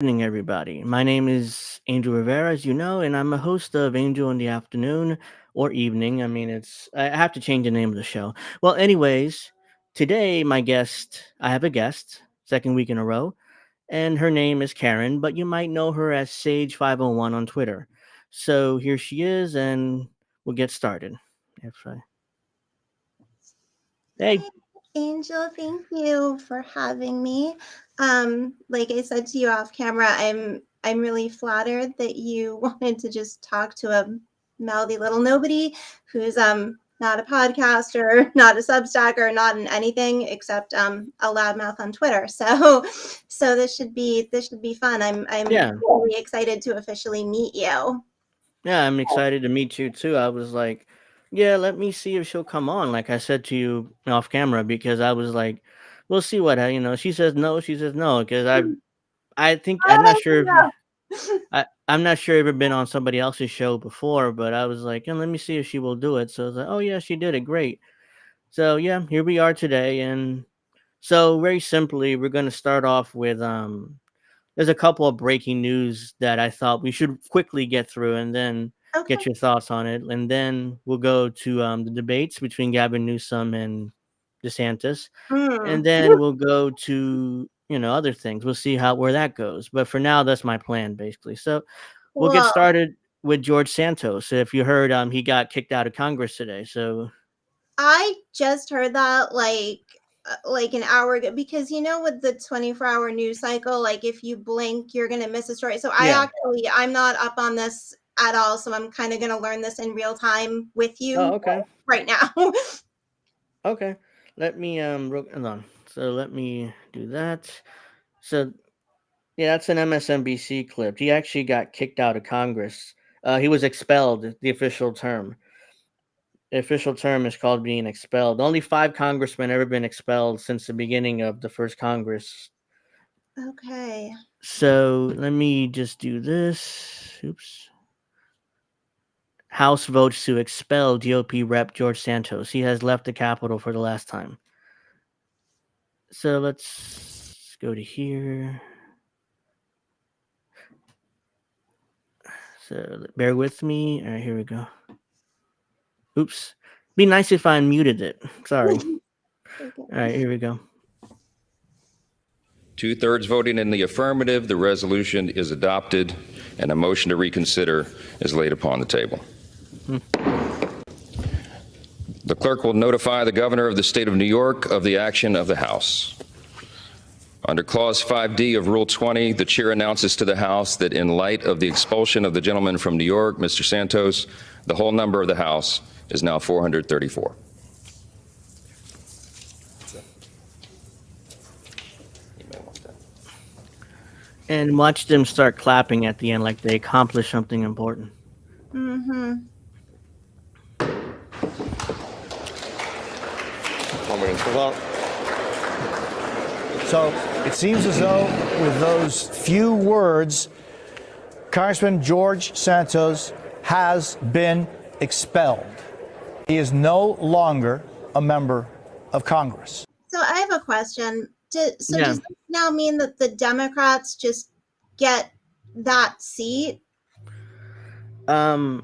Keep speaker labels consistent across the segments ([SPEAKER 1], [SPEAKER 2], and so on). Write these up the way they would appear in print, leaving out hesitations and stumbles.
[SPEAKER 1] Evening, everybody. My name is Angel Rivera, as you know, and I'm a host of Angel in the Afternoon or Evening. I have to change the name of the show. Well, anyways, today I have a guest, second week in a row, and her name is Karyn, but you might know her as Sage501 on Twitter. So here she is, and we'll get started. If I, hey,
[SPEAKER 2] Hi, Angel. Thank you for having me. Like I said to you off camera, I'm really flattered that you wanted to just talk to a mouthy little nobody who's not a podcaster, not a Substacker, not in anything except a loudmouth on Twitter. So this should be fun. I'm
[SPEAKER 1] yeah,
[SPEAKER 2] really excited to officially meet you.
[SPEAKER 1] Yeah, I'm excited to meet you too. I was like, yeah, let me see if she'll come on, like I said to you off camera, because I was like, we'll see she says no, because I think I'm not sure if you,
[SPEAKER 2] Oh,
[SPEAKER 1] I'm not sure if you've been on somebody else's show before, but I was like, yeah, let me see if she will do it. So I was like, oh yeah, she did it, great. So yeah, here we are today, and so very simply, we're gonna start off with there's a couple of breaking news that I thought we should quickly get through and then
[SPEAKER 2] okay.
[SPEAKER 1] get your thoughts on it. And then we'll go to the debates between Gavin Newsom and DeSantis. And
[SPEAKER 2] Hmm.
[SPEAKER 1] then we'll go to, other things. We'll see where that goes. But for now, that's my plan, basically. So we'll get
[SPEAKER 2] Well,
[SPEAKER 1] started with George Santos. If you heard, he got kicked out of Congress today. So,
[SPEAKER 2] I just heard that like an hour ago because with the 24-hour news cycle, like if you blink, you're gonna miss a story. So
[SPEAKER 1] yeah.
[SPEAKER 2] I'm not up on this at all. So I'm kind of gonna learn this in real time with
[SPEAKER 1] Oh,
[SPEAKER 2] you
[SPEAKER 1] okay.
[SPEAKER 2] right now.
[SPEAKER 1] Okay. Let me, hold on. So let me do that. So yeah, that's an MSNBC clip. He actually got kicked out of Congress. He was expelled. The official term. The official term is called being expelled. Only five congressmen ever been expelled since the beginning of the first Congress.
[SPEAKER 2] Okay.
[SPEAKER 1] So let me just do this. Oops. House votes to expel GOP Rep George Santos. He has left the Capitol for the last time. So let's go to here. So bear with me. All right, here we go. Oops. Be nice if I unmuted it. Sorry. All right, here we go.
[SPEAKER 3] Two-thirds voting in the affirmative, the resolution is adopted, and a motion to reconsider is laid upon the table. The clerk will notify the governor of the state of New York of the action of the House. Under Clause 5D of Rule 20, the chair announces to the House that in light of the expulsion of the gentleman from New York, Mr. Santos, the whole number of the House is now 434.
[SPEAKER 1] And watch them start clapping at the end like they accomplished something important.
[SPEAKER 2] Mm-hmm.
[SPEAKER 4] Well, so it seems as though with those few words, Congressman George Santos has been expelled. He is no longer a member of Congress.
[SPEAKER 2] So I have a question. So
[SPEAKER 1] Yeah.
[SPEAKER 2] does this now mean that the Democrats just get that seat?
[SPEAKER 1] I'm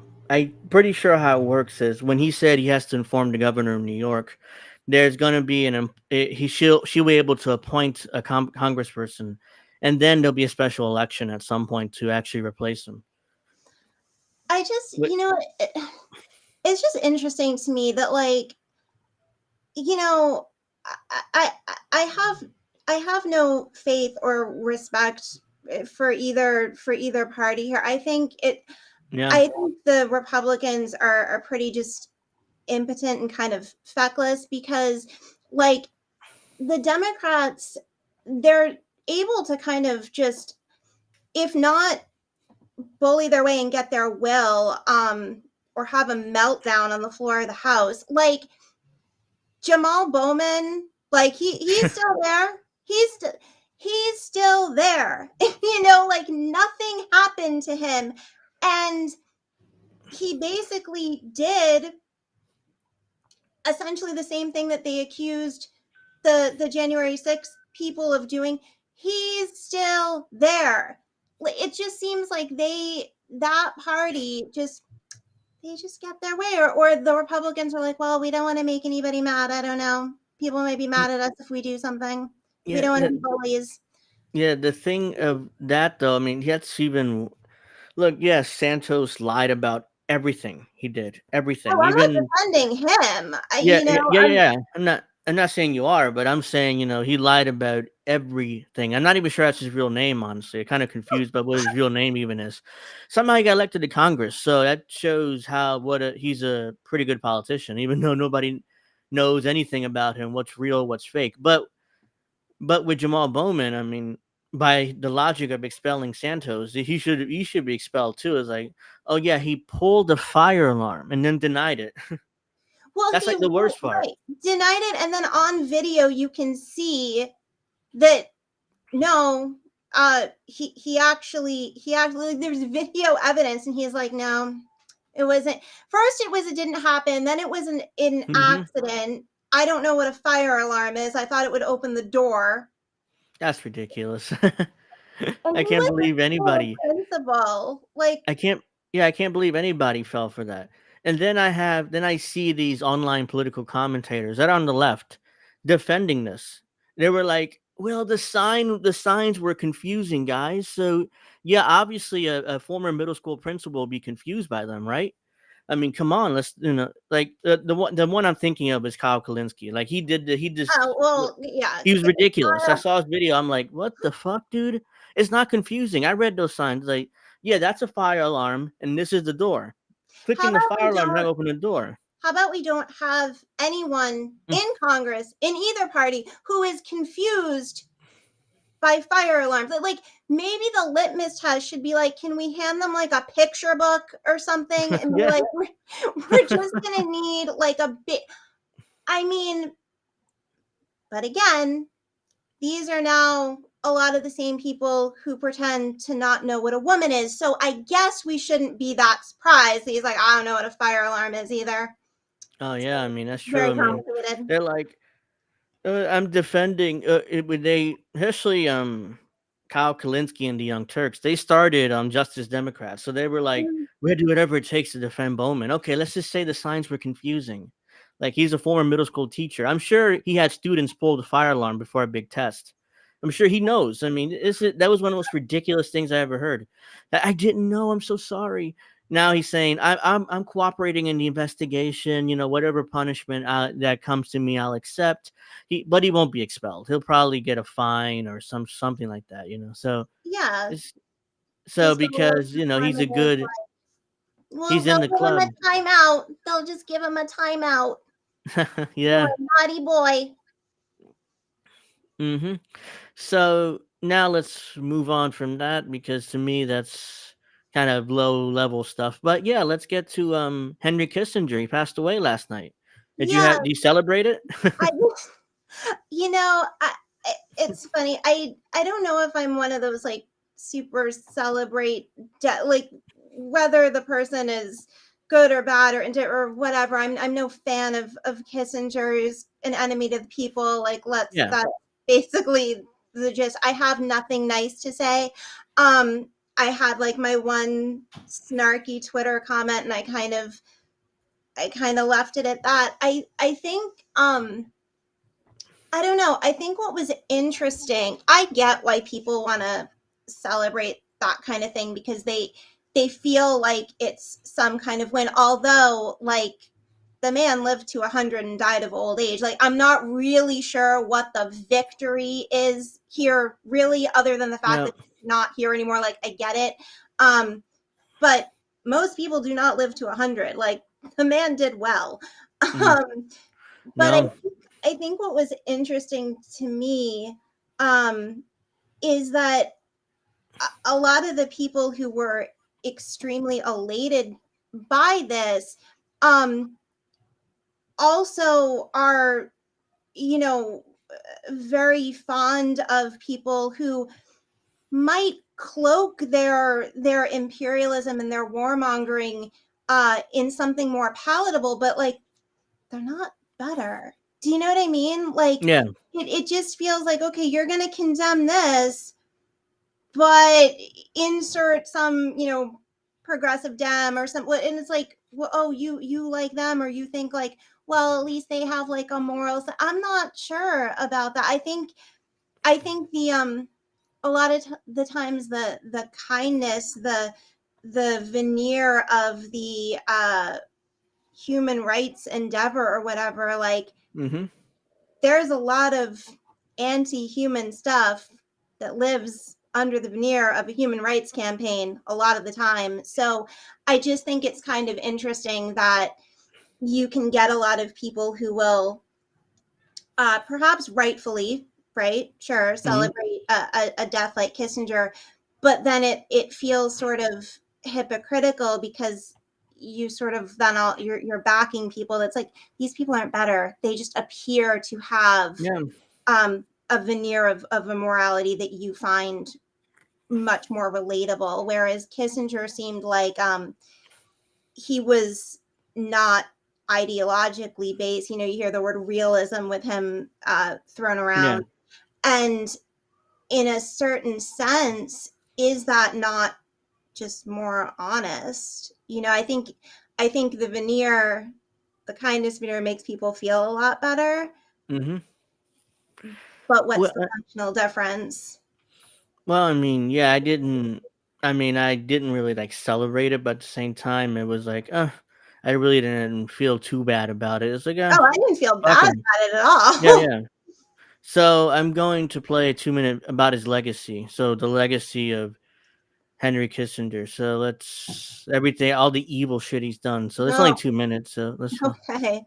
[SPEAKER 1] pretty sure how it works is when he said he has to inform the governor of New York, there's going to be she'll be able to appoint a congressperson, and then there'll be a special election at some point to actually replace him.
[SPEAKER 2] I just,
[SPEAKER 1] Wait,
[SPEAKER 2] it's just interesting to me that you know I I have I have no faith or respect for either party here.
[SPEAKER 1] yeah,
[SPEAKER 2] I think the Republicans are pretty just impotent and kind of feckless because like the Democrats, they're able to kind of just, if not bully their way and get their will, or have a meltdown on the floor of the House. Like Jamal Bowman, like he's still there. He's still there. Like nothing happened to him, and he basically did essentially the same thing that they accused the January 6th people of doing. He's still there. it just seems like that party they just get their way, or the Republicans are like, well, we don't want to make anybody mad. I don't know. People may be mad at us if we do something. We
[SPEAKER 1] Yeah,
[SPEAKER 2] don't want to be bullies.
[SPEAKER 1] yeah. The thing of that, though, I mean, that's even look. Yes, Santos lied about everything he did,
[SPEAKER 2] Oh,
[SPEAKER 1] everything.
[SPEAKER 2] I'm not
[SPEAKER 1] Even
[SPEAKER 2] defending him.
[SPEAKER 1] yeah,
[SPEAKER 2] You
[SPEAKER 1] yeah,
[SPEAKER 2] know,
[SPEAKER 1] yeah, yeah. Yeah. I'm not saying you are, but I'm saying he lied about everything. I'm not even sure that's his real name. Honestly, I'm kind of confused about what his real name even is. Somehow he got elected to Congress, so that shows how he's a pretty good politician, even though nobody knows anything about him, what's real, what's fake. But with Jamal Bowman, I mean, by the logic of expelling Santos, he should be expelled too. It's like, oh yeah, he pulled the fire alarm and then denied it.
[SPEAKER 2] well,
[SPEAKER 1] That's like the worst part.
[SPEAKER 2] right, denied it, and then on video you can see that no, he actually there's video evidence, and he's like, no, it wasn't. First, it didn't happen. Then it was an
[SPEAKER 1] Hmm.
[SPEAKER 2] accident. I don't know what a fire alarm is. I thought it would open the door.
[SPEAKER 1] That's ridiculous.
[SPEAKER 2] And
[SPEAKER 1] I
[SPEAKER 2] he
[SPEAKER 1] can't
[SPEAKER 2] was a
[SPEAKER 1] believe
[SPEAKER 2] school
[SPEAKER 1] anybody.
[SPEAKER 2] principal. Like,
[SPEAKER 1] I can't. Yeah, I can't believe anybody fell for that. And then I see these online political commentators that are on the left defending this. They were like, "Well, the signs were confusing, guys. So yeah, obviously a former middle school principal will be confused by them, right? I mean, come on, let's like the one I'm thinking of is Kyle Kalinske. Like he just
[SPEAKER 2] oh well, yeah.
[SPEAKER 1] he was ridiculous. I
[SPEAKER 2] Uh,
[SPEAKER 1] saw his video. I'm like, what the fuck, dude? It's not confusing. I read those signs. Like, yeah, that's a fire alarm, and this is the door.
[SPEAKER 2] how
[SPEAKER 1] Clicking the
[SPEAKER 2] about
[SPEAKER 1] fire
[SPEAKER 2] we
[SPEAKER 1] alarm is not
[SPEAKER 2] don't?
[SPEAKER 1] open the door.
[SPEAKER 2] How about we don't have anyone
[SPEAKER 1] Mm.
[SPEAKER 2] in Congress in either party who is confused by fire alarms? Like maybe the litmus test should be like, can we hand them like a picture book or something and be
[SPEAKER 1] Yeah.
[SPEAKER 2] like, we're just gonna need like a bit. I mean, but again, these are now a lot of the same people who pretend to not know what a woman is. So I guess we shouldn't be that surprised. He's like, I don't know what a fire alarm is either.
[SPEAKER 1] Oh yeah, I mean that's true.
[SPEAKER 2] Very
[SPEAKER 1] I mean,
[SPEAKER 2] complicated.
[SPEAKER 1] they're like, I'm defending it when they especially Kyle Kalinske and the Young Turks. They started Justice Democrats, so they were like,
[SPEAKER 2] Mm,
[SPEAKER 1] we'll do whatever it takes to defend Bowman. Okay, let's just say the signs were confusing. Like he's a former middle school teacher. I'm sure he had students pull the fire alarm before a big test. I'm sure he knows. I mean, that was one of the most ridiculous things I ever heard. I didn't know. I'm so sorry. Now he's saying I'm cooperating in the investigation. Whatever punishment that comes to me, I'll accept. But he won't be expelled. He'll probably get a fine or something like that. So
[SPEAKER 2] yeah,
[SPEAKER 1] it's so
[SPEAKER 2] just a little
[SPEAKER 1] because
[SPEAKER 2] time
[SPEAKER 1] he's a
[SPEAKER 2] of his
[SPEAKER 1] good
[SPEAKER 2] life. Well,
[SPEAKER 1] he's in
[SPEAKER 2] they'll
[SPEAKER 1] the
[SPEAKER 2] give him
[SPEAKER 1] club.
[SPEAKER 2] a timeout. They'll just give him a timeout. You're
[SPEAKER 1] Yeah.
[SPEAKER 2] a naughty boy.
[SPEAKER 1] Hmm. So now let's move on from that because to me that's kind of low level stuff. But yeah, let's get to Henry Kissinger. He passed away last night.
[SPEAKER 2] Yeah,
[SPEAKER 1] Do you celebrate it?
[SPEAKER 2] I you know, it's funny. I don't know if I'm one of those like super celebrate like whether the person is good or bad or whatever. I'm no fan of Kissinger's an enemy to the people. Like
[SPEAKER 1] Yeah.
[SPEAKER 2] that's basically the gist. I have nothing nice to say. Um, I had like my one snarky Twitter comment, and I kind of left it at that. I think I don't know. I think what was interesting, I get why people want to celebrate that kind of thing because they feel like it's some kind of win. Although, like, the man lived to 100 and died of old age. Like, I'm not really sure what the victory is here, really, other than the fact
[SPEAKER 1] No.
[SPEAKER 2] that he's not here anymore. Like, I get it. Um, but most people do not live to 100. Like, the man did well.
[SPEAKER 1] Mm,
[SPEAKER 2] Um, but
[SPEAKER 1] no.
[SPEAKER 2] I think what was interesting to me um, is that a lot of the people who were extremely elated by this um, also are, you know, very fond of people who might cloak their imperialism and their warmongering in something more palatable, but like they're not better. Do you know what I mean? Like
[SPEAKER 1] Yeah.
[SPEAKER 2] it just feels like, okay, you're gonna condemn this, but insert some, progressive dem or something, and it's like, well, oh, you like them, or you think like, well, at least they have like a moral. I'm not sure about that. I think the a lot of the times the kindness, the veneer of the human rights endeavor or whatever, like
[SPEAKER 1] Mm-hmm.
[SPEAKER 2] there's a lot of anti-human stuff that lives under the veneer of a human rights campaign a lot of the time. So I just think it's kind of interesting that you can get a lot of people who will perhaps rightfully, right? Sure,
[SPEAKER 1] Mm-hmm.
[SPEAKER 2] celebrate a death like Kissinger, but then it feels sort of hypocritical because you sort of then all you're backing people that's like, these people aren't better. They just appear to have
[SPEAKER 1] Yeah.
[SPEAKER 2] a veneer of a morality that you find much more relatable. Whereas Kissinger seemed like he was not ideologically based. You hear the word realism with him thrown
[SPEAKER 1] Yeah.
[SPEAKER 2] around. And in a certain sense, is that not just more honest? I think the veneer, the kindness veneer makes people feel a lot better.
[SPEAKER 1] Mm-hmm.
[SPEAKER 2] But what's
[SPEAKER 1] Well,
[SPEAKER 2] the functional difference?
[SPEAKER 1] well, I mean, yeah, I didn't. I mean, I didn't really like celebrate it, but at the same time, it was like, I really didn't feel too bad about it. It's like,
[SPEAKER 2] Oh, I didn't feel
[SPEAKER 1] fuck
[SPEAKER 2] bad
[SPEAKER 1] him.
[SPEAKER 2] about it at
[SPEAKER 1] Yeah,
[SPEAKER 2] all.
[SPEAKER 1] yeah. So I'm going to play a 2 minute about his legacy. So the legacy of Henry Kissinger. So let's everything, all the evil shit he's done. So it's only
[SPEAKER 2] No.
[SPEAKER 1] 2 minutes. So let's.
[SPEAKER 2] Okay.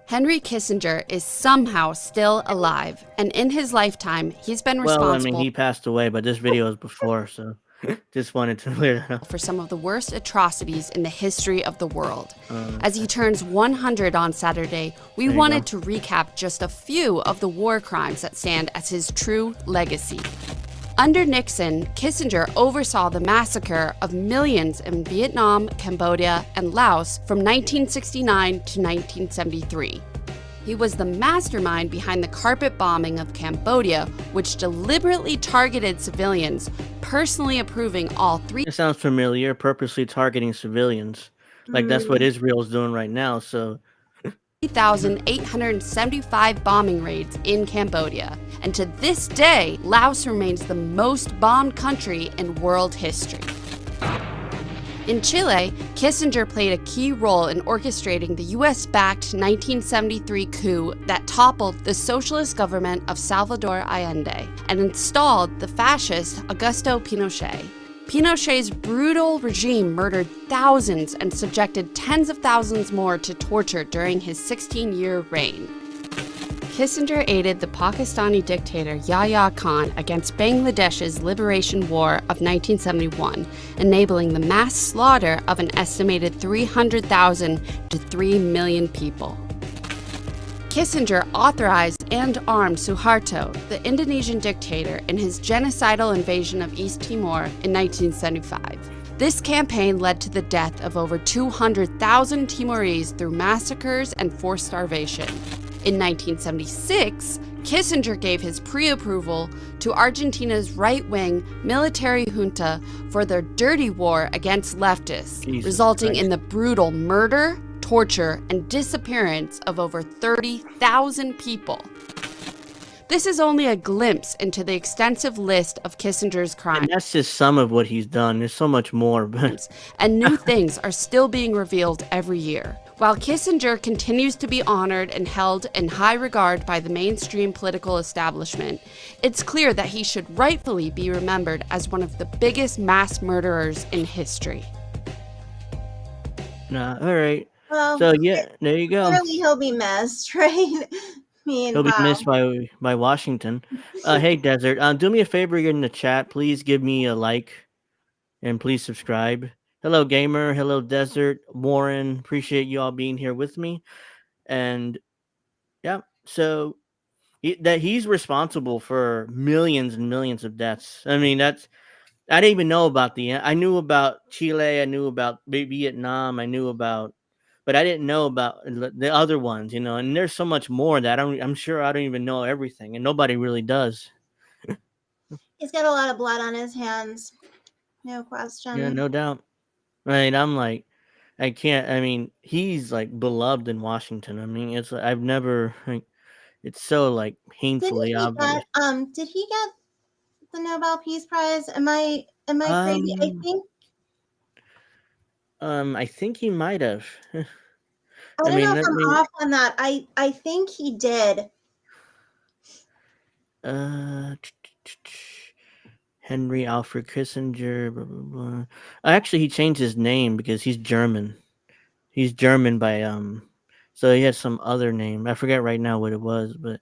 [SPEAKER 5] Henry Kissinger is somehow still alive, and in his lifetime, he's been
[SPEAKER 1] Well, I mean,
[SPEAKER 5] responsible
[SPEAKER 1] he passed away, but this video is before, so just wanted to clear that up.
[SPEAKER 5] for some of the worst atrocities in the history of the world.
[SPEAKER 1] Uh,
[SPEAKER 5] As he turns 100 on Saturday, we
[SPEAKER 1] There you
[SPEAKER 5] wanted
[SPEAKER 1] go.
[SPEAKER 5] to recap just a few of the war crimes that stand as his true legacy. Under Nixon, Kissinger oversaw the massacre of millions in Vietnam, Cambodia, and Laos from 1969 to 1973. He was the mastermind behind the carpet bombing of Cambodia, which deliberately targeted civilians, personally approving all
[SPEAKER 1] It sounds familiar. Purposely targeting civilians, like that's what
[SPEAKER 2] Mm.
[SPEAKER 1] Israel's doing right now. So
[SPEAKER 5] 3,875 bombing raids in Cambodia. And to this day, Laos remains the most bombed country in world history. In Chile, Kissinger played a key role in orchestrating the US-backed 1973 coup that toppled the socialist government of Salvador Allende and installed the fascist Augusto Pinochet. Pinochet's brutal regime murdered thousands and subjected tens of thousands more to torture during his 16-year reign. Kissinger aided the Pakistani dictator Yahya Khan against Bangladesh's liberation war of 1971, enabling the mass slaughter of an estimated 300,000 to 3 million people. Kissinger authorized and armed Suharto, the Indonesian dictator, in his genocidal invasion of East Timor in 1975. This campaign led to the death of over 200,000 Timorese through massacres and forced starvation. In 1976, Kissinger gave his pre-approval to Argentina's right-wing military junta for their dirty war against leftists,
[SPEAKER 1] Jesus
[SPEAKER 5] resulting
[SPEAKER 1] Christ.
[SPEAKER 5] in the brutal murder, torture, and disappearance of over 30,000 people. This is only a glimpse into the extensive list of Kissinger's crimes,
[SPEAKER 1] and that's just some of what he's done. There's so much more, but
[SPEAKER 5] and new things are still being revealed every year. While Kissinger continues to be honored and held in high regard by the mainstream political establishment, it's clear that he should rightfully be remembered as one of the biggest mass murderers in history.
[SPEAKER 1] nah. All right.
[SPEAKER 2] Well,
[SPEAKER 1] So yeah, there you go.
[SPEAKER 2] clearly he'll be missed, right? I mean,
[SPEAKER 1] He'll be
[SPEAKER 2] wow.
[SPEAKER 1] missed by Washington. Hey, Desert. Do me a favor. You're in the chat. Please give me a like, and please subscribe. Hello, Gamer. Hello, Desert. Warren. Appreciate you all being here with me. And yeah, so he's responsible for millions and millions of deaths. I mean, I didn't even know about I knew about Chile. I knew about Vietnam. I knew about, but I didn't know about the other ones, and there's so much more that I'm sure I don't even know everything, and nobody really does.
[SPEAKER 2] He's got a lot of blood on his hands, no
[SPEAKER 1] Yeah,
[SPEAKER 2] question.
[SPEAKER 1] no doubt. I mean, I'm like, I can't. I mean, he's like beloved in Washington. I mean, it's I've never. Like, it's so like
[SPEAKER 2] Didn't
[SPEAKER 1] painfully
[SPEAKER 2] he
[SPEAKER 1] obvious.
[SPEAKER 2] get did he get the Nobel Peace Prize? Am I crazy? I
[SPEAKER 1] Um,
[SPEAKER 2] think
[SPEAKER 1] I think he might have.
[SPEAKER 2] I
[SPEAKER 1] I
[SPEAKER 2] don't know
[SPEAKER 1] mean,
[SPEAKER 2] if
[SPEAKER 1] let
[SPEAKER 2] I'm
[SPEAKER 1] me.
[SPEAKER 2] off on that. I think he did.
[SPEAKER 1] Uh, Henry Alfred Kissinger. Blah, blah, blah. Actually, he changed his name because he's German. He's German by so he has some other name. I forget right now what it was, but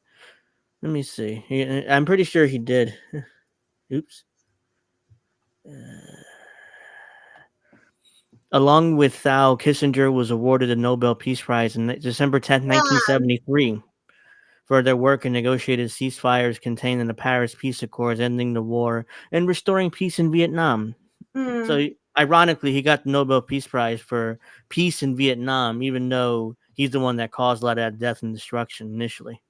[SPEAKER 1] let me see. I'm pretty sure he did. Oops. Along with Thao, Kissinger was awarded the Nobel Peace Prize in December 10th,
[SPEAKER 2] Yeah.
[SPEAKER 1] 1973, for their work in negotiated ceasefires contained in the Paris Peace Accords, ending the war and restoring peace in Vietnam. So,
[SPEAKER 2] Mm,
[SPEAKER 1] ironically, he got the Nobel Peace Prize for peace in Vietnam, even though he's the one that caused a lot of that death and destruction initially.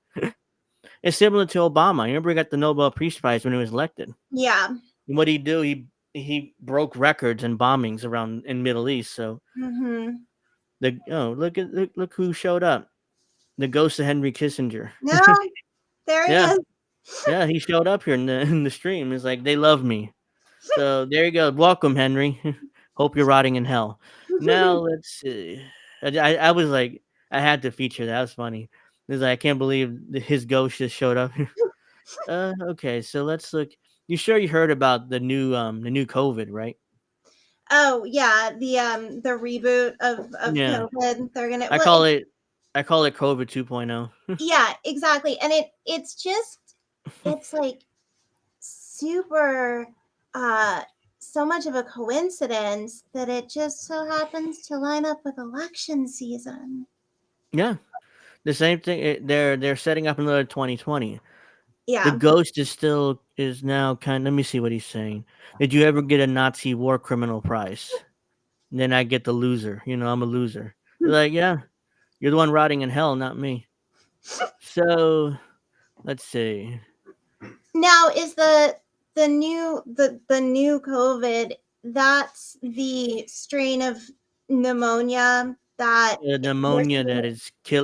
[SPEAKER 1] It's similar to Obama. You remember he got the Nobel Peace Prize when he was elected.
[SPEAKER 2] yeah.
[SPEAKER 1] And what did he do? He broke records in bombings around in Middle East. So
[SPEAKER 2] Mm-hmm.
[SPEAKER 1] look who showed up. The ghost of Henry Kissinger.
[SPEAKER 2] No, there he
[SPEAKER 1] Yeah,
[SPEAKER 2] is.
[SPEAKER 1] yeah, he showed up here in the in the stream. It's like they love me. So there you go. Welcome, Henry. Hope you're rotting in hell. Now let's see. I was like, I had to feature that. That was funny. It's like I can't believe his ghost just showed up. Okay, so let's look. You sure you heard about the new COVID, right?
[SPEAKER 2] Oh yeah, the reboot of
[SPEAKER 1] Yeah,
[SPEAKER 2] COVID. They're gonna
[SPEAKER 1] I
[SPEAKER 2] well,
[SPEAKER 1] call it I call it COVID 2.0.
[SPEAKER 2] yeah, exactly. And it's just it's like super uh so much of a coincidence that it just so happens to line up with election season.
[SPEAKER 1] Yeah, the same thing. They're setting up another 2020. The
[SPEAKER 2] Yeah.
[SPEAKER 1] ghost is now kind. Let me see what he's saying. Did you ever get a Nazi war criminal prize? And then I get the loser. I'm a loser. They're like, yeah, you're the one rotting in hell, not me. So let's see.
[SPEAKER 2] Now is the new COVID, that's the strain of pneumonia that they're
[SPEAKER 1] Pneumonia
[SPEAKER 2] saying.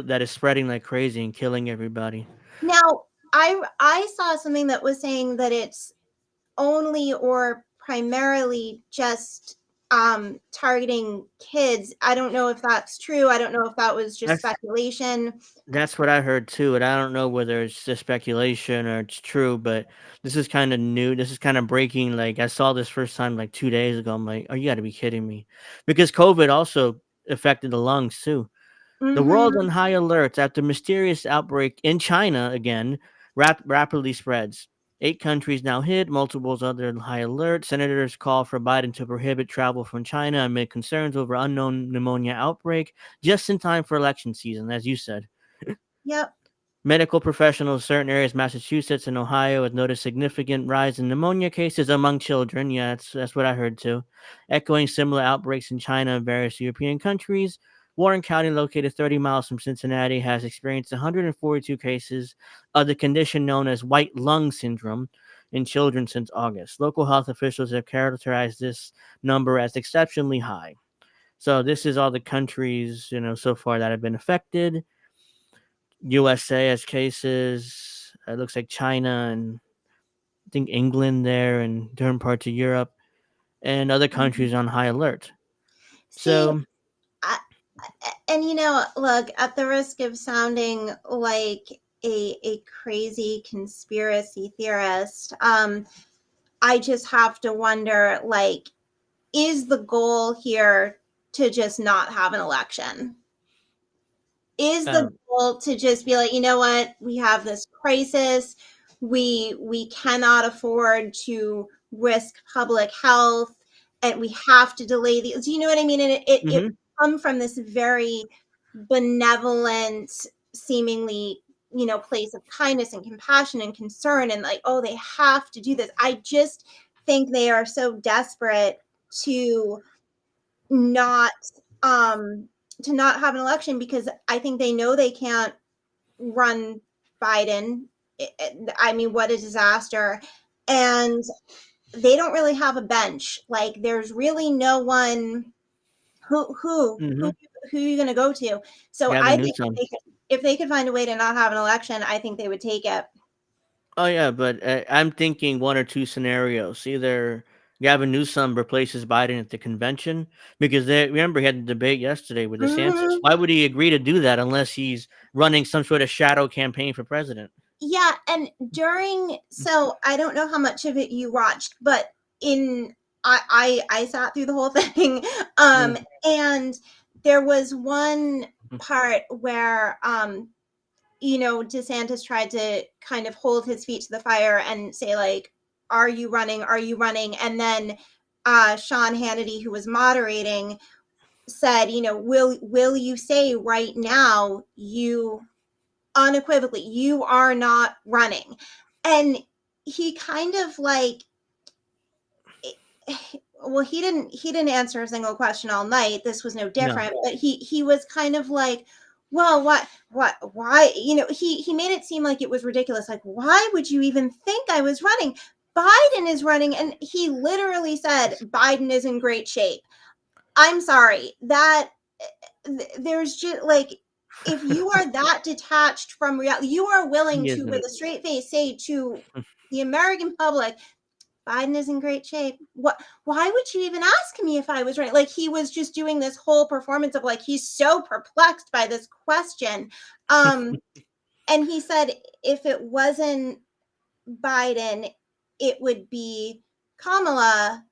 [SPEAKER 1] that is spreading like crazy and killing everybody.
[SPEAKER 2] Now, I saw something that was saying that it's only or primarily just targeting kids. I don't know if that's true. I don't know if that was just
[SPEAKER 1] That's
[SPEAKER 2] speculation.
[SPEAKER 1] That's what I heard too, and I don't know whether it's just speculation or it's true, but this is kind of new. This is kind of breaking. Like I saw this first time like 2 days ago. I'm like, oh, you got to be kidding me, because COVID also affected the lungs too. The world
[SPEAKER 2] Mm-hmm.
[SPEAKER 1] on high alert after mysterious outbreak in China again rapidly spreads. 8 countries now hit, multiples other on high alert. Senators call for Biden to prohibit travel from China amid concerns over unknown pneumonia outbreak, just in time for election season, as you said.
[SPEAKER 2] Yep.
[SPEAKER 1] Medical professionals in certain areas, Massachusetts and Ohio, have noticed significant rise in pneumonia cases among children. Yeah, that's what I heard too. Echoing similar outbreaks in China and various European countries, Warren County, located 30 miles from Cincinnati, has experienced 142 cases of the condition known as white lung syndrome in children since August. Local health officials have characterized this number as exceptionally high. So this is all the countries, so far that have been affected. USA has cases. It looks like China and I think England there and different parts of Europe and other
[SPEAKER 2] Mhm.
[SPEAKER 1] countries on high alert.
[SPEAKER 2] See,
[SPEAKER 1] So,
[SPEAKER 2] I, and look, at the risk of sounding like a crazy conspiracy theorist, I just have to wonder, like, is the goal here to just not have an election? Is the
[SPEAKER 1] um,
[SPEAKER 2] goal to just be like, you know what, we have this crisis, we cannot afford to risk public health, and we have to delay these, you know what I mean? And it
[SPEAKER 1] mhm.
[SPEAKER 2] come from this very benevolent, seemingly, place of kindness and compassion and concern, and like, oh, they have to do this. I just think they are so desperate to not um to not have an election, because I think they know they can't run Biden. I mean, what a disaster. and they don't really have a bench. Like there's really no one
[SPEAKER 1] Hmm.
[SPEAKER 2] who are you going to go to? So I
[SPEAKER 1] Gavin
[SPEAKER 2] think
[SPEAKER 1] Newsom.
[SPEAKER 2] if they could find a way to not have an election, I think they would take it.
[SPEAKER 1] Oh yeah, but I'm thinking one or two scenarios. Either Gavin Newsom replaces Biden at the convention because they remember he had the debate yesterday with DeSantis.
[SPEAKER 2] Hmm.
[SPEAKER 1] Why would he agree to do that unless he's running some sort of shadow campaign for president?
[SPEAKER 2] Yeah, and so I don't know how much of it you watched, but in I sat through the whole thing,
[SPEAKER 1] Yeah.
[SPEAKER 2] and there was one part where DeSantis tried to kind of hold his feet to the fire and say like, "Are you running? Are you running?" And then Sean Hannity, who was moderating, said, "Will you say right now you unequivocally you are not running?" And he kind of like well, he didn't answer a single question all night. This was no
[SPEAKER 1] No.
[SPEAKER 2] different, but he was kind of like, well, why, he made it seem like it was ridiculous. Like, why would you even think I was running? Biden is running, and he literally said Biden is in great shape. I'm sorry that there's just like, if you are that detached from reality, you are willing
[SPEAKER 1] He
[SPEAKER 2] to, with
[SPEAKER 1] isn't.
[SPEAKER 2] a straight face, say to the American public, Biden is in great shape. Why would you even ask me if I was right? Like he was just doing this whole performance of like he's so perplexed by this question. Um and he said if it wasn't Biden, it would be Kamala.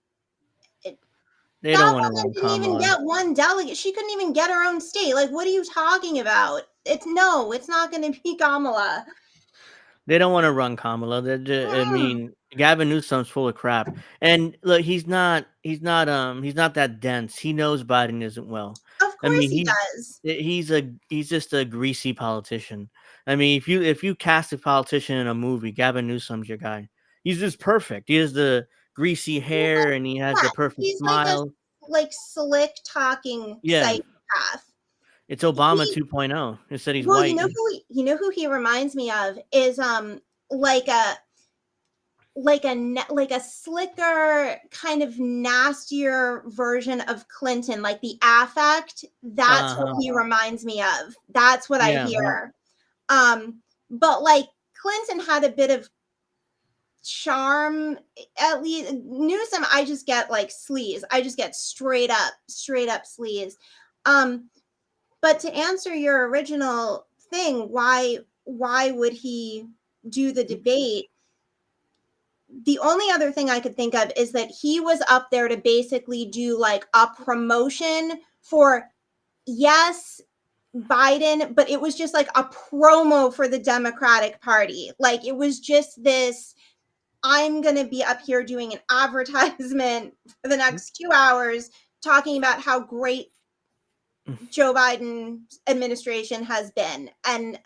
[SPEAKER 1] They don't
[SPEAKER 2] That
[SPEAKER 1] want to
[SPEAKER 2] woman
[SPEAKER 1] run
[SPEAKER 2] didn't even
[SPEAKER 1] Kamala.
[SPEAKER 2] get one delegate. She couldn't even get her own state. Like, what are you talking about? It's not going to be Kamala.
[SPEAKER 1] They don't want to run Kamala. I
[SPEAKER 2] Mm,
[SPEAKER 1] mean, Gavin Newsom's full of crap. And look, he's not that dense. He knows Biden isn't well.
[SPEAKER 2] of
[SPEAKER 1] I
[SPEAKER 2] course
[SPEAKER 1] mean,
[SPEAKER 2] he does.
[SPEAKER 1] he's just a greasy politician. I mean, if you cast a politician in a movie, Gavin Newsom's your guy. He's just perfect. He has the greasy
[SPEAKER 2] He's
[SPEAKER 1] hair and he has
[SPEAKER 2] yeah,
[SPEAKER 1] the perfect
[SPEAKER 2] he's like a
[SPEAKER 1] smile.
[SPEAKER 2] slick talking
[SPEAKER 1] Yeah,
[SPEAKER 2] psychopath.
[SPEAKER 1] it's Obama
[SPEAKER 2] He
[SPEAKER 1] 2.0. Instead, he's
[SPEAKER 2] well,
[SPEAKER 1] white.
[SPEAKER 2] you know who he reminds me of is like a like a slicker kind of nastier version of Clinton, like the affect. That's
[SPEAKER 1] Uh
[SPEAKER 2] what
[SPEAKER 1] huh.
[SPEAKER 2] he reminds me of. That's what I
[SPEAKER 1] Yeah.
[SPEAKER 2] hear. But like Clinton had a bit of charm. At least Newsom, I just get like sleaze. I just get straight up sleaze. Um, but to answer your original thing, why would he do the debate? The only other thing I could think of is that he was up there to basically do like a promotion for, yes, Biden, but it was just like a promo for the Democratic Party. Like it was just this, I'm going to be up here doing an advertisement for the next 2 hours talking about how great Joe Biden's administration has been. And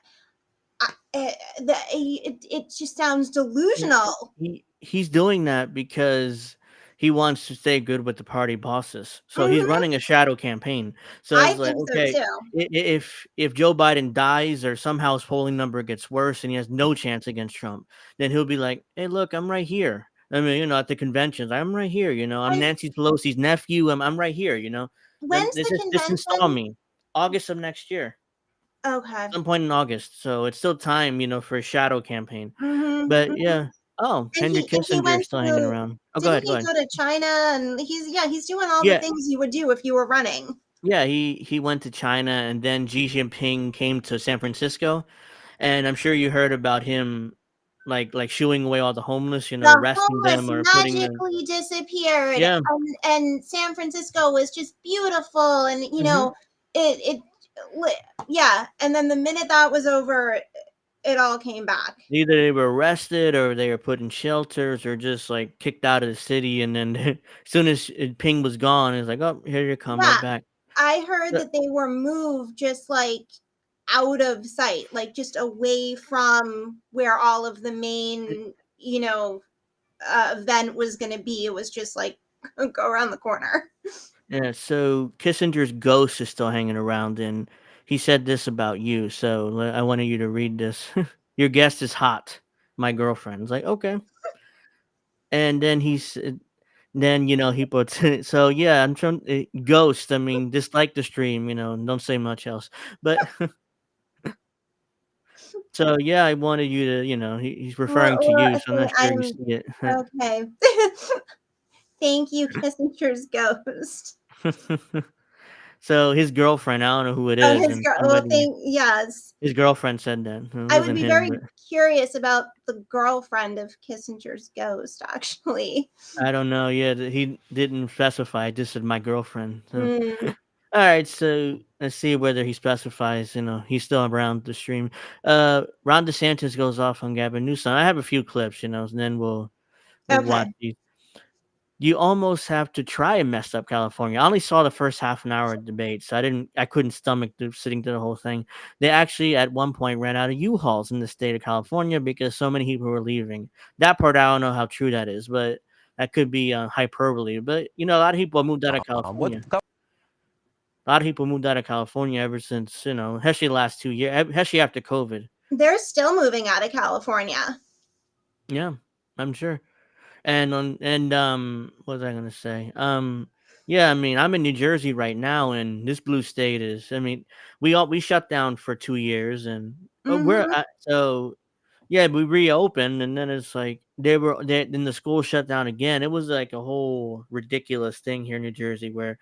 [SPEAKER 2] it just sounds
[SPEAKER 1] Yeah,
[SPEAKER 2] delusional.
[SPEAKER 1] he's doing that because he wants to stay good with the party bosses. So he's
[SPEAKER 2] Mhm.
[SPEAKER 1] running a shadow campaign. So
[SPEAKER 2] I
[SPEAKER 1] it's like,
[SPEAKER 2] think so
[SPEAKER 1] okay,
[SPEAKER 2] too.
[SPEAKER 1] if Joe Biden dies or somehow his polling number gets worse and he has no chance against Trump, then he'll be like, hey, look, I'm right here. I mean, at the conventions, I'm right here. I'm
[SPEAKER 2] When
[SPEAKER 1] Nancy Pelosi's nephew. I'm right here.
[SPEAKER 2] when's
[SPEAKER 1] This
[SPEAKER 2] the
[SPEAKER 1] is just install
[SPEAKER 2] convention?
[SPEAKER 1] me. August of next year,
[SPEAKER 2] Okay.
[SPEAKER 1] some point in August. So it's still time, for a shadow campaign.
[SPEAKER 2] Mhm,
[SPEAKER 1] But
[SPEAKER 2] mhm.
[SPEAKER 1] yeah. Oh,
[SPEAKER 2] And
[SPEAKER 1] Henry
[SPEAKER 2] he
[SPEAKER 1] Kissinger is
[SPEAKER 2] went
[SPEAKER 1] still hanging
[SPEAKER 2] to
[SPEAKER 1] around. Oh, go
[SPEAKER 2] didn't
[SPEAKER 1] ahead, go
[SPEAKER 2] he
[SPEAKER 1] ahead.
[SPEAKER 2] go to China? And he's doing all the
[SPEAKER 1] Yeah,
[SPEAKER 2] things you would do if you were running.
[SPEAKER 1] yeah, he went to China and then Xi Jinping came to San Francisco, and I'm sure you heard about him like shooing away all the homeless,
[SPEAKER 2] The
[SPEAKER 1] arresting
[SPEAKER 2] homeless
[SPEAKER 1] them or putting them.
[SPEAKER 2] magically disappeared,
[SPEAKER 1] Yeah.
[SPEAKER 2] and San Francisco was just beautiful, and
[SPEAKER 1] Hmm.
[SPEAKER 2] it yeah, and then the minute that was over, it all came back.
[SPEAKER 1] Either they were arrested or they were put in shelters or just like kicked out of the city, and then as soon as Ping was gone, it's like, oh, here you come right
[SPEAKER 2] Yeah,
[SPEAKER 1] back.
[SPEAKER 2] I heard
[SPEAKER 1] Uh,
[SPEAKER 2] that they were moved just like out of sight, like just away from where all of the main, event was going to be. It was just like go around the corner.
[SPEAKER 1] Yeah, so Kissinger's ghost is still hanging around, and he said this about you. So I wanted you to read this. Your guest is hot, my girlfriend. It's like, okay. and then he puts so yeah, I'm trying ghost. I mean, dislike the stream. Don't say much else. But so yeah, I wanted you to he's referring to
[SPEAKER 2] Well,
[SPEAKER 1] you, so I'm not sure you
[SPEAKER 2] I'm
[SPEAKER 1] see it.
[SPEAKER 2] okay. Thank you, Kissinger's ghost.
[SPEAKER 1] So his girlfriend, I don't know who it
[SPEAKER 2] Oh,
[SPEAKER 1] is,
[SPEAKER 2] his
[SPEAKER 1] and
[SPEAKER 2] girl. Well,
[SPEAKER 1] somebody
[SPEAKER 2] thank yes.
[SPEAKER 1] his girlfriend said that. It
[SPEAKER 2] I would
[SPEAKER 1] wasn't
[SPEAKER 2] be
[SPEAKER 1] him,
[SPEAKER 2] very
[SPEAKER 1] but
[SPEAKER 2] curious about the girlfriend of Kissinger's ghost, actually.
[SPEAKER 1] I don't know. Yeah, he didn't specify. It just said my girlfriend. So
[SPEAKER 2] Mm,
[SPEAKER 1] all right, so let's see whether he specifies. He's still around the stream. Ron DeSantis goes off on Gavin Newsom. I have a few clips, and then we'll watch
[SPEAKER 2] okay.
[SPEAKER 1] these. You almost have to try and mess up California. I only saw the first half an hour of debate, so I couldn't stomach sitting through the whole thing. They actually at one point ran out of U-Hauls in the state of California because so many people were leaving. That part I don't know how true that is, but that could be hyperbole. But a lot of people moved out of California. A lot of people moved out of California ever since especially the last 2 years, especially after COVID.
[SPEAKER 2] They're still moving out of California.
[SPEAKER 1] Yeah, I'm sure. What was I gonna say? Yeah, I mean, I'm in New Jersey right now, and this blue state is. I mean, we shut down for 2 years, and we're
[SPEAKER 2] Hmm.
[SPEAKER 1] so yeah, we reopened, and then it's like then the school shut down again. It was like a whole ridiculous thing here in New Jersey where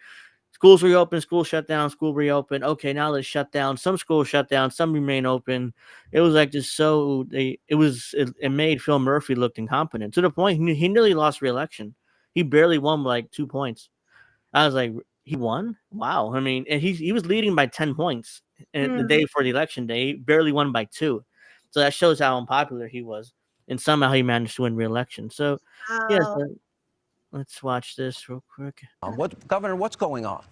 [SPEAKER 1] schools reopen, school shut down, school reopen. Okay, now let's shut down. Some schools shut down, some remain open. It was like just so it made Phil Murphy look incompetent to the point he nearly lost re-election. He barely won by like 2 points. I was like, he won? Wow. I mean, and he was leading by 10 points the day
[SPEAKER 2] Mm,
[SPEAKER 1] before the election day. He barely won by two. So that shows how unpopular he was. And somehow he managed to win re-election. So yeah,
[SPEAKER 2] wow.
[SPEAKER 1] so let's watch this real quick.
[SPEAKER 6] Governor, what's going on?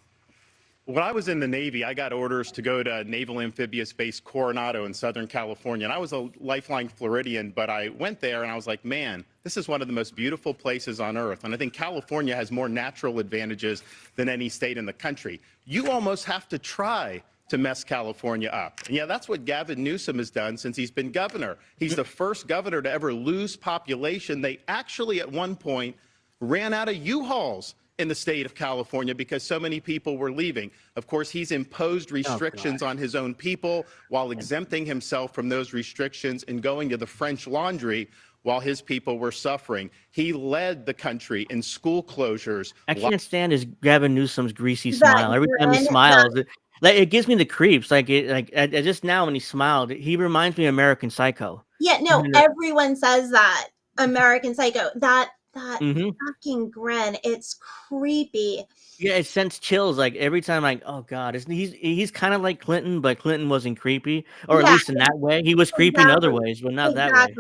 [SPEAKER 7] When I was in the Navy, I got orders to go to Naval Amphibious Base Coronado in Southern California. And I was a lifelong Floridian, but I went there and I was like, man, this is one of the most beautiful places on earth. And I think California has more natural advantages than any state in the country. You almost have to try to mess California up. And yeah, that's what Gavin Newsom has done since he's been governor. He's the first governor to ever lose population. They actually, at one point, ran out of U-Hauls in the state of California because so many people were leaving. Of course, he's imposed restrictions on his own people while exempting himself from those restrictions and going to the French Laundry while his people were suffering. He led the country in school closures.
[SPEAKER 1] I can't stand his Gavin Newsom's greasy
[SPEAKER 2] That
[SPEAKER 1] smile. Every time he
[SPEAKER 2] grin,
[SPEAKER 1] smiles, it gives me the creeps. Just now when he smiled, he reminds me of American Psycho.
[SPEAKER 2] yeah, no, everyone says that. American Psycho. That
[SPEAKER 1] Mm-hmm.
[SPEAKER 2] fucking grin. It's creepy.
[SPEAKER 1] Yeah, it sends chills. Like every time, like, oh god, he's kind of like Clinton, but Clinton wasn't creepy, or at
[SPEAKER 2] Yeah,
[SPEAKER 1] least in that way. He was creepy in other
[SPEAKER 2] exactly.
[SPEAKER 1] ways, but not that way.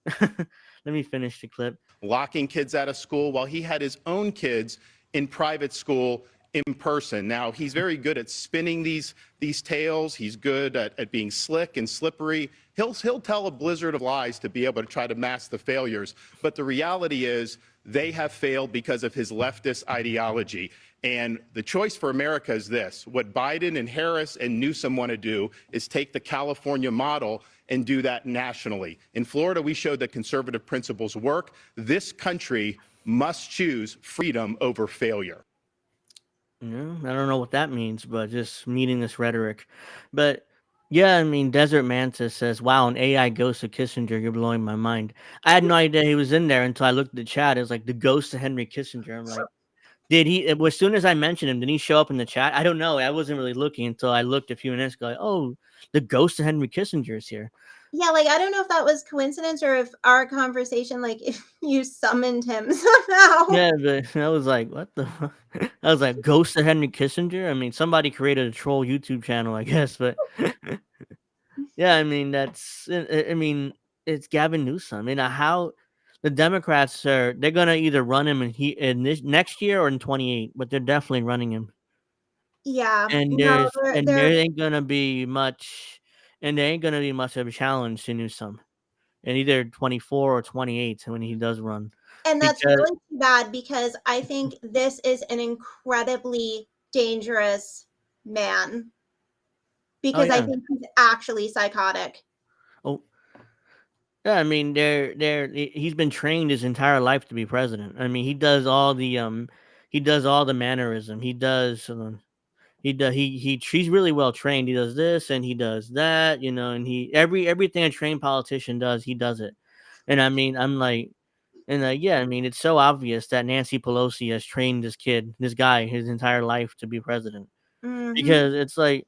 [SPEAKER 2] Exactly.
[SPEAKER 1] Let me finish the clip.
[SPEAKER 7] Locking kids out of school while he had his own kids in private school in person. Now, he's very good at spinning these tales. He's good at being slick and slippery. He'll tell a blizzard of lies to be able to try to mask the failures. But the reality is they have failed because of his leftist ideology. And the choice for America is this. What Biden and Harris and Newsom want to do is take the California model and do that nationally. In Florida, we showed that conservative principles work. This country must choose freedom over failure.
[SPEAKER 1] Yeah, I don't know what that means, but just meaningless rhetoric. But yeah, I mean, Desert Mantis says, "Wow, an AI ghost of Kissinger. You're blowing my mind." I had no idea he was in there until I looked at the chat. It was like the ghost of Henry Kissinger. I'm like, did he? As soon as I mentioned him, did he show up in the chat? I don't know. I wasn't really looking until I looked a few minutes ago. Like, oh, the ghost of Henry Kissinger is here.
[SPEAKER 2] Yeah, like I don't know if that was coincidence or if our conversation, like if you summoned him somehow.
[SPEAKER 1] Yeah, but I was like, what the fuck? I was like, ghost of Henry Kissinger? I mean, somebody created a troll YouTube channel, I guess, but yeah, I mean, I mean, it's Gavin Newsom. I mean, how the Democrats they're gonna either run him in this next year or in 28, but they're definitely running him.
[SPEAKER 2] Yeah,
[SPEAKER 1] And
[SPEAKER 2] no,
[SPEAKER 1] there
[SPEAKER 2] they're
[SPEAKER 1] ain't gonna be much, and there ain't gonna be much of a challenge to Newsom in either 24 or 28 when he does run,
[SPEAKER 2] and that's
[SPEAKER 1] because
[SPEAKER 2] really too bad because I think this is an incredibly dangerous man
[SPEAKER 1] oh
[SPEAKER 2] because I
[SPEAKER 1] yeah,
[SPEAKER 2] think he's actually psychotic.
[SPEAKER 1] oh Yeah, I mean, he's been trained his entire life to be president. I mean, he does all the mannerism. He's really well trained. He does this and he does that, and everything a trained politician does, he does it. And I mean, I'm like, and yeah, I mean, it's so obvious that Nancy Pelosi has trained this guy, his entire life to be president,
[SPEAKER 2] Hmm.
[SPEAKER 1] because it's like,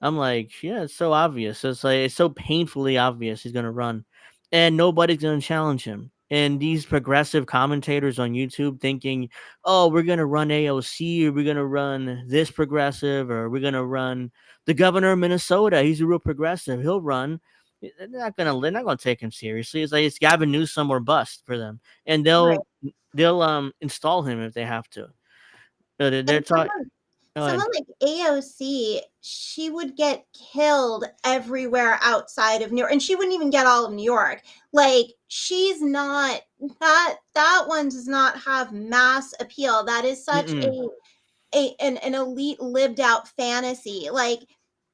[SPEAKER 1] I'm like, yeah, it's so obvious. It's like it's so painfully obvious he's gonna run, and nobody's gonna challenge him. And these progressive commentators on YouTube thinking, "Oh, we're gonna run AOC, or we're gonna run this progressive, or we're gonna run the governor of Minnesota. He's a real progressive. He'll run." They're not gonna take him seriously. It's like it's Gavin Newsom or bust for them, and
[SPEAKER 2] Right.
[SPEAKER 1] they'll install him if they have to. They're
[SPEAKER 2] And
[SPEAKER 1] taught.
[SPEAKER 2] someone like AOC, she would get killed everywhere outside of New York, and she wouldn't even get all of New York. Like, she's not that one does not have mass appeal. That is such an elite lived out fantasy. Like,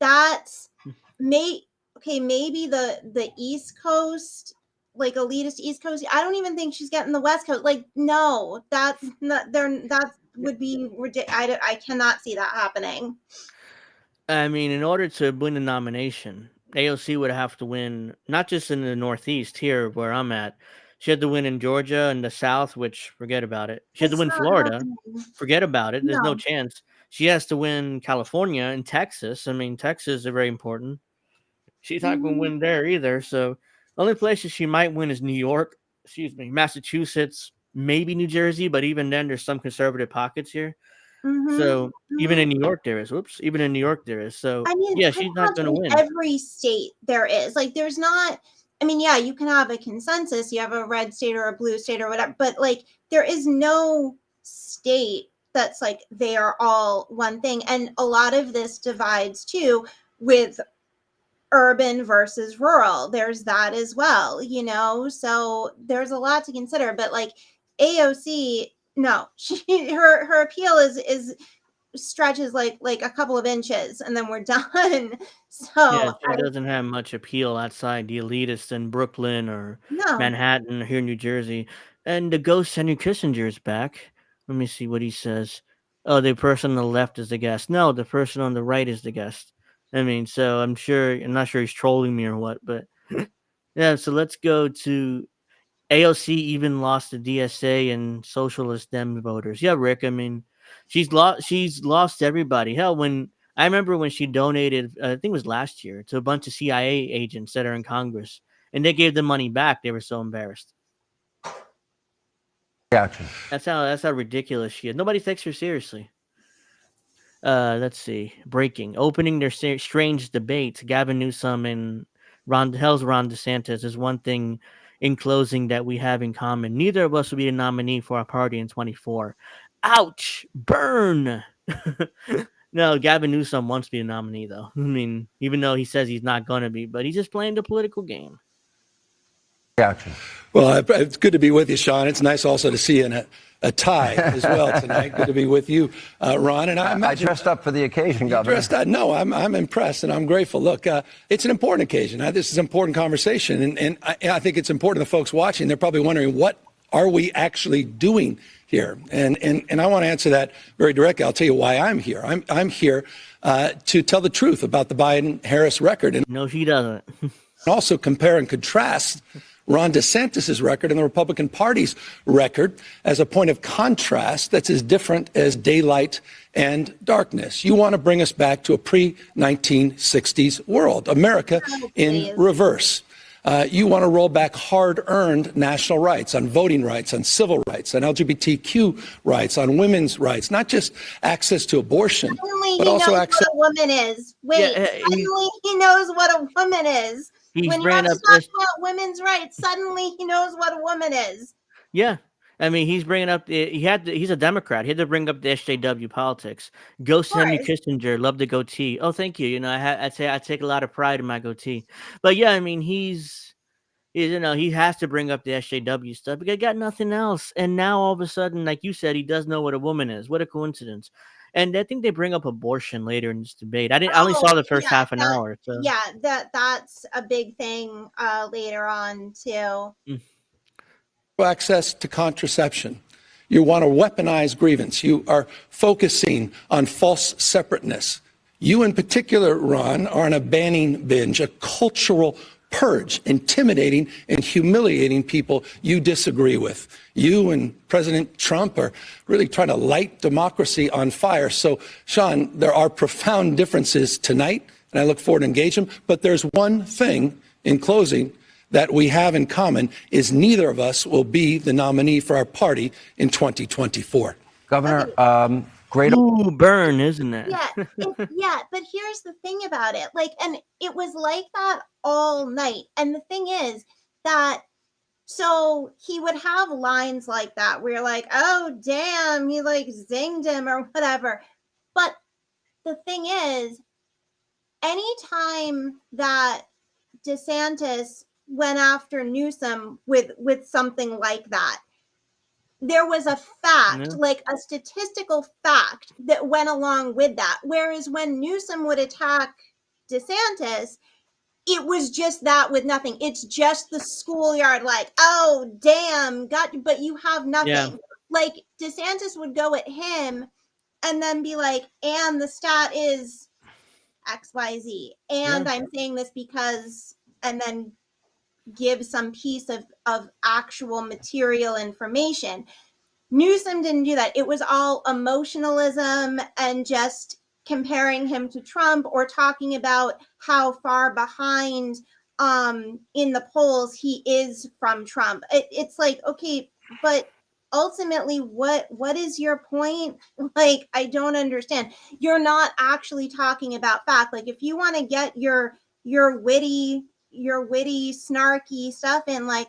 [SPEAKER 2] that's may okay, maybe the East Coast, like elitist East Coast. I don't even think she's getting the West Coast. Like, no, that's not there. That would be ridiculous. I cannot see that happening.
[SPEAKER 1] I mean, in order to win the nomination, AOC would have to win not just in the Northeast here where I'm at. She had to win in Georgia and the South, which forget about it. She had to
[SPEAKER 2] It's
[SPEAKER 1] win
[SPEAKER 2] not
[SPEAKER 1] Florida.
[SPEAKER 2] happening.
[SPEAKER 1] Forget about it. There's no
[SPEAKER 2] No.
[SPEAKER 1] chance. She has to win California and Texas. I mean, Texas is very important. She's not going to
[SPEAKER 2] Mhm.
[SPEAKER 1] win there either. So, only places she might win is New York, Massachusetts, maybe New Jersey, but even then, there's some conservative pockets here.
[SPEAKER 2] Mhm.
[SPEAKER 1] So even in
[SPEAKER 2] Mhm.
[SPEAKER 1] New York there is. Whoops. Even in New York there is. So
[SPEAKER 2] I mean,
[SPEAKER 1] yeah,
[SPEAKER 2] I
[SPEAKER 1] she's not going to
[SPEAKER 2] imagine
[SPEAKER 1] win.
[SPEAKER 2] every state there is. Like, there's not, I mean, yeah, you can have a consensus, you have a red state or a blue state or whatever, but like, there is no state that's like they are all one thing. And a lot of this divides too with urban versus rural. There's that as well, you know? So there's a lot to consider. But like AOC, no, her appeal is stretches like a couple of inches and then we're done.
[SPEAKER 1] Yeah,
[SPEAKER 2] So
[SPEAKER 1] she
[SPEAKER 2] I
[SPEAKER 1] doesn't have much appeal outside the elitists in Brooklyn or
[SPEAKER 2] no.
[SPEAKER 1] Manhattan or here in New Jersey. And the ghost Henry Kissinger is back. Let me see what he says. Oh, the person on the left is the guest. No, the person on the right is the guest. I mean, so I'm not sure he's trolling me or what, but yeah, so let's go to AOC even lost the DSA and Socialist Dem voters. Yeah, Rick. I mean, she's lost everybody. Hell, when I remember when she donated, I think it was last year, to a bunch of CIA agents that are in Congress, and they gave them money back. They were so embarrassed.
[SPEAKER 6] Gotcha.
[SPEAKER 1] That's how ridiculous she is. Nobody takes her seriously. Let's see. Breaking. Opening their strange debates. Gavin Newsom and Ron DeSantis is one thing in closing that we have in common. Neither of us will be a nominee for our party in 24. Ouch! Burn! No, Gavin Newsom wants to be a nominee, though. I mean, even though he says he's not going to be, but he's just playing the political game.
[SPEAKER 6] Gotcha.
[SPEAKER 8] Well, it's good to be with you, Sean. It's nice also to see you in a tie as well tonight. Good to be with you, Ron. And
[SPEAKER 6] I dressed up for the occasion, Governor.
[SPEAKER 8] No, I'm impressed and I'm grateful. Look, it's an important occasion. This is an important conversation, and I think it's important to the folks watching. They're probably wondering, what are we actually doing here? And I want to answer that very directly. I'll tell you why I'm here. I'm here to tell the truth about the Biden-Harris record, and
[SPEAKER 1] No, he doesn't.
[SPEAKER 8] also compare and contrast Ron DeSantis' record and the Republican Party's record as a point of contrast that's as different as daylight and darkness. You want to bring us back to a pre-1960s world, America in reverse. You want to roll back hard-earned national rights on voting rights, on civil rights, on LGBTQ rights, on women's rights, not just access to abortion,
[SPEAKER 2] Suddenly
[SPEAKER 8] but
[SPEAKER 2] he
[SPEAKER 8] also
[SPEAKER 2] knows
[SPEAKER 8] access.
[SPEAKER 2] what a woman is. Wait,
[SPEAKER 1] Yeah,
[SPEAKER 2] suddenly he knows what a woman is.
[SPEAKER 1] he's
[SPEAKER 2] When you
[SPEAKER 1] bringing
[SPEAKER 2] have to
[SPEAKER 1] up
[SPEAKER 2] talk
[SPEAKER 1] this.
[SPEAKER 2] about women's rights, suddenly he knows what a woman is.
[SPEAKER 1] Yeah. I mean, he's bringing up. He's a Democrat. He had to bring up the SJW politics. Ghost
[SPEAKER 2] Of
[SPEAKER 1] Henry
[SPEAKER 2] course.
[SPEAKER 1] Kissinger loved the goatee. Oh, thank you. I'd say I take a lot of pride in my goatee. But yeah, I mean, He has to bring up the SJW stuff because he got nothing else. And now all of a sudden, like you said, he does know what a woman is. What a coincidence. And I think they bring up abortion later in this debate. I only
[SPEAKER 2] Oh,
[SPEAKER 1] saw the first
[SPEAKER 2] yeah,
[SPEAKER 1] half an hour. So
[SPEAKER 2] yeah, that's a big thing later on too.
[SPEAKER 8] Access to contraception. You want to weaponize grievance. You are focusing on false separateness. You in particular, Ron, are on a banning binge, a cultural purge, intimidating and humiliating people you disagree with. You and President Trump are really trying to light democracy on fire. So, Sean, there are profound differences tonight, and I look forward to engage them. But there's one thing in closing that we have in common is neither of us will be the nominee for our party in 2024.
[SPEAKER 6] Governor, great.
[SPEAKER 1] Ooh, burn, isn't it?
[SPEAKER 2] Yeah, yeah, but here's the thing about it. Like, and it was like that all night. And the thing is that so he would have lines like that where you're like, oh damn, he like zinged him or whatever. But the thing is, anytime that DeSantis went after Newsom with something like that, there was a fact, like a statistical fact that went along with that. Whereas when Newsom would attack DeSantis, it was just that with nothing. It's just the schoolyard, like, oh, damn, but you have nothing.
[SPEAKER 1] Yeah.
[SPEAKER 2] Like DeSantis would go at him and then be like, and the stat is XYZ. And I'm saying this because, and then give some piece of actual material information. Newsom didn't do that. It was all emotionalism and just comparing him to Trump or talking about how far behind in the polls he is from Trump. It's like, okay, but ultimately what is your point? Like, I don't understand. You're not actually talking about fact. Like, if you want to get your witty snarky stuff in, like,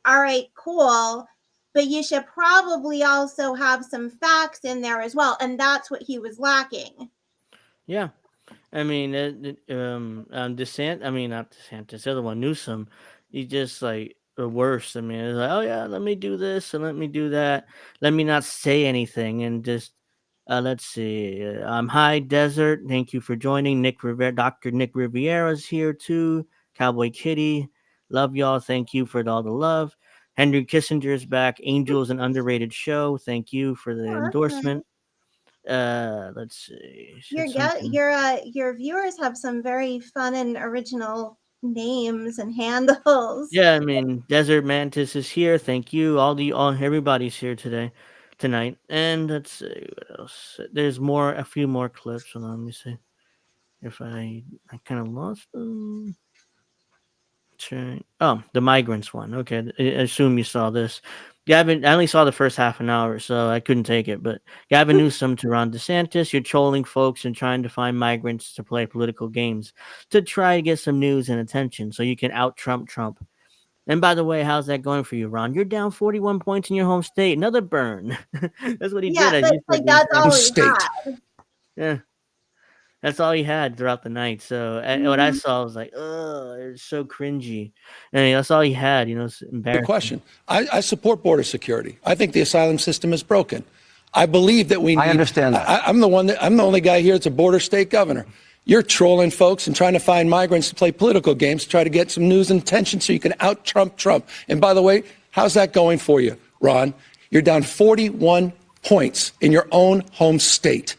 [SPEAKER 2] all right, cool, but you should probably also have some facts in there as well, and that's what he was lacking.
[SPEAKER 1] Yeah. I mean, not DeSantis, the other one, Newsom, he just like the worst. I mean, it's like, oh yeah, let me do this and let me do that. Let me not say anything and just, let's see. High Desert, thank you for joining. Dr. Nick Riviera's here too. Cowboy Kitty, love y'all. Thank you for all the love. Henry Kissinger's back. Angel is an underrated show. Thank you for the endorsement. Let's see.
[SPEAKER 2] Your viewers have some very fun and original names and handles.
[SPEAKER 1] Yeah, I mean, Desert Mantis is here. Thank you. Everybody's here tonight. And let's see what else. There's a few more clips. Hold on, let me see if I kind of lost them. Oh, the migrants one. Okay, I assume you saw this. Gavin, I only saw the first half an hour, so I couldn't take it. But Gavin Newsom to Ron DeSantis, you're trolling folks and trying to find migrants to play political games to try to get some news and attention so you can out Trump. And by the way, how's that going for you, Ron? You're down 41 points in your home state. Another burn. That's what he did.
[SPEAKER 2] But like, that's all he had.
[SPEAKER 1] Yeah. That's all he had throughout the night. So what I saw was like, oh, it's so cringy. And that's all he had. It's embarrassing.
[SPEAKER 8] Good question. I support border security. I think the asylum system is broken. I believe that we need.
[SPEAKER 6] I understand that.
[SPEAKER 8] I'm the only guy here that's a border state governor. You're trolling folks and trying to find migrants to play political games to try to get some news and attention so you can out Trump. And by the way, how's that going for you, Ron? You're down 41 points in your own home state.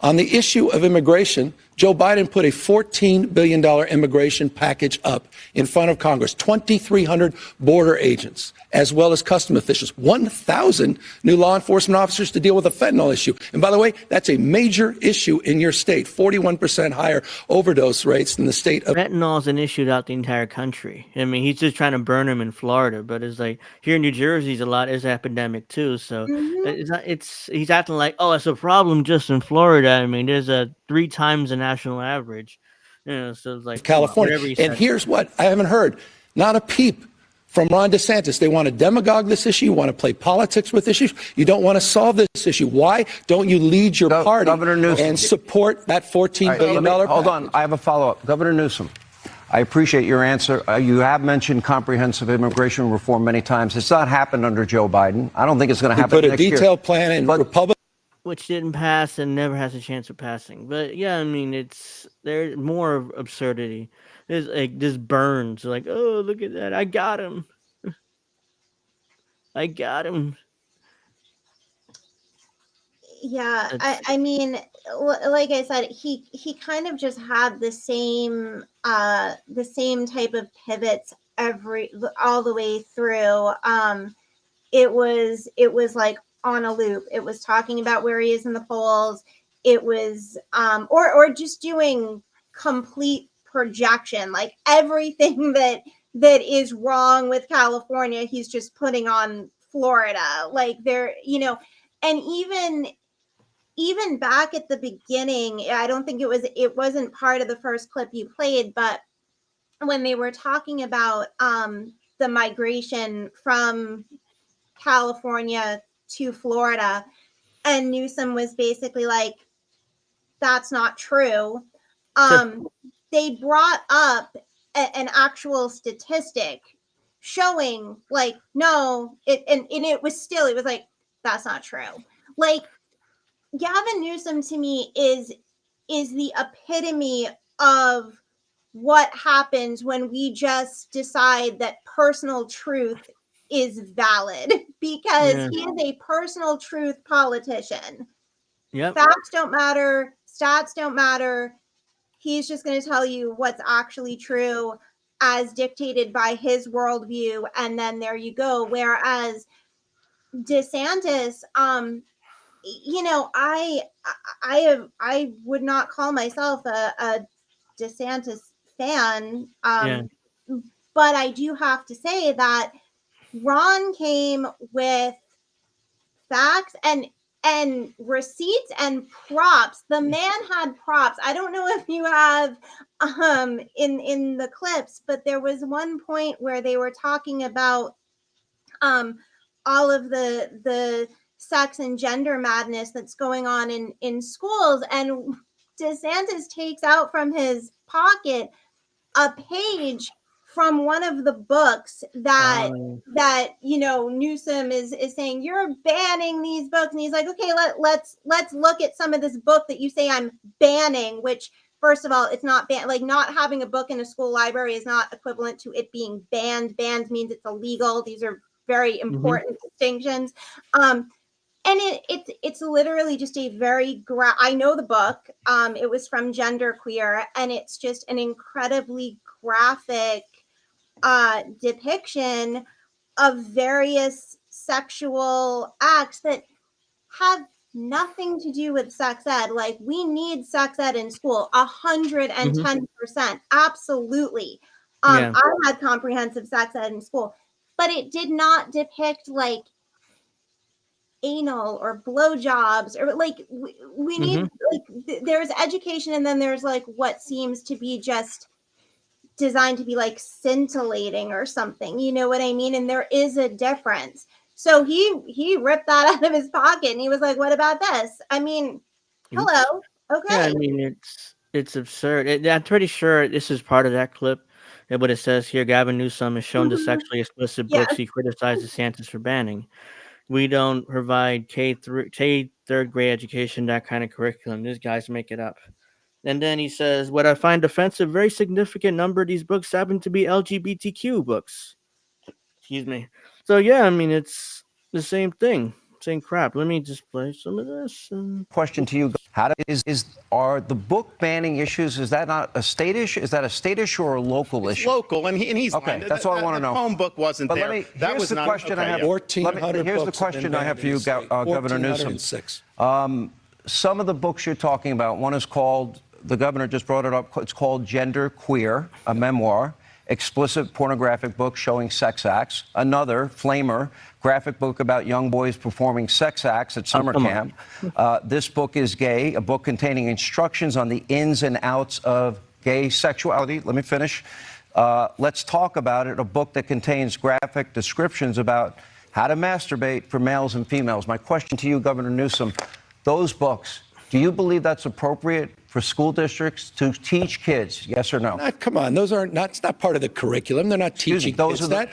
[SPEAKER 8] On the issue of immigration, Joe Biden put a $14 billion immigration package up in front of Congress, 2,300 border agents, as well as custom officials, 1,000 new law enforcement officers to deal with the fentanyl issue. And by the way, that's a major issue in your state, 41% higher overdose rates than the state of...
[SPEAKER 1] Fentanyl is an issue throughout the entire country. I mean, he's just trying to burn them in Florida, but it's like here in New Jersey, is epidemic too. So he's acting like, oh, it's a problem just in Florida. I mean, there's 3 times the national average. So it's like
[SPEAKER 8] California. And here's what I haven't heard. Not a peep from Ron DeSantis. They want to demagogue this issue. You want to play politics with issues. You don't want to solve this issue. Why don't you lead your party
[SPEAKER 6] Governor Newsom,
[SPEAKER 8] and support that $14 billion
[SPEAKER 6] Hold on. I have a follow-up. Governor Newsom, I appreciate your answer. You have mentioned comprehensive immigration reform many times. It's not happened under Joe Biden. I don't think it's going to
[SPEAKER 8] We
[SPEAKER 6] happen
[SPEAKER 8] put a
[SPEAKER 6] next year.
[SPEAKER 8] detailed plan in Republican.
[SPEAKER 1] which didn't pass and never has a chance of passing. But yeah, I mean, there's more of absurdity. There's like this Burns, like, oh, look at that, I got him, I got him.
[SPEAKER 2] Yeah,
[SPEAKER 1] That's
[SPEAKER 2] I mean, like I said, he kind of just had the same type of pivots all the way through. It was like on a loop. It was talking about where he is in the polls. It was or just doing complete projection, like everything that is wrong with California, he's just putting on Florida. Like there, and even back at the beginning, I don't think it wasn't part of the first clip you played, but when they were talking about the migration from California to Florida, and Newsom was basically like, that's not true. They brought up an actual statistic showing like, no, and it was like, that's not true. Like, Gavin Newsom to me is the epitome of what happens when we just decide that personal truth is valid, because
[SPEAKER 1] yeah,
[SPEAKER 2] he is a personal truth politician.
[SPEAKER 1] yep,
[SPEAKER 2] Facts don't matter, stats don't matter. He's just going to tell you what's actually true as dictated by his worldview, and then there you go. Whereas DeSantis, I would not call myself a DeSantis fan,
[SPEAKER 1] yeah,
[SPEAKER 2] but I do have to say that Ron came with facts and receipts and props. The man had props. I don't know if you have in the clips, but there was one point where they were talking about all of the sex and gender madness that's going on in schools, and DeSantis takes out from his pocket a page from one of the books that
[SPEAKER 1] um,
[SPEAKER 2] Newsom is saying, you're banning these books, and he's like, okay, let's look at some of this book that you say I'm banning, which, first of all, it's not banned. Like, not having a book in a school library is not equivalent to it being banned. Banned means it's illegal. These are very
[SPEAKER 1] mhm,
[SPEAKER 2] important distinctions. And it's literally just a very I know the book. It was from Genderqueer, and it's just an incredibly graphic depiction of various sexual acts that have nothing to do with sex ed. Like, we need sex ed in school,
[SPEAKER 1] mhm,
[SPEAKER 2] 110%, absolutely.
[SPEAKER 1] yeah,
[SPEAKER 2] I had comprehensive sex ed in school, but it did not depict like anal or blowjobs, or like we need,
[SPEAKER 1] mhm,
[SPEAKER 2] like there's education, and then there's like what seems to be just designed to be like scintillating or something, you know what I mean? And there is a difference. So he ripped that out of his pocket, and he was like, what about this? I mean,
[SPEAKER 1] oops.
[SPEAKER 2] hello.
[SPEAKER 1] Yeah, I
[SPEAKER 2] Okay.
[SPEAKER 1] mean, it's absurd. I'm pretty sure this is part of that clip. What it says here: Gavin Newsom is shown the
[SPEAKER 2] Mhm.
[SPEAKER 1] sexually explicit
[SPEAKER 2] Yeah.
[SPEAKER 1] books he criticized DeSantis for banning. We don't provide K third grade education, that kind of curriculum. These guys make it up. And then he says, what I find offensive, very significant number of these books happen to be LGBTQ books. Excuse me. So yeah, I mean, it's the same thing, same crap. Let me just play some of this.
[SPEAKER 6] Question to you: are the book banning issues? Is that not a state issue? Is that a state issue or a local
[SPEAKER 7] It's
[SPEAKER 6] issue?
[SPEAKER 7] local, and he's
[SPEAKER 6] Okay,
[SPEAKER 7] lying.
[SPEAKER 6] that's all I want to
[SPEAKER 7] The
[SPEAKER 6] know.
[SPEAKER 7] phone book wasn't
[SPEAKER 6] But
[SPEAKER 7] there. That
[SPEAKER 6] here's
[SPEAKER 7] was
[SPEAKER 6] the
[SPEAKER 7] not
[SPEAKER 6] question I
[SPEAKER 7] okay,
[SPEAKER 6] have.
[SPEAKER 7] yeah.
[SPEAKER 8] 1,400
[SPEAKER 6] Here's the
[SPEAKER 8] books have been
[SPEAKER 6] question I have
[SPEAKER 8] banned
[SPEAKER 6] for you,
[SPEAKER 8] in the state.
[SPEAKER 6] Governor Newsom.
[SPEAKER 8] 1,406.
[SPEAKER 6] Some of the books you're talking about, one is called, the governor just brought it up, it's called Genderqueer, a memoir, explicit pornographic book showing sex acts. Another, Flamer, graphic book about young boys performing sex acts at summer
[SPEAKER 1] come on.
[SPEAKER 6] camp. This book is Gay, a book containing instructions on the ins and outs of gay sexuality. Let me finish. Let's Talk About It, a book that contains graphic descriptions about how to masturbate for males and females. My question to you, Governor Newsom, those books, Do you believe that's appropriate for school districts to teach kids? Yes or no?
[SPEAKER 8] Come on, that's not part of the curriculum. They're not teaching
[SPEAKER 6] those
[SPEAKER 8] kids
[SPEAKER 6] are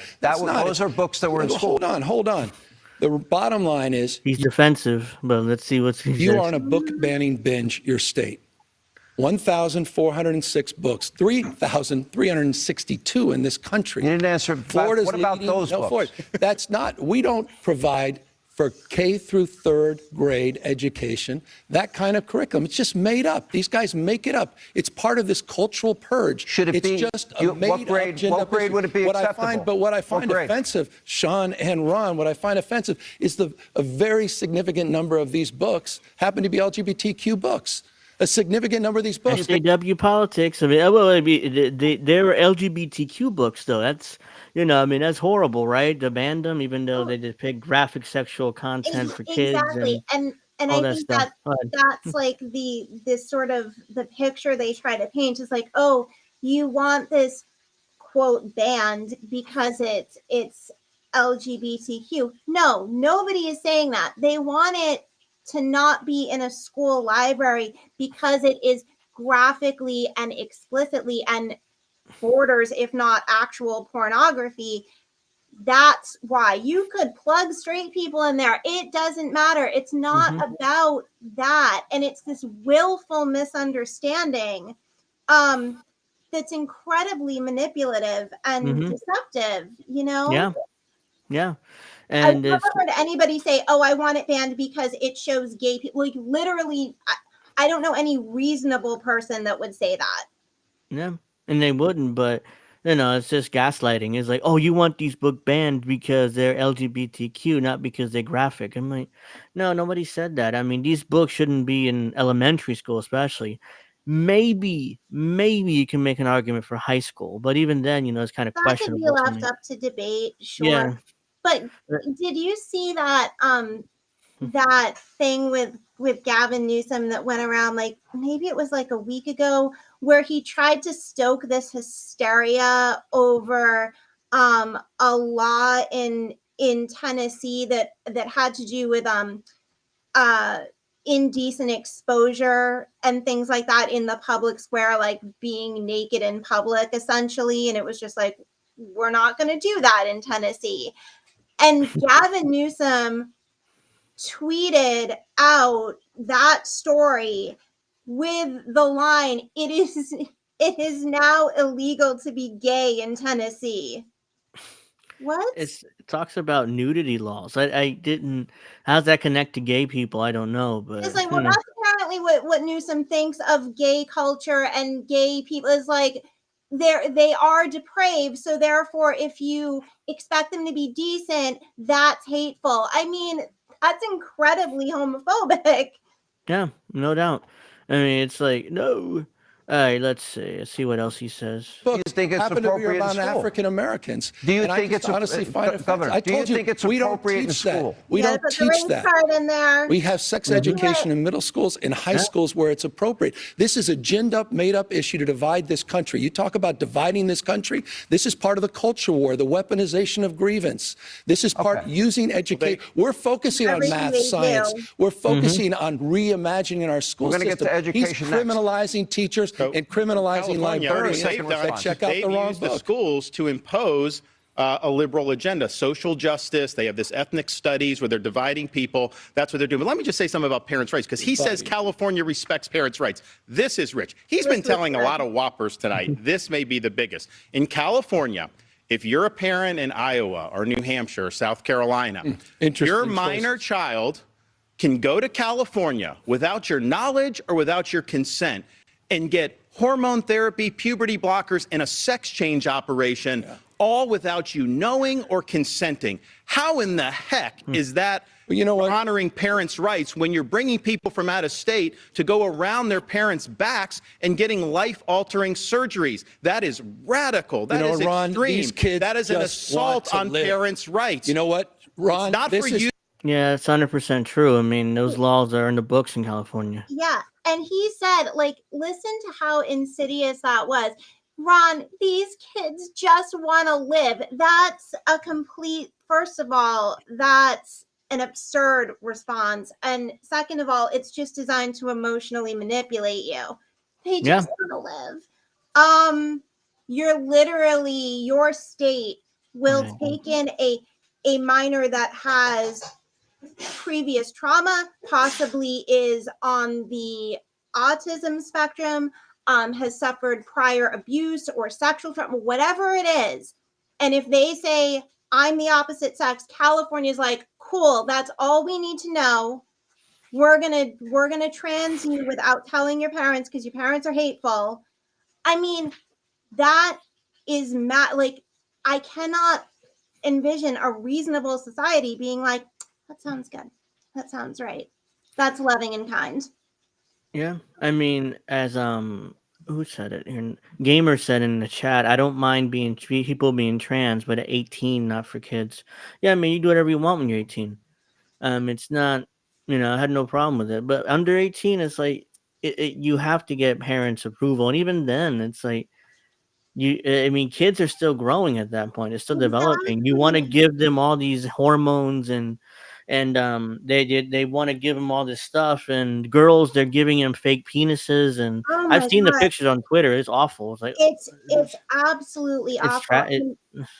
[SPEAKER 6] those are books that were in school.
[SPEAKER 8] Hold on. The bottom line is
[SPEAKER 1] He's defensive, but let's see what he
[SPEAKER 8] you
[SPEAKER 1] says.
[SPEAKER 8] are on a book banning binge, your state. 1,406 books, 3,362 in this country.
[SPEAKER 6] You didn't answer. What about those books?
[SPEAKER 8] That's not, we don't provide for K through third grade education that kind of curriculum. It's just made up. These guys make it up. It's part of this cultural purge.
[SPEAKER 6] Should it
[SPEAKER 8] it's
[SPEAKER 6] be?
[SPEAKER 8] Just a
[SPEAKER 6] What grade would it be acceptable?
[SPEAKER 8] What I find offensive, Sean and Ron, what I find offensive is a very significant number of these books happen to be LGBTQ books. A significant number of these books.
[SPEAKER 1] SJW politics. I mean, they're LGBTQ books, though. That's, that's horrible, right? To ban them, even though they depict graphic sexual content for kids.
[SPEAKER 2] Exactly. And
[SPEAKER 1] all
[SPEAKER 2] I
[SPEAKER 1] that
[SPEAKER 2] think
[SPEAKER 1] stuff.
[SPEAKER 2] that's like this sort of the picture they try to paint is like, oh, you want this quote banned because it's LGBTQ. No, nobody is saying that. They want it to not be in a school library because it is graphically and explicitly and borders, if not actual pornography. That's why. You could plug straight people in there. It doesn't matter. It's not about that. And it's this willful misunderstanding that's incredibly manipulative and deceptive,
[SPEAKER 1] Yeah.
[SPEAKER 2] I've
[SPEAKER 1] And
[SPEAKER 2] never heard anybody say, oh, I want it banned because it shows gay people. Like, literally, I don't know any reasonable person that would say that.
[SPEAKER 1] yeah, and they wouldn't, but it's just gaslighting. It's like, oh, you want these book banned because they're LGBTQ, not because they're graphic. I'm like, no, nobody said that. I mean, these books shouldn't be in elementary school, especially. Maybe you can make an argument for high school, but even then, it's kind of questionable.
[SPEAKER 2] That could be left up to debate, sure.
[SPEAKER 1] Yeah.
[SPEAKER 2] But did you see that that thing with Gavin Newsom that went around, like maybe it was like a week ago, where he tried to stoke this hysteria over a law in Tennessee that had to do with indecent exposure and things like that in the public square, like being naked in public essentially, and it was just like, we're not going to do that in Tennessee. And Gavin Newsom tweeted out that story with the line, it is now illegal to be gay in Tennessee. What?
[SPEAKER 1] It talks about nudity laws. I didn't. How's that connect to gay people? I don't know, but
[SPEAKER 2] it's like, well, that's apparently what Newsom thinks of gay culture and gay people is like, they are depraved, so therefore if you expect them to be decent, that's hateful. I mean, that's incredibly homophobic.
[SPEAKER 1] Yeah, no doubt. I mean, it's like, no. All right, let's see what else he says.
[SPEAKER 6] Do you think it's appropriate in school?
[SPEAKER 8] African Americans.
[SPEAKER 6] Do you think it's
[SPEAKER 8] honestly find
[SPEAKER 6] Governor?
[SPEAKER 8] I
[SPEAKER 6] do you
[SPEAKER 8] told
[SPEAKER 6] think it's
[SPEAKER 8] we don't
[SPEAKER 6] appropriate in
[SPEAKER 8] teach
[SPEAKER 6] school?
[SPEAKER 8] that. We don't teach that.
[SPEAKER 2] Card in there.
[SPEAKER 8] We have sex education in middle schools and high schools where it's appropriate. This is a ginned up, made up issue to divide this country. You talk about dividing this country. This is part of the culture war, the weaponization of grievance. This is part using education. We're focusing on math, science. We're focusing on reimagining our school system.
[SPEAKER 6] We're going to get to education
[SPEAKER 8] He's criminalizing teachers and criminalizing librarians that check out the wrong
[SPEAKER 7] used the
[SPEAKER 8] book.
[SPEAKER 7] schools to impose a liberal agenda, social justice. They have this ethnic studies where they're dividing people. That's what they're doing. But let me just say something about parents' rights, because he says California respects parents' rights. This is rich. He's been telling a lot of whoppers tonight. This may be the biggest. In California, if you're a parent in Iowa or New Hampshire or South Carolina, your minor child can go to California without your knowledge or without your consent and get hormone therapy, puberty blockers, and a sex change operation, all without you knowing or consenting. How in the heck is that honoring parents' rights when you're bringing people from out of state to go around their parents' backs and getting life-altering surgeries? That is radical. That is
[SPEAKER 8] Ron,
[SPEAKER 7] extreme.
[SPEAKER 8] these kids
[SPEAKER 7] That is an
[SPEAKER 8] just
[SPEAKER 7] assault
[SPEAKER 8] want
[SPEAKER 7] on
[SPEAKER 8] to live.
[SPEAKER 7] parents' rights.
[SPEAKER 8] You know what, Ron?
[SPEAKER 7] It's not
[SPEAKER 8] this
[SPEAKER 7] for
[SPEAKER 8] is
[SPEAKER 7] you.
[SPEAKER 1] Yeah, it's 100% true. I mean, those laws are in the books in California.
[SPEAKER 2] Yeah. And he said, like, listen to how insidious that was. Ron, these kids just want to live. That's a complete, first of all, that's an absurd response. And second of all, it's just designed to emotionally manipulate you. They
[SPEAKER 1] Yeah.
[SPEAKER 2] just want to live. You're literally, your state will
[SPEAKER 1] Right.
[SPEAKER 2] take in a minor that has previous trauma, possibly is on the autism spectrum, has suffered prior abuse or sexual trauma, whatever it is. And if they say, I'm the opposite sex, California's like, cool, that's all we need to know. We're gonna trans you without telling your parents because your parents are hateful. I mean, that is like, I cannot envision a reasonable society being like, that sounds good. That sounds right. That's loving and kind.
[SPEAKER 1] Yeah. I mean, as who said it? Here? Gamer said in the chat, I don't mind people being trans, but at 18, not for kids. Yeah, I mean, you do whatever you want when you're 18. It's not, I had no problem with it. But under 18, it's like you have to get parents' approval, and even then, it's like I mean, kids are still growing at that point. It's still developing. You want to
[SPEAKER 2] Exactly.
[SPEAKER 1] give them all these hormones and they want to give them all this stuff. And girls, they're giving them fake penises. And
[SPEAKER 2] Oh
[SPEAKER 1] I've
[SPEAKER 2] my
[SPEAKER 1] seen the
[SPEAKER 2] god.
[SPEAKER 1] pictures on Twitter. It's awful. It's like
[SPEAKER 2] It's absolutely
[SPEAKER 1] it's
[SPEAKER 2] awful.
[SPEAKER 1] tra- it,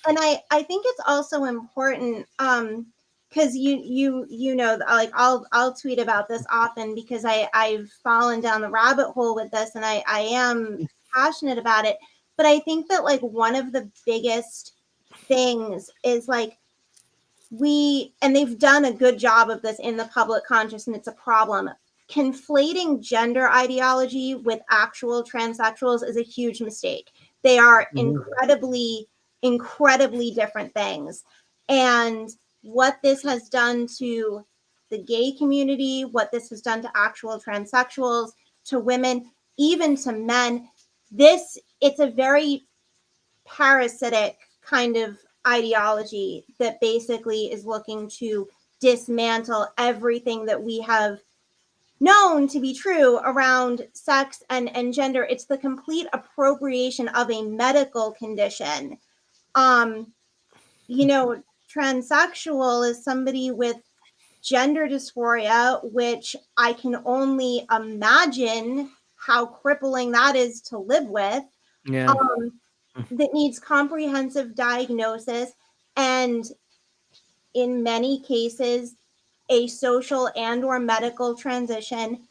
[SPEAKER 2] And I think it's also important because you know, like I'll tweet about this often because I've fallen down the rabbit hole with this and I am passionate about it. But I think that like one of the biggest things is like and they've done a good job of this in the public conscious, and it's a problem. Conflating gender ideology with actual transsexuals is a huge mistake. They are incredibly different things. And what this has done to the gay community, what this has done to actual transsexuals, to women, even to men, it's a very parasitic kind of ideology that basically is looking to dismantle everything that we have known to be true around sex and gender. It's the complete appropriation of a medical condition. Um, Transsexual is somebody with gender dysphoria, which I can only imagine how crippling that is to live with.
[SPEAKER 1] yeah,
[SPEAKER 2] Um, that needs comprehensive diagnosis and in many cases a social and or medical transition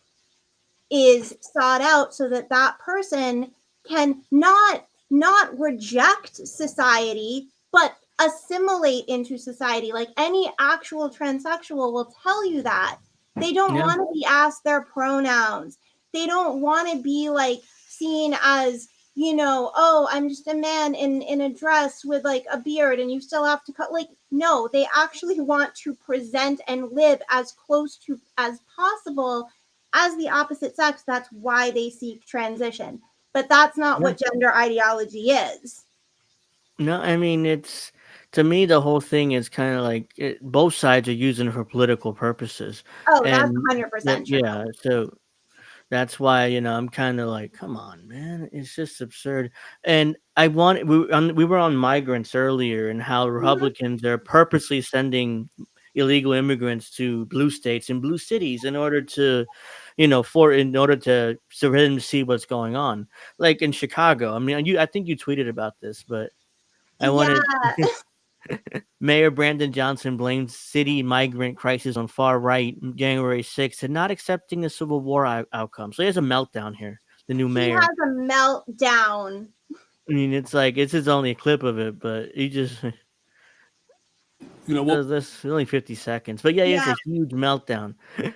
[SPEAKER 2] is sought out so that that person can not reject society but assimilate into society. Like any actual transsexual will tell you that they don't
[SPEAKER 1] yeah,
[SPEAKER 2] want to be asked their pronouns. They don't want to be like seen as, oh, I'm just a man in a dress with like a beard and you still have to cut. Like, no, they actually want to present and live as close to as possible as the opposite sex. That's why they seek transition. But that's not
[SPEAKER 1] yeah.
[SPEAKER 2] what gender ideology is.
[SPEAKER 1] No, I mean, to me, the whole thing is kind of like both sides are using it for political purposes.
[SPEAKER 2] Oh, that's
[SPEAKER 1] And
[SPEAKER 2] 100% true.
[SPEAKER 1] yeah, so that's why, I'm kind of like, come on, man, it's just absurd. And we were on migrants earlier and how
[SPEAKER 2] Mhm.
[SPEAKER 1] Republicans are purposely sending illegal immigrants to blue states and blue cities in order to, so for them to see what's going on. Like in Chicago. I mean, I think you tweeted about this, but I
[SPEAKER 2] Yeah.
[SPEAKER 1] wanted Mayor Brandon Johnson blames city migrant crisis on far right January 6th and not accepting the Civil War outcome. So he has a meltdown here, the new
[SPEAKER 2] He
[SPEAKER 1] mayor.
[SPEAKER 2] has a meltdown.
[SPEAKER 1] I mean, it's like, this is only a clip of it, but he just
[SPEAKER 9] What
[SPEAKER 1] does this only 50 seconds. But yeah, he has
[SPEAKER 2] Yeah.
[SPEAKER 1] a huge meltdown.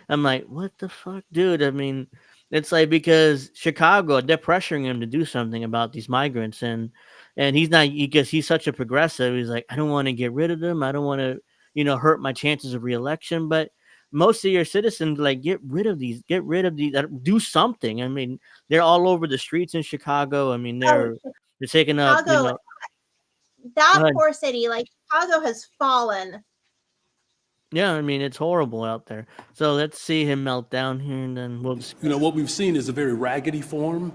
[SPEAKER 1] I'm like, what the fuck, dude? I mean, it's like because Chicago, they're pressuring him to do something about these migrants, and he's not because he's such a progressive. He's like, I don't want to get rid of them. I don't want to, hurt my chances of reelection. But most of your citizens like get rid of these, do something. I mean, they're all over the streets in Chicago. I mean,
[SPEAKER 2] Oh,
[SPEAKER 1] they're taking up,
[SPEAKER 2] Chicago,
[SPEAKER 1] go
[SPEAKER 2] that
[SPEAKER 1] ahead.
[SPEAKER 2] poor city, like Chicago has fallen.
[SPEAKER 1] Yeah, I mean, it's horrible out there. So let's see him melt down here, and then we'll discuss.
[SPEAKER 9] what we've seen is a very raggedy form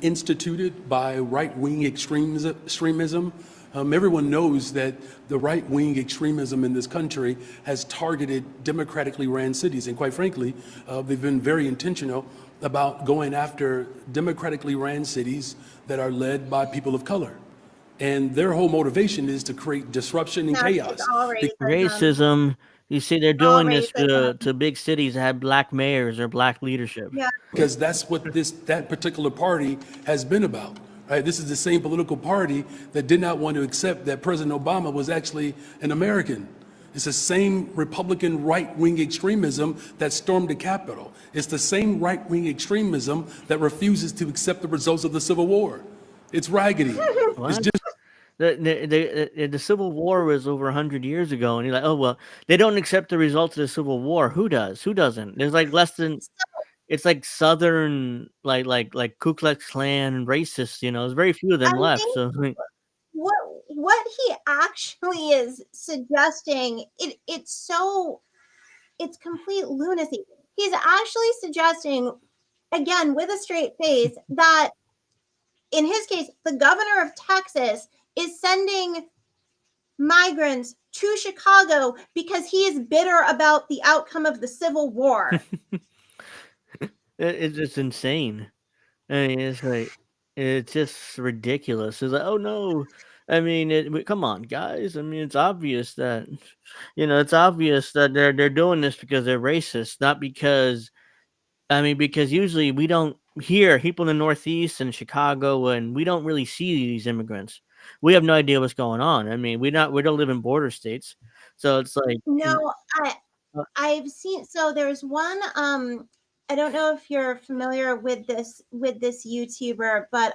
[SPEAKER 9] instituted by right-wing extremism Everyone knows that the right-wing extremism in this country has targeted democratically ran cities. And quite frankly, they've been very intentional about going after democratically ran cities that are led by people of color. And their whole motivation is to create disruption and
[SPEAKER 2] No,
[SPEAKER 9] chaos.
[SPEAKER 2] it's all racism.
[SPEAKER 1] Racism. You see, they're
[SPEAKER 2] All
[SPEAKER 1] doing this
[SPEAKER 2] racism.
[SPEAKER 1] to big cities that have black mayors or black leadership.
[SPEAKER 2] Yeah.
[SPEAKER 9] Because that's what that particular party has been about. Right? This is the same political party that did not want to accept that President Obama was actually an American. It's the same Republican right-wing extremism that stormed the Capitol. It's the same right-wing extremism that refuses to accept the results of the Civil War. It's raggedy. It's just
[SPEAKER 1] The Civil War was over 100 years ago, and you're like, oh well, they don't accept the results of the Civil War. Who does? Who doesn't? There's like less than. It's like Southern, like Ku Klux Klan racists. There's very few of them
[SPEAKER 2] I
[SPEAKER 1] left.
[SPEAKER 2] think
[SPEAKER 1] So
[SPEAKER 2] what he actually is suggesting, it's complete lunacy. He's actually suggesting, again with a straight face, that in his case, the governor of Texas is sending migrants to Chicago because he is bitter about the outcome of the Civil War.
[SPEAKER 1] it's just insane. I mean, it's just ridiculous. It's like, oh no. I mean, come on, guys. I mean, it's obvious that they're doing this because they're racist, not because. I mean, because usually we don't hear people in the Northeast and Chicago, and we don't really see these immigrants. We have no idea what's going on. I mean, we don't live in border states, so it's like
[SPEAKER 2] No,
[SPEAKER 1] uh,
[SPEAKER 2] I've seen, so there's one, I don't know if you're familiar with this YouTuber, but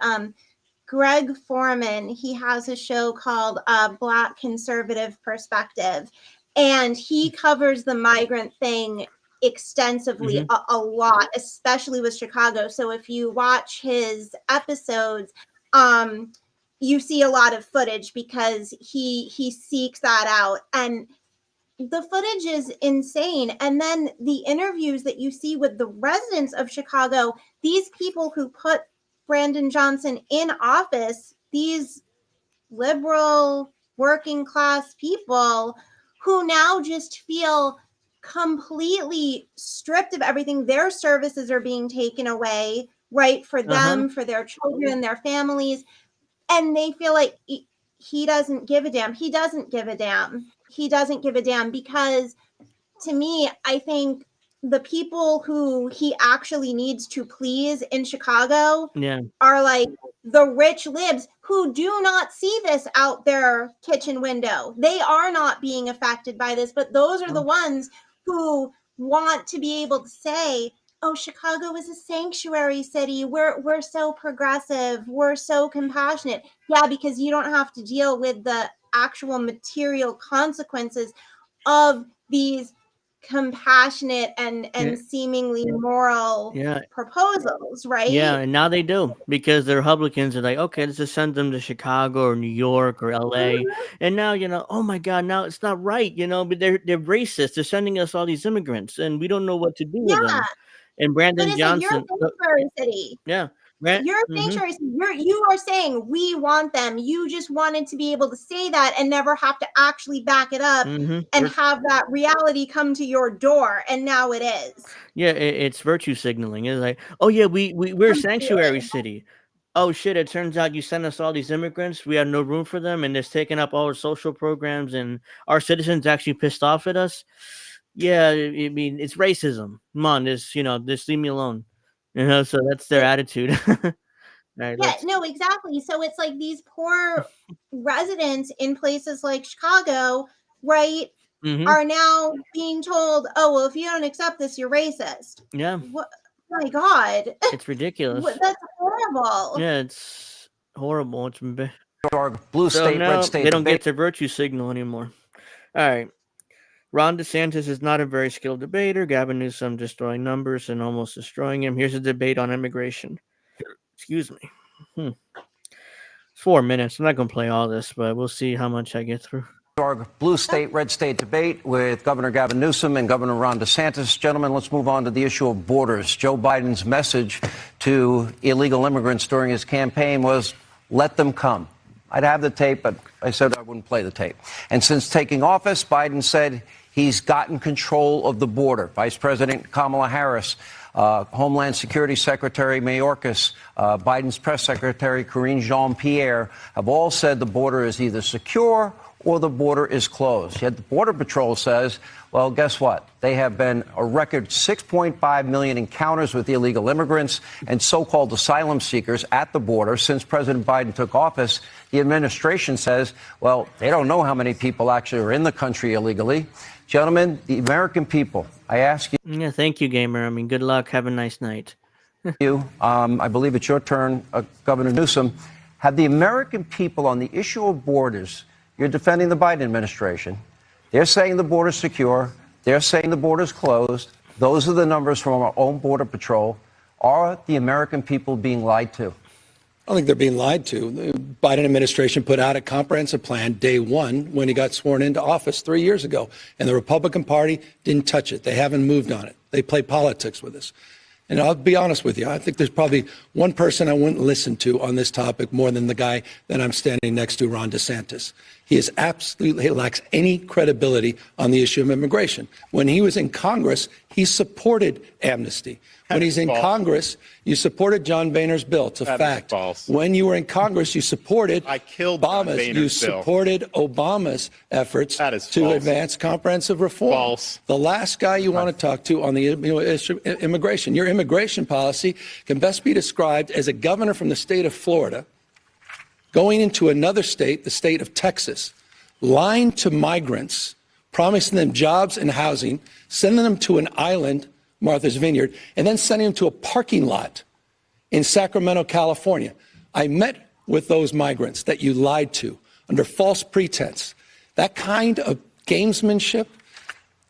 [SPEAKER 2] Greg Foreman, he has a show called Black Conservative Perspective, and he covers the migrant thing extensively, a lot, especially with Chicago. So if you watch his episodes, you see a lot of footage because he seeks that out, and the footage is insane. And then the interviews that you see with the residents of Chicago, these people who put Brandon Johnson in office, these liberal working class people who now just feel completely stripped of everything. Their services are being taken away, right, for them, for their children, their families, and they feel like he doesn't give a damn. He doesn't give a damn. He doesn't give a damn because, to me, I think the people who he actually needs to please in Chicago
[SPEAKER 1] yeah,
[SPEAKER 2] are like the rich libs who do not see this out their kitchen window. They are not being affected by this, but those are the ones who want to be able to say, oh, Chicago is a sanctuary city. We're so progressive. We're so compassionate. Yeah, because you don't have to deal with the actual material consequences of these compassionate and seemingly moral proposals, right?
[SPEAKER 1] yeah, and now they do because the Republicans are like, okay, let's just send them to Chicago or New York or LA, and now oh my God, now it's not right, but they're racist. They're sending us all these immigrants, and we don't know what to do with
[SPEAKER 2] Yeah,
[SPEAKER 1] them. And
[SPEAKER 2] but
[SPEAKER 1] Brandon
[SPEAKER 2] it's like you're a
[SPEAKER 1] Johnson,
[SPEAKER 2] sanctuary city.
[SPEAKER 1] yeah,
[SPEAKER 2] You're a sanctuary city. You are saying we want them. You just wanted to be able to say that and never have to actually back it up and have that reality come to your door. And now it is.
[SPEAKER 1] yeah, it's virtue signaling. It's like, oh yeah, we're a sanctuary city. Oh shit! It turns out you sent us all these immigrants. We had no room for them, and it's taking up all our social programs, and our citizens actually pissed off at us. Yeah, I mean it's racism. Come on, just leave me alone. So that's their attitude. Right,
[SPEAKER 2] Yeah, no, exactly. So it's like these poor residents in places like Chicago, right, are now being told, oh, well, if you don't accept this, you're racist.
[SPEAKER 1] Yeah,
[SPEAKER 2] What? My God.
[SPEAKER 1] it's ridiculous.
[SPEAKER 2] That's horrible.
[SPEAKER 1] Yeah, it's horrible. It's
[SPEAKER 6] Blue
[SPEAKER 1] so
[SPEAKER 6] state,
[SPEAKER 1] now
[SPEAKER 6] red state
[SPEAKER 1] they don't
[SPEAKER 6] debate.
[SPEAKER 1] get their virtue signal anymore. All right. Ron DeSantis is not a very skilled debater. Gavin Newsom destroying numbers and almost destroying him. Here's a debate on immigration. Excuse me. It's 4 minutes. I'm not going to play all this, but we'll see how much I get through.
[SPEAKER 6] Blue state, red state debate with Governor Gavin Newsom and Governor Ron DeSantis. Gentlemen, let's move on to the issue of borders. Joe Biden's message to illegal immigrants during his campaign was, let them come. I'd have the tape, but I said I wouldn't play the tape. And since taking office, Biden said he's gotten control of the border. Vice President Kamala Harris, Homeland Security Secretary Mayorkas, Biden's press secretary Karyn Jean-Pierre have all said the border is either secure or the border is closed. Yet the Border Patrol says, well, guess what? They have been a record 6.5 million encounters with illegal immigrants and so-called asylum seekers at the border since President Biden took office. The administration says, well, they don't know how many people actually are in the country illegally. Gentlemen, the American people, I ask
[SPEAKER 1] Yeah, thank you, Gamer. I mean, good luck. Have a nice night.
[SPEAKER 6] I believe it's your turn, Governor Newsom. Have the American people on the issue of borders, you're defending the Biden administration. They're saying the border's secure. They're saying the border's closed. Those are the numbers from our own Border Patrol. Are the American people being lied to?
[SPEAKER 8] I don't think they're being lied to. The Biden administration put out a comprehensive plan day one when he got sworn into office 3 years ago, and the Republican Party didn't touch it. They haven't moved on it. They play politics with us. And I'll be honest with you, I think there's probably one person I wouldn't listen to on this topic more than the guy that I'm standing next to, Ron DeSantis. He lacks any credibility on the issue of immigration. When he was in Congress, he supported amnesty. When he's in Congress, you supported John Boehner's bill. It's a fact. When you were in Congress, you supported Obama's. You supported Obama's efforts to advance comprehensive reform.
[SPEAKER 7] False.
[SPEAKER 8] The last guy you want to talk to on the issue of immigration, your immigration policy can best be described as a governor from the state of Florida going into another state, the state of Texas, lying to migrants, promising them jobs and housing, sending them to an island, Martha's Vineyard, and then sending them to a parking lot in Sacramento, California. I met with those migrants that you lied to under false pretense. That kind of gamesmanship,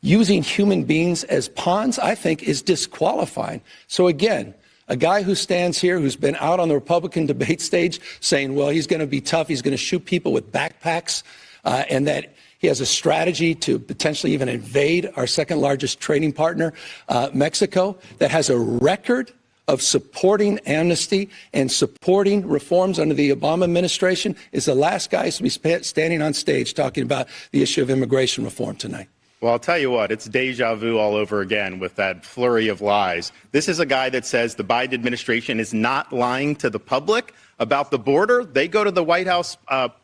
[SPEAKER 8] using human beings as pawns, I think is disqualifying. So again, a guy who stands here who's been out on the Republican debate stage saying, well, he's going to be tough, he's going to shoot people with backpacks, and that he has a strategy to potentially even invade our second largest trading partner, Mexico, that has a record of supporting amnesty and supporting reforms under the Obama administration, is the last guy to be standing on stage talking about the issue of immigration reform tonight.
[SPEAKER 7] Well, I'll tell you what, it's deja vu all over again with that flurry of lies. This is a guy that says the Biden administration is not lying to the public about the border. They go to the White House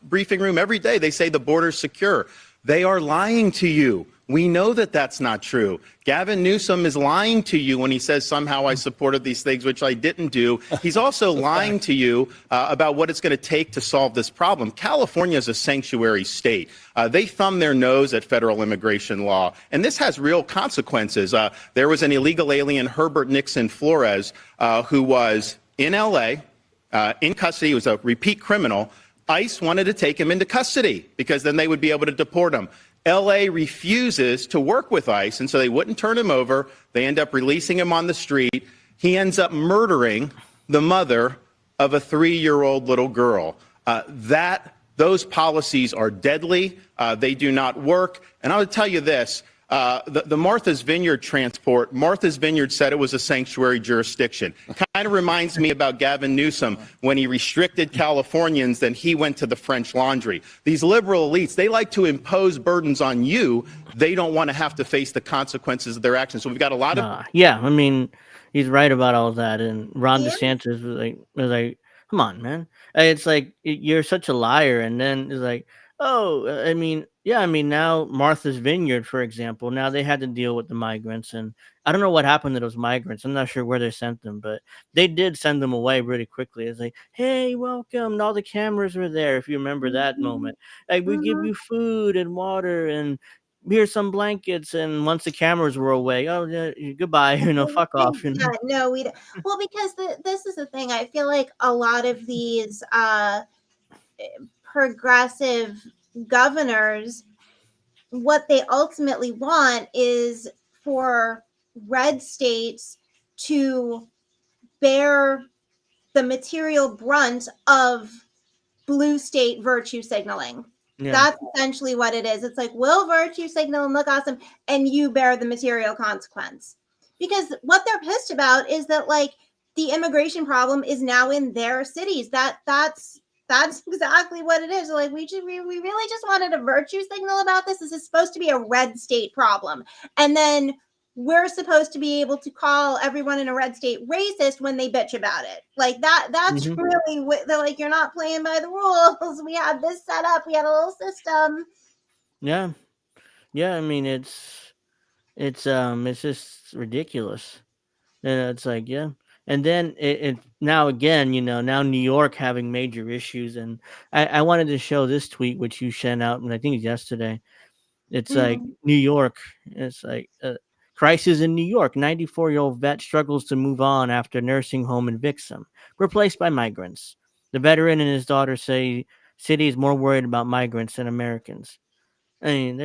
[SPEAKER 7] briefing room every day. They say the border's secure. They are lying to you. We know that that's not true. Gavin Newsom is lying to you when he says somehow I supported these things, which I didn't do. He's also lying to you about what it's going to take to solve this problem. California is a sanctuary state. They thumb their nose at federal immigration law, and this has real consequences. There was an illegal alien, Herbert Nixon Flores, who was in L.A., in custody. He was a repeat criminal. ICE wanted to take him into custody because then they would be able to deport him. L.A. refuses to work with ICE, and so they wouldn't turn him over. They end up releasing him on the street. He ends up murdering the mother of a 3-year-old little girl. Those policies are deadly. They do not work. And I would tell you this. The Martha's Vineyard transport, Martha's Vineyard said it was a sanctuary jurisdiction. Kind of reminds me about Gavin Newsom when he restricted Californians, then he went to the French Laundry. These liberal elites, they like to impose burdens on you. They don't want to have to face the consequences of their actions. So we've got a lot of...
[SPEAKER 1] Yeah, I mean, he's right about all that. And Ron DeSantis was like, come on, man. It's like, you're such a liar. And then it's like, oh, I mean, yeah, I mean, now Martha's Vineyard, for example, now they had to deal with the migrants. And I don't know what happened to those migrants. I'm not sure where they sent them, but they did send them away really quickly. It's like, hey, welcome. And all the cameras were there, if you remember that moment. Like, we give you food and water and here's some blankets. And once the cameras were away, oh, yeah, goodbye, fuck off.
[SPEAKER 2] No, we don't. Well, because this is the thing. I feel like a lot of these progressive governors, what they ultimately want is for red states to bear the material brunt of blue state virtue signaling. Yeah. That's essentially what it is. It's like, we'll virtue signal and look awesome, and you bear the material consequence. Because what they're pissed about is that, like, the immigration problem is now in their cities. That's That's exactly what it is. Like we really just wanted a virtue signal about this. This is supposed to be a red state problem. And then we're supposed to be able to call everyone in a red state racist when they bitch about it. Like that's
[SPEAKER 1] Mhm.
[SPEAKER 2] really what they're like, you're not playing by the rules. We had this set up, we had a little system.
[SPEAKER 1] Yeah. Yeah, I mean it's just ridiculous. And it's like, yeah. And then it now again, now New York having major issues, and I wanted to show this tweet which you sent out, and I think it's yesterday. It's like
[SPEAKER 2] Mhm.
[SPEAKER 1] New York. It's like crisis in New York. 94-year-old vet struggles to move on after nursing home evicts him, replaced by migrants. The veteran and his daughter say city is more worried about migrants than Americans. I mean,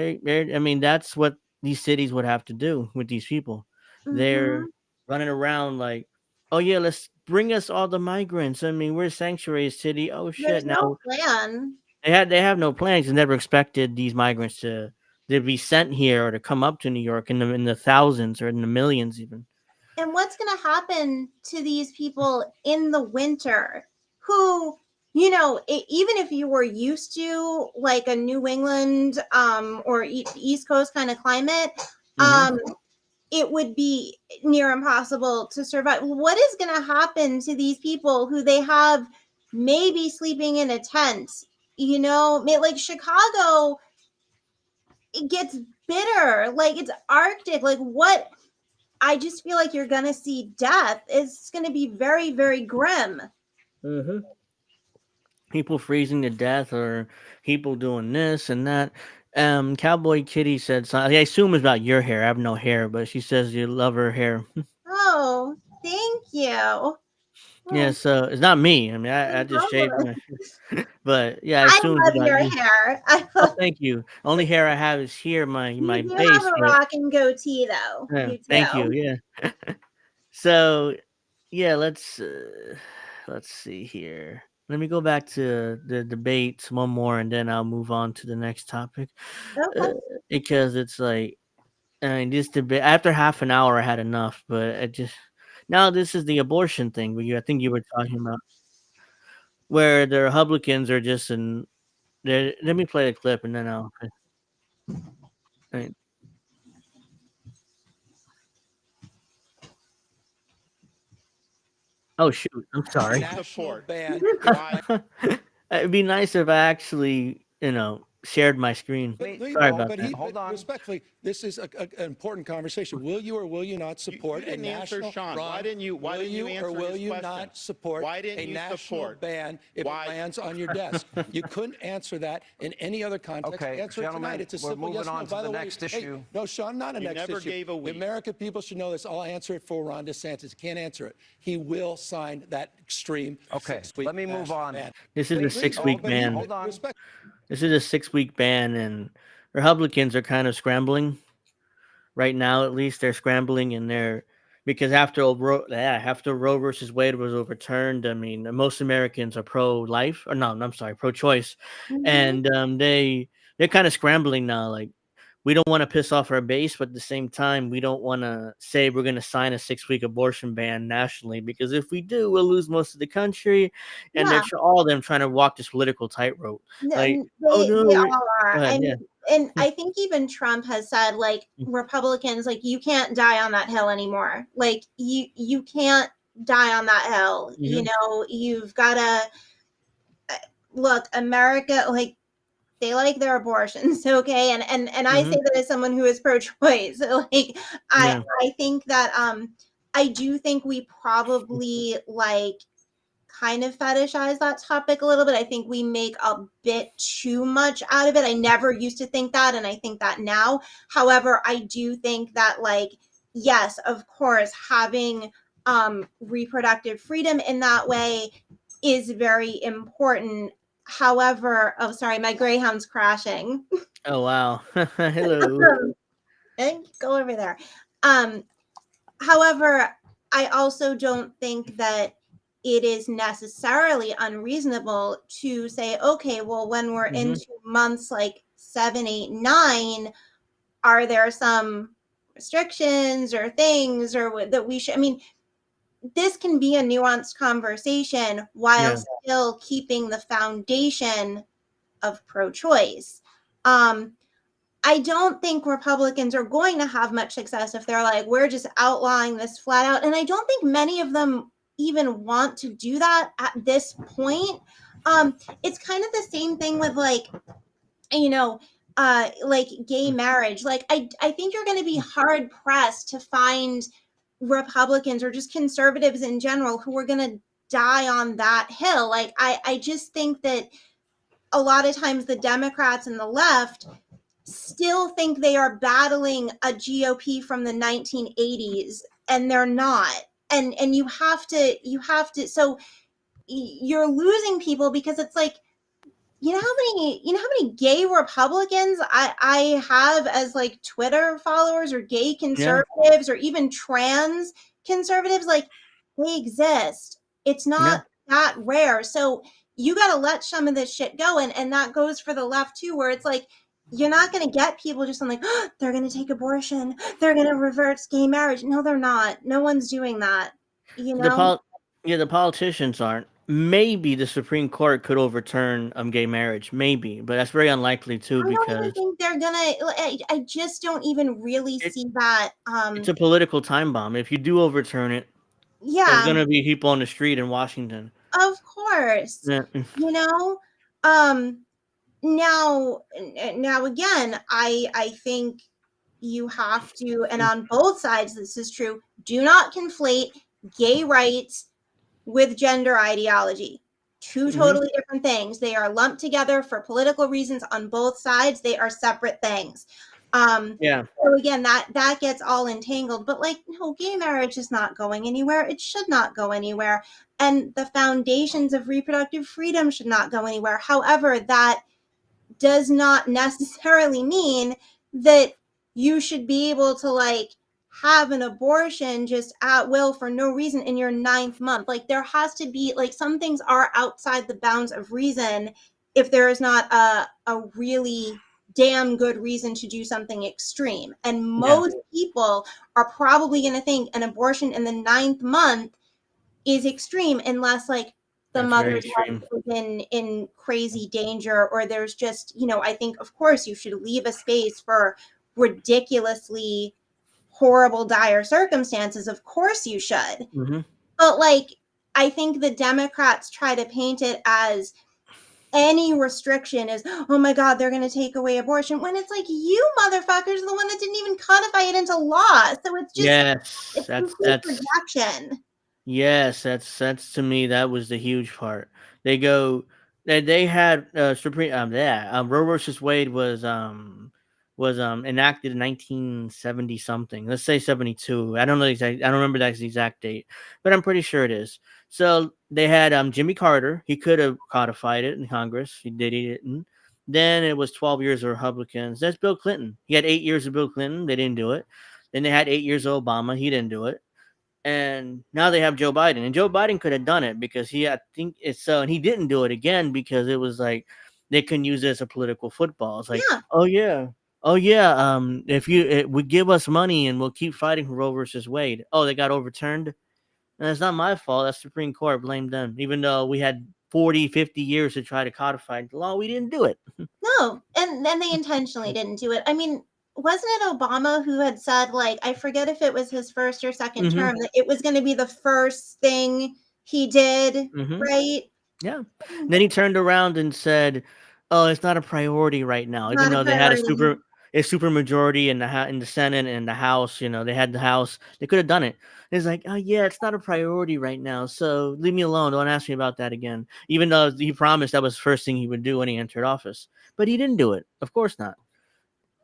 [SPEAKER 1] I mean, that's what these cities would have to do with these people. They're
[SPEAKER 2] Mhm.
[SPEAKER 1] running around like, oh yeah, let's bring us all the migrants. I mean, we're a sanctuary city. Oh
[SPEAKER 2] There's
[SPEAKER 1] shit!
[SPEAKER 2] no
[SPEAKER 1] Now
[SPEAKER 2] plan.
[SPEAKER 1] they have no plans and never expected these migrants to be sent here or to come up to New York in the thousands or in the millions even.
[SPEAKER 2] And what's going to happen to these people in the winter who, even if you were used to like a New England or East Coast kind of climate,
[SPEAKER 1] Hmm.
[SPEAKER 2] um, it would be near impossible to survive. What is going to happen to these people who they have maybe sleeping in a tent? Like Chicago, it gets bitter. Like it's Arctic. Like what? I just feel like you're going to see death. It's going to be very, very grim.
[SPEAKER 1] Hmm. People freezing to death or people doing this and that. Cowboy Kitty said something. I assume it's about your hair. I have no hair, but she says you love her hair.
[SPEAKER 2] Oh, thank you.
[SPEAKER 1] Yeah,
[SPEAKER 2] Oh,
[SPEAKER 1] so it's not me. I mean, I
[SPEAKER 2] no
[SPEAKER 1] just shaved
[SPEAKER 2] problem.
[SPEAKER 1] my but yeah, I
[SPEAKER 2] I
[SPEAKER 1] assume it's
[SPEAKER 2] love
[SPEAKER 1] about
[SPEAKER 2] your
[SPEAKER 1] you.
[SPEAKER 2] hair.
[SPEAKER 1] Oh, thank you. Only hair I have is here, my
[SPEAKER 2] You do have
[SPEAKER 1] base,
[SPEAKER 2] a
[SPEAKER 1] but
[SPEAKER 2] rocking goatee, though.
[SPEAKER 1] yeah,
[SPEAKER 2] You
[SPEAKER 1] thank you.
[SPEAKER 2] do.
[SPEAKER 1] Yeah. So yeah, let's see here. Let me go back to the debate one more, and then I'll move on to the next topic. Uh,
[SPEAKER 2] Okay.
[SPEAKER 1] because it's like, I mean, this debate after half an hour, I had enough. But I just now this is the abortion thing. Where I think you were talking about where the Republicans are just in. Let me play the clip, and then I'll. Right. Oh shoot! I'm sorry.
[SPEAKER 8] National ban.
[SPEAKER 7] Why?
[SPEAKER 1] It'd be nice if I actually, shared my screen.
[SPEAKER 8] But no, you
[SPEAKER 1] Sorry
[SPEAKER 8] won't.
[SPEAKER 1] about
[SPEAKER 8] But
[SPEAKER 1] that.
[SPEAKER 6] Hold on.
[SPEAKER 8] respectfully, this is an important conversation. Will you or will you not support
[SPEAKER 7] you didn't
[SPEAKER 8] a
[SPEAKER 7] answer,
[SPEAKER 8] national?
[SPEAKER 7] Sean.
[SPEAKER 8] Ron,
[SPEAKER 7] Why didn't you answer
[SPEAKER 8] or will
[SPEAKER 7] his
[SPEAKER 8] you
[SPEAKER 7] question?
[SPEAKER 8] not support
[SPEAKER 7] Why didn't
[SPEAKER 8] a
[SPEAKER 7] you
[SPEAKER 8] national
[SPEAKER 7] support?
[SPEAKER 8] ban if
[SPEAKER 7] Why?
[SPEAKER 8] it lands on your desk? You couldn't answer that in any other context.
[SPEAKER 6] Okay,
[SPEAKER 8] Answer it
[SPEAKER 6] gentlemen,
[SPEAKER 8] tonight. It's a
[SPEAKER 6] we're
[SPEAKER 8] simple
[SPEAKER 6] moving
[SPEAKER 8] yes or
[SPEAKER 6] on
[SPEAKER 8] no.
[SPEAKER 6] to
[SPEAKER 8] By
[SPEAKER 6] the
[SPEAKER 8] the way,
[SPEAKER 6] next
[SPEAKER 8] hey,
[SPEAKER 6] issue.
[SPEAKER 8] no, Sean, not a
[SPEAKER 7] You
[SPEAKER 8] next
[SPEAKER 7] never
[SPEAKER 8] issue.
[SPEAKER 7] gave a
[SPEAKER 8] The
[SPEAKER 7] week.
[SPEAKER 8] American people should know this. I'll answer it for Ron DeSantis. Can't answer it. He will sign that extreme
[SPEAKER 6] Okay,
[SPEAKER 8] 6-week
[SPEAKER 6] let me move
[SPEAKER 8] national
[SPEAKER 6] on.
[SPEAKER 8] ban.
[SPEAKER 1] This is the
[SPEAKER 6] Please,
[SPEAKER 8] Please,
[SPEAKER 1] 6 week
[SPEAKER 8] but he
[SPEAKER 1] ban.
[SPEAKER 6] hold on.
[SPEAKER 8] respect.
[SPEAKER 1] This is a 6 week ban, and Republicans are kind of scrambling right now. At least they're scrambling, and they're because after Roe versus Wade was overturned. I mean, most Americans are pro life, or no, I'm sorry, pro choice,
[SPEAKER 2] Mm-hmm.
[SPEAKER 1] and they're kind of scrambling now. Like we don't want to piss off our base, but at the same time, we don't want to say we're going to sign a 6 week abortion ban nationally because if we do, we'll lose most of the country, and
[SPEAKER 2] Yeah.
[SPEAKER 1] all of them trying to walk this political tightrope. Like, oh
[SPEAKER 2] They
[SPEAKER 1] no,
[SPEAKER 2] all
[SPEAKER 1] go
[SPEAKER 2] are.
[SPEAKER 1] ahead,
[SPEAKER 2] I
[SPEAKER 1] yeah.
[SPEAKER 2] mean, and I think even Trump has said like Republicans, like you can't die on that hill anymore. Like you can't die on that hill.
[SPEAKER 1] Hmm.
[SPEAKER 2] You've got to look, America, like they like their abortions, okay? And I say
[SPEAKER 1] Hmm.
[SPEAKER 2] that as someone who is pro-choice. Like I
[SPEAKER 1] Yeah.
[SPEAKER 2] I think that I do think we probably like kind of fetishize that topic a little bit. I think we make a bit too much out of it. I never used to think that, and I think that now. However, I do think that, like, yes, of course, having reproductive freedom in that way is very important. However, oh, sorry, my Greyhound's crashing.
[SPEAKER 1] Oh wow. Hello.
[SPEAKER 2] And go over there. Um, However, I also don't think that it is necessarily unreasonable to say, okay, well, when we're
[SPEAKER 1] Hmm.
[SPEAKER 2] into months like 7, 8, 9, are there some restrictions or things or that we should? I mean, this can be a nuanced conversation while
[SPEAKER 1] Yeah.
[SPEAKER 2] still keeping the foundation of pro-choice. Um, I don't think Republicans are going to have much success if they're like, we're just outlawing this flat out. And I don't think many of them even want to do that at this point. It's kind of the same thing with you know, like gay marriage. Like I think you're going to be hard pressed to find Republicans or just conservatives in general who are going to die on that hill. Like I just think that a lot of times the Democrats and the left still think they are battling a GOP from the 1980s, and they're not. And you have to so you're losing people because it's like, you know how many gay Republicans I have as like Twitter followers, or gay
[SPEAKER 1] Yeah.
[SPEAKER 2] conservatives, or even trans conservatives. Like, they exist. It's
[SPEAKER 1] Yeah.
[SPEAKER 2] not that rare. So you got to let some of this shit go, and that goes for the left too, where it's like, you're not going to get people just on like, oh, they're going to take abortion, they're going to revert gay marriage. No, they're not. No one's doing that. You
[SPEAKER 1] The
[SPEAKER 2] know.
[SPEAKER 1] yeah, the politicians aren't. Maybe the Supreme Court could overturn gay marriage, maybe, but that's very unlikely too
[SPEAKER 2] I don't even
[SPEAKER 1] because
[SPEAKER 2] think they're gonna. I just don't even really
[SPEAKER 1] it,
[SPEAKER 2] see that.
[SPEAKER 1] it's a political time bomb. If you do overturn it, there's
[SPEAKER 2] Yeah,
[SPEAKER 1] gonna be people on the street in Washington.
[SPEAKER 2] of course.
[SPEAKER 1] Yeah.
[SPEAKER 2] You know. Um. Now, now again, I think you have to, and on both sides, this is true. Do not conflate gay rights with gender ideology. Two
[SPEAKER 1] Hmm.
[SPEAKER 2] totally different things. They are lumped together for political reasons on both sides. They are separate things. Um,
[SPEAKER 1] Yeah.
[SPEAKER 2] so again, that gets all entangled. But like, no, gay marriage is not going anywhere. It should not go anywhere. And the foundations of reproductive freedom should not go anywhere. However, that does not necessarily mean that you should be able to like have an abortion just at will for no reason in your ninth month. Like, there has to be, like, some things are outside the bounds of reason if there is not a really damn good reason to do something extreme. And
[SPEAKER 1] Yeah.
[SPEAKER 2] most people are probably going to think an abortion in the ninth month is extreme, unless like the
[SPEAKER 1] That's very
[SPEAKER 2] mother's
[SPEAKER 1] extreme.
[SPEAKER 2] life is in crazy danger, or there's just, I think of course you should leave a space for ridiculously horrible, dire circumstances. Of course you should.
[SPEAKER 1] Hmm.
[SPEAKER 2] But like, I think the Democrats try to paint it as any restriction is, oh my god, they're going to take away abortion, when it's like, you motherfuckers are the one that didn't even codify it into law. So it's just,
[SPEAKER 1] Yes,
[SPEAKER 2] it's
[SPEAKER 1] that's
[SPEAKER 2] complete
[SPEAKER 1] that's
[SPEAKER 2] rejection.
[SPEAKER 1] yes, that's to me that was the huge part. They go they had Supreme yeah, Roe versus Wade was enacted in 1970 something. Let's say 72. I don't know the exact I don't remember that exact date, but I'm pretty sure it is. So they had Jimmy Carter. He could have codified it in Congress. He didn't. Then it was 12 years of Republicans. That's Bill Clinton. He had 8 years of Bill Clinton. They didn't do it. Then they had 8 years of Obama. He didn't do it, and now they have Joe Biden, and Joe Biden could have done it because I think it's so, and he didn't do it again because it was like they couldn't use it as a political football. It's like,
[SPEAKER 2] Yeah.
[SPEAKER 1] oh yeah, if you it would give us money and we'll keep fighting for Roe versus Wade. Oh, they got overturned, and it's not my fault. That's Supreme Court. Blame them. Even though we had 40, 50 years to try to codify the law, we didn't do it.
[SPEAKER 2] No, and then they intentionally didn't do it. I mean, wasn't it Obama who had said, like, I forget if it was his first or second
[SPEAKER 1] Hmm.
[SPEAKER 2] term, that it was going to be the first thing he did,
[SPEAKER 1] Hmm.
[SPEAKER 2] right?
[SPEAKER 1] Yeah. And then he turned around and said, "Oh, it's not a priority right now." Even
[SPEAKER 2] Not a
[SPEAKER 1] though they had
[SPEAKER 2] priority.
[SPEAKER 1] a super majority in in the Senate and the House, they had the House. They could have done it. It's like, "Oh yeah, it's not a priority right now. So leave me alone. Don't ask me about that again." Even though he promised that was the first thing he would do when he entered office. But he didn't do it. Of course not.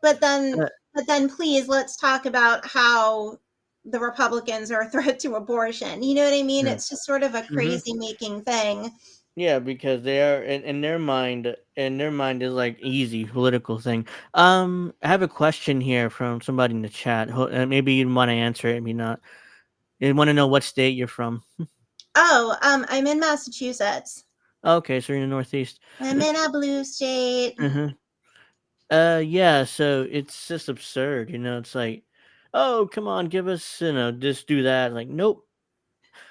[SPEAKER 2] But then,
[SPEAKER 1] Uh,
[SPEAKER 2] please, let's talk about how the Republicans are a threat to abortion. You know what I mean?
[SPEAKER 1] yeah.
[SPEAKER 2] It's just sort of a
[SPEAKER 1] Hmm.
[SPEAKER 2] crazy making thing.
[SPEAKER 1] Yeah, because they are in their mind is like easy political thing. I have a question here from somebody in the chat. Maybe you want to answer it, maybe not. They want to know what state you're from.
[SPEAKER 2] Oh, I'm in Massachusetts.
[SPEAKER 1] Okay, so you're in the Northeast.
[SPEAKER 2] I'm in a blue state.
[SPEAKER 1] Uh-huh. Yeah. So it's just absurd. It's like, oh, come on, give us, just do that. Like, nope.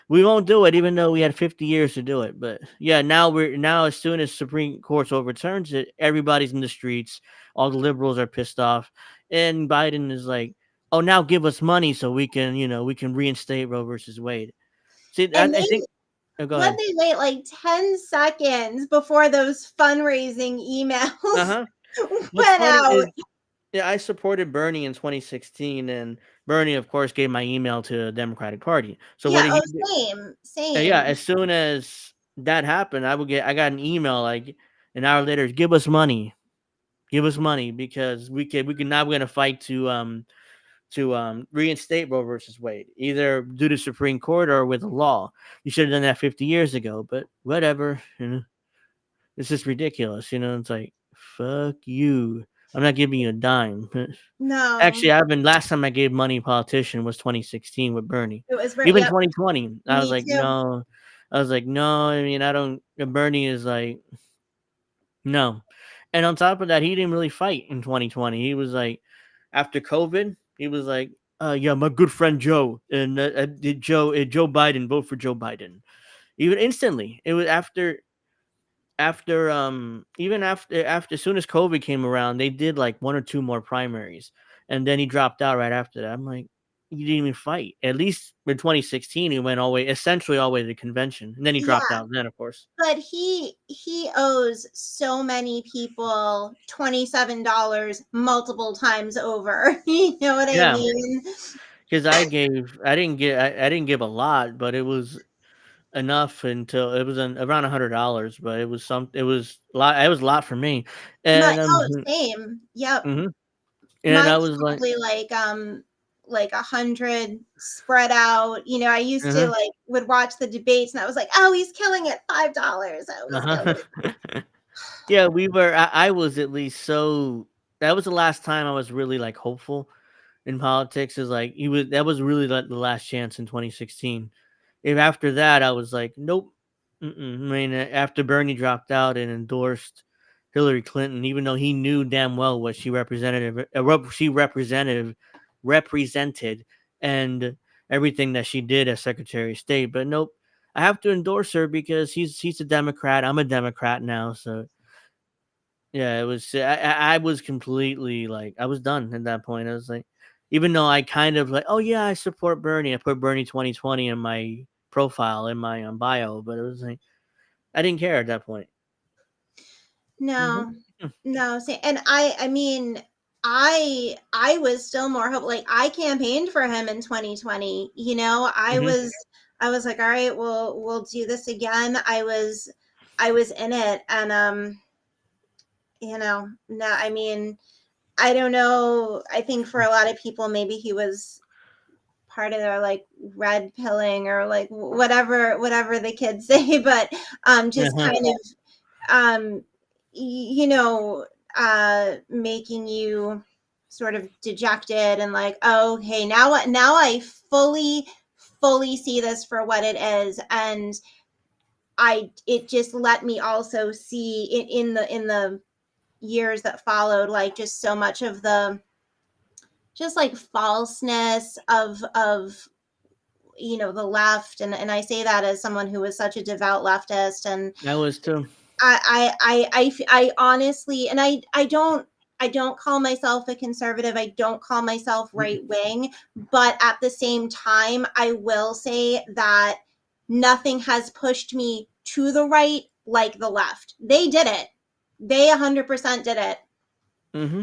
[SPEAKER 1] we won't do it, even though we had 50 years to do it. But yeah, now as soon as Supreme Court overturns it, everybody's in the streets. All the liberals are pissed off, and Biden is like, "Oh, now give us money so we can, we can reinstate Roe versus Wade." See,
[SPEAKER 2] And
[SPEAKER 1] I think. Oh, go
[SPEAKER 2] let
[SPEAKER 1] ahead.
[SPEAKER 2] me wait like 10 seconds before those fundraising
[SPEAKER 1] Uh
[SPEAKER 2] emails
[SPEAKER 1] huh. What's
[SPEAKER 2] went
[SPEAKER 1] funny
[SPEAKER 2] out.
[SPEAKER 1] is, yeah, I supported Bernie in 2016, and Bernie, of course, gave my email to the Democratic Party. So what
[SPEAKER 2] Yeah,
[SPEAKER 1] did he
[SPEAKER 2] oh,
[SPEAKER 1] do? Yeah,
[SPEAKER 2] same.
[SPEAKER 1] as soon as that happened, I got an email like an hour later, give us money because we can now we're gonna fight to reinstate Roe versus Wade, either due to Supreme Court or with a law. You should have done that 50 years ago, but whatever. It's just ridiculous. It's like, fuck you. I'm not giving you a dime.
[SPEAKER 2] No,
[SPEAKER 1] Actually, I've been last time I gave money to a politician was 2016 with Bernie.
[SPEAKER 2] it was very,
[SPEAKER 1] Even
[SPEAKER 2] yep,
[SPEAKER 1] 2020, I was
[SPEAKER 2] me
[SPEAKER 1] like,
[SPEAKER 2] too.
[SPEAKER 1] no. I was like, no. I mean, I don't. Bernie is like, no. And on top of that, he didn't really fight in 2020. He was like, after COVID, he was like, yeah, my good friend Joe and Joe Biden, vote for Joe Biden. Even instantly, it was after as soon as COVID came around, they did like one or two more primaries, and then he dropped out right after that. I'm like, you didn't even fight. At least in 2016, he went essentially all the way to the convention, and then he dropped
[SPEAKER 2] Yeah,
[SPEAKER 1] out. Then, of course,
[SPEAKER 2] but he owes so many people $27 multiple times over. You know what I
[SPEAKER 1] yeah,
[SPEAKER 2] mean?
[SPEAKER 1] because I didn't give a lot, but it was enough until it was around $100, but it was a lot. It was a lot for me,
[SPEAKER 2] My
[SPEAKER 1] and
[SPEAKER 2] oh, same. Yep.
[SPEAKER 1] mhm. And I
[SPEAKER 2] Mine's
[SPEAKER 1] was like,
[SPEAKER 2] probably like 100 spread out. I used to
[SPEAKER 1] uh-huh,
[SPEAKER 2] like would watch the debates and I was like, oh, he's killing it. $5. I was
[SPEAKER 1] uh-huh.
[SPEAKER 2] killing it.
[SPEAKER 1] Yeah, we were. I was at least so. That was the last time I was really like hopeful in politics. Is like he was. That was really like the last chance in 2016. If after that, I was like, nope. Mm-mm. I mean, after Bernie dropped out and endorsed Hillary Clinton, even though he knew damn well what she represented, and everything that she did as Secretary of State, but nope. I have to endorse her because he's a Democrat. I'm a Democrat now, so yeah, it was. I was completely like I was done at that point. I was like, even though I kind of like, oh yeah, I support Bernie. I put Bernie 2020 in my profile in my bio, but it was like I didn't care at that point.
[SPEAKER 2] No,
[SPEAKER 1] Mhm.
[SPEAKER 2] no. See, and I mean, I was still more hope. Like I campaigned for him in 2020.
[SPEAKER 1] Mhm.
[SPEAKER 2] I was like, all right, we'll do this again. I was in it, and no, I mean, I don't know. I think for a lot of people, maybe he was part of their like red pilling or like whatever the kids say, but just
[SPEAKER 1] Uh-huh.
[SPEAKER 2] kind of um, making you sort of dejected and like, oh, okay, now I fully see this for what it is, and it just let me also see in the years that followed, like just so much of the just like falseness of the left, and I say that as someone who was such a devout leftist, and
[SPEAKER 1] I was too.
[SPEAKER 2] I honestly, and I don't call myself a conservative. I don't call myself right wing, but at the same time, I will say that nothing has pushed me to the right like the left. They did it. They 100% did it.
[SPEAKER 1] Mm-hmm.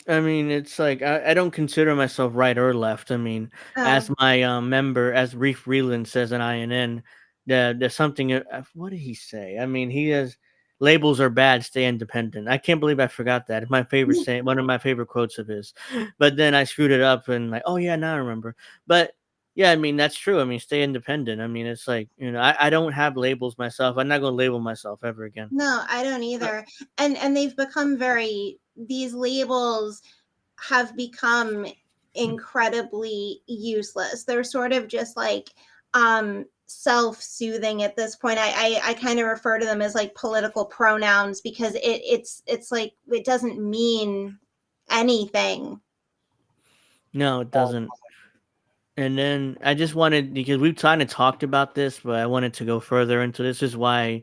[SPEAKER 1] I mean, it's like I don't consider myself right or left. I mean, as
[SPEAKER 2] Oh,
[SPEAKER 1] my member, as Reef Freeland says in INN, there's something. What did he say? I mean, he has labels are bad. Stay independent. I can't believe I forgot that. It's my favorite saying, one of my favorite quotes of his. But then I screwed it up and like, oh yeah, now I remember. But yeah, I mean that's true. I mean, stay independent. I mean, it's like I don't have labels myself. I'm not going to label myself ever again.
[SPEAKER 2] no, I don't
[SPEAKER 1] Uh,
[SPEAKER 2] either. And they've become very these labels have become incredibly useless. They're sort of just like self-soothing at this point. I kind of refer to them as like political pronouns because it's like it doesn't mean anything.
[SPEAKER 1] No, it doesn't. And then I just wanted, because we've kind of talked about this, but I wanted to go further into this. Is why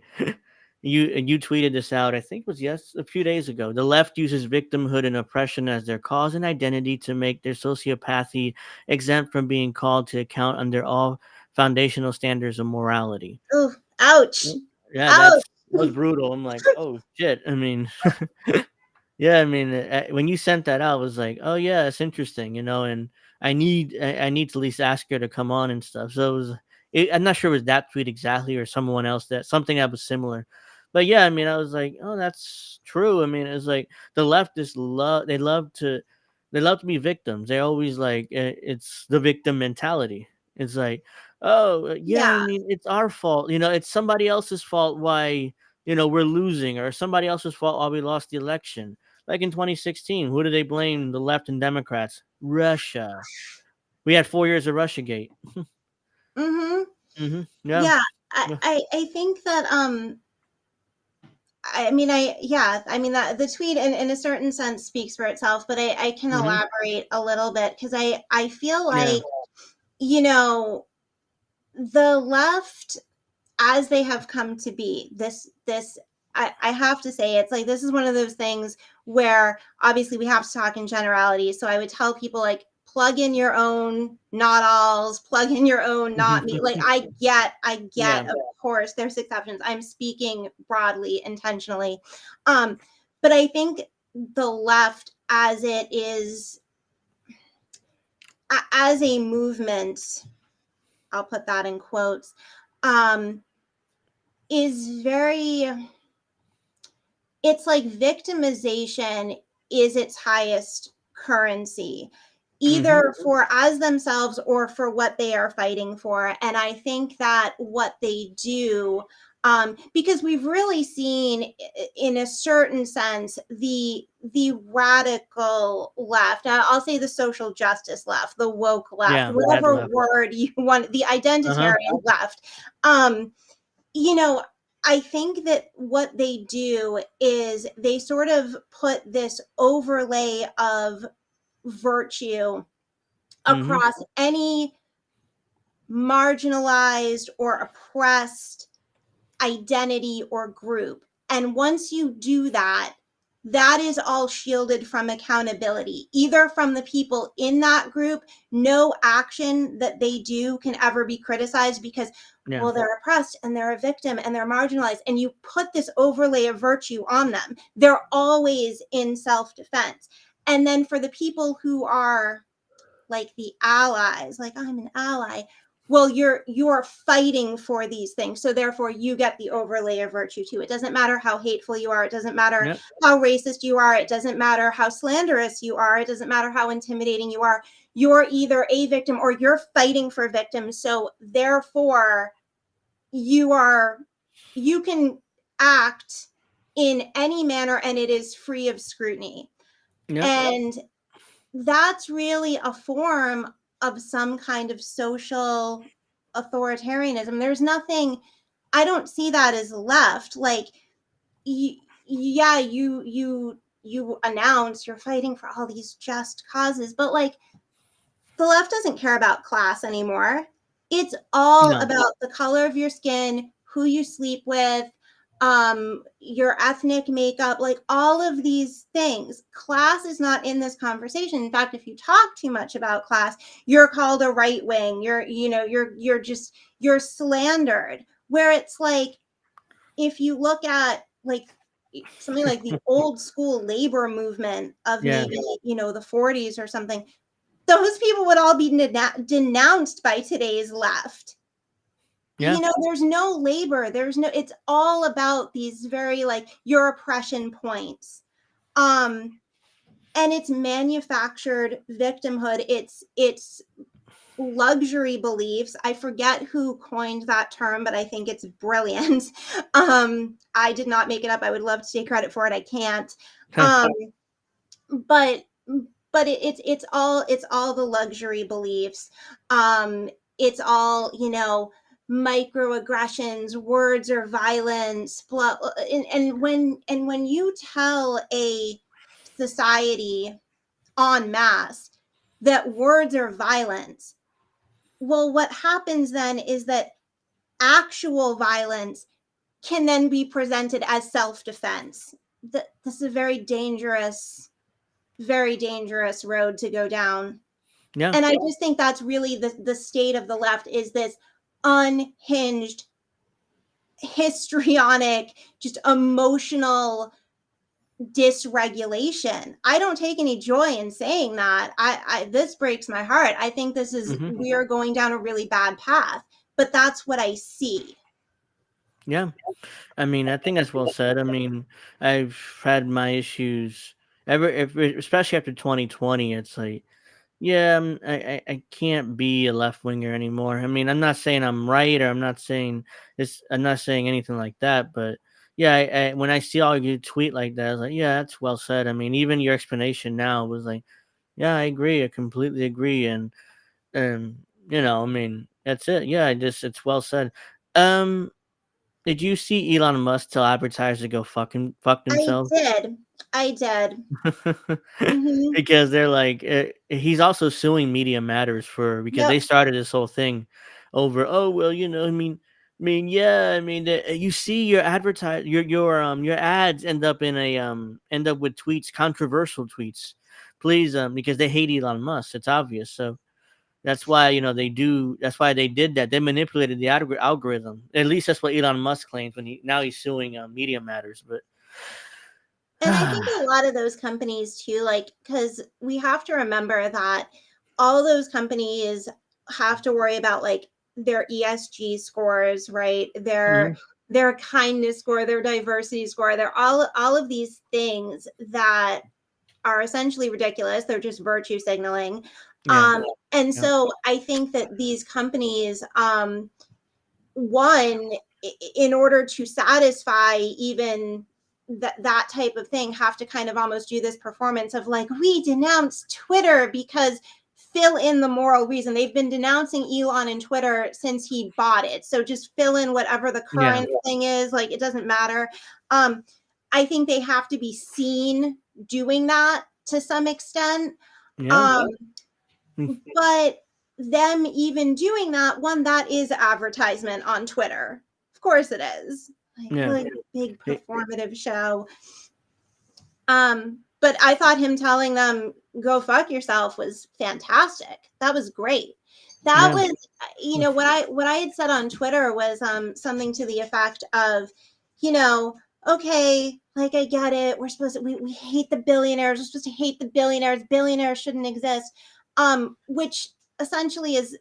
[SPEAKER 1] you tweeted this out. I think it was a few days ago. The left uses victimhood and oppression as their cause and identity to make their sociopathy exempt from being called to account under all foundational standards of morality.
[SPEAKER 2] Ooh, ouch.
[SPEAKER 1] Yeah, that
[SPEAKER 2] Ouch.
[SPEAKER 1] was brutal. I'm like, oh shit. I mean, yeah, I mean, when you sent that out, I was like, "Oh yeah, it's interesting," and I need to at least ask her to come on and stuff. So I'm not sure it was that tweet exactly or someone else that something that was similar, but yeah, I mean, I was like, "Oh, that's true." I mean, it's like the leftists they love to be victims. They always like it's the victim mentality. It's like, oh yeah,
[SPEAKER 2] Yeah.
[SPEAKER 1] I mean, it's our fault. It's somebody else's fault why we're losing, or somebody else's fault why we lost the election. Like in 2016, who do they blame? The left and Democrats. Russia. We had 4 years of Russiagate.
[SPEAKER 2] Mm-hmm.
[SPEAKER 1] Yeah.
[SPEAKER 2] Yeah.
[SPEAKER 1] Yeah.
[SPEAKER 2] I think that I mean that the tweet in a certain sense speaks for itself, but I can
[SPEAKER 1] hmm
[SPEAKER 2] elaborate a little bit because I feel
[SPEAKER 1] Yeah.
[SPEAKER 2] like, you know, the left as they have come to be, this I have to say, it's like this is one of those things where obviously we have to talk in generalities. So I would tell people, like, plug in your own not alls, plug in your own not me. Like, I
[SPEAKER 1] Yeah.
[SPEAKER 2] get, of course, there's exceptions. I'm speaking broadly, intentionally. Um, but I think the left as it is, as a movement, I'll put that in quotes, um, is very, it's like victimization is its highest currency,
[SPEAKER 1] hmm
[SPEAKER 2] either for as themselves or for what they are fighting for. And I think that what they do, because we've really seen, in a certain sense, the radical left. I'll say the social justice left, the woke left,
[SPEAKER 1] Yeah. That
[SPEAKER 2] whatever
[SPEAKER 1] left.
[SPEAKER 2] word you want, the
[SPEAKER 1] Uh-huh.
[SPEAKER 2] identitarian left. Um, you know, I think that what they do is they sort of put this overlay of virtue
[SPEAKER 1] hmm
[SPEAKER 2] across any marginalized or oppressed identity or group. And once you do that, that is all shielded from accountability, either from the people in that group. No action that they do can ever be criticized because,
[SPEAKER 1] Yeah.
[SPEAKER 2] well, they're oppressed and they're a victim and they're marginalized. And you put this overlay of virtue on them. They're always in self defense. And then for the people who are like the allies, like, I'm an ally, well, you're fighting for these things, so therefore you get the overlay of virtue too. It doesn't matter how hateful you are, it doesn't matter
[SPEAKER 1] Yep.
[SPEAKER 2] how racist you are, it doesn't matter how slanderous you are, it doesn't matter how intimidating you are. You're either a victim or you're fighting for victims, so therefore you can act in any manner and it is free of scrutiny.
[SPEAKER 1] Yep.
[SPEAKER 2] And that's really a form of some kind of social authoritarianism. There's nothing, I don't see that as left. Like, yeah, you announce you're fighting for all these just causes, but like the left doesn't care about class anymore. It's all
[SPEAKER 1] No.
[SPEAKER 2] about the color of your skin, who you sleep with, your ethnic makeup, like all of these things. Class is not in this conversation. In fact, if you talk too much about class, you're called a right wing. You're slandered. Where it's like, if you look at like something like the old school labor movement of
[SPEAKER 1] Yeah.
[SPEAKER 2] maybe, the 40s or something, those people would all be denounced by today's left.
[SPEAKER 1] Yeah.
[SPEAKER 2] There's no labor, it's all about these very, like, your oppression points. And it's manufactured victimhood. It's luxury beliefs. I forget who coined that term, but I think it's brilliant. I did not make it up. I would love to take credit for it. I can't. Um, but it's all the luxury beliefs. It's all, microaggressions, words or violence, and when you tell a society en masse that words are violence, well, what happens then is that actual violence can then be presented as self-defense. This is a very dangerous road to go down.
[SPEAKER 1] Yeah.
[SPEAKER 2] And I just think that's really the state of the left, is this unhinged, histrionic, just emotional dysregulation. I don't take any joy in saying that. I this breaks my heart. I think this is
[SPEAKER 1] Hmm.
[SPEAKER 2] we are going down a really bad path, but that's what I see.
[SPEAKER 1] Yeah. I mean, I think that's well said. I mean, I've had my issues especially after 2020. It's like, yeah, I can't be a left winger anymore. I mean, I'm not saying I'm right, or I'm not saying this. I'm not saying anything like that. But yeah, when I see all you tweet like that, I was like, yeah, that's well said. I mean, even your explanation now was like, yeah, I agree. I completely agree. And I mean, that's it. Yeah, it's well said. Um, did you see Elon Musk tell advertisers to go fuck
[SPEAKER 2] I
[SPEAKER 1] themselves?
[SPEAKER 2] did. I did. Mhm.
[SPEAKER 1] Because they're like, he's also suing Media Matters because
[SPEAKER 2] Yep.
[SPEAKER 1] they started this whole thing over. Oh well, yeah, I mean, you see your your ads end up with tweets, controversial tweets. Please, because they hate Elon Musk. It's obvious. So that's why they do. That's why they did that. They manipulated the algorithm. At least that's what Elon Musk claims when he's suing Media Matters. But
[SPEAKER 2] And I think a lot of those companies too, like, because we have to remember that all those companies have to worry about like their ESG scores, right?
[SPEAKER 1] Mhm.
[SPEAKER 2] Their kindness score, their diversity score, they're all of these things that are essentially ridiculous. They're just virtue signaling.
[SPEAKER 1] Yeah,
[SPEAKER 2] And
[SPEAKER 1] yeah,
[SPEAKER 2] so I think that these companies, one, in order to satisfy even that type of thing, have to kind of almost do this performance of like, we denounce Twitter because fill in the moral reason. They've been denouncing Elon and Twitter since he bought it, so just fill in whatever the
[SPEAKER 1] yeah,
[SPEAKER 2] current thing is, like it doesn't matter. I think they have to be seen doing that to some extent.
[SPEAKER 1] yeah.
[SPEAKER 2] um
[SPEAKER 1] Mm.
[SPEAKER 2] but them even doing that, one, that is advertisement on Twitter. Of course it is. Like,
[SPEAKER 1] Yeah.
[SPEAKER 2] really big
[SPEAKER 1] It-
[SPEAKER 2] performative show. But I thought him telling them go fuck yourself was fantastic. That was great. That
[SPEAKER 1] yeah.
[SPEAKER 2] was, what I had said on Twitter was something to the effect of, you know, okay, like I get it. We're supposed to we hate the billionaires. We're supposed to hate the billionaires. Billionaires shouldn't exist. Which essentially is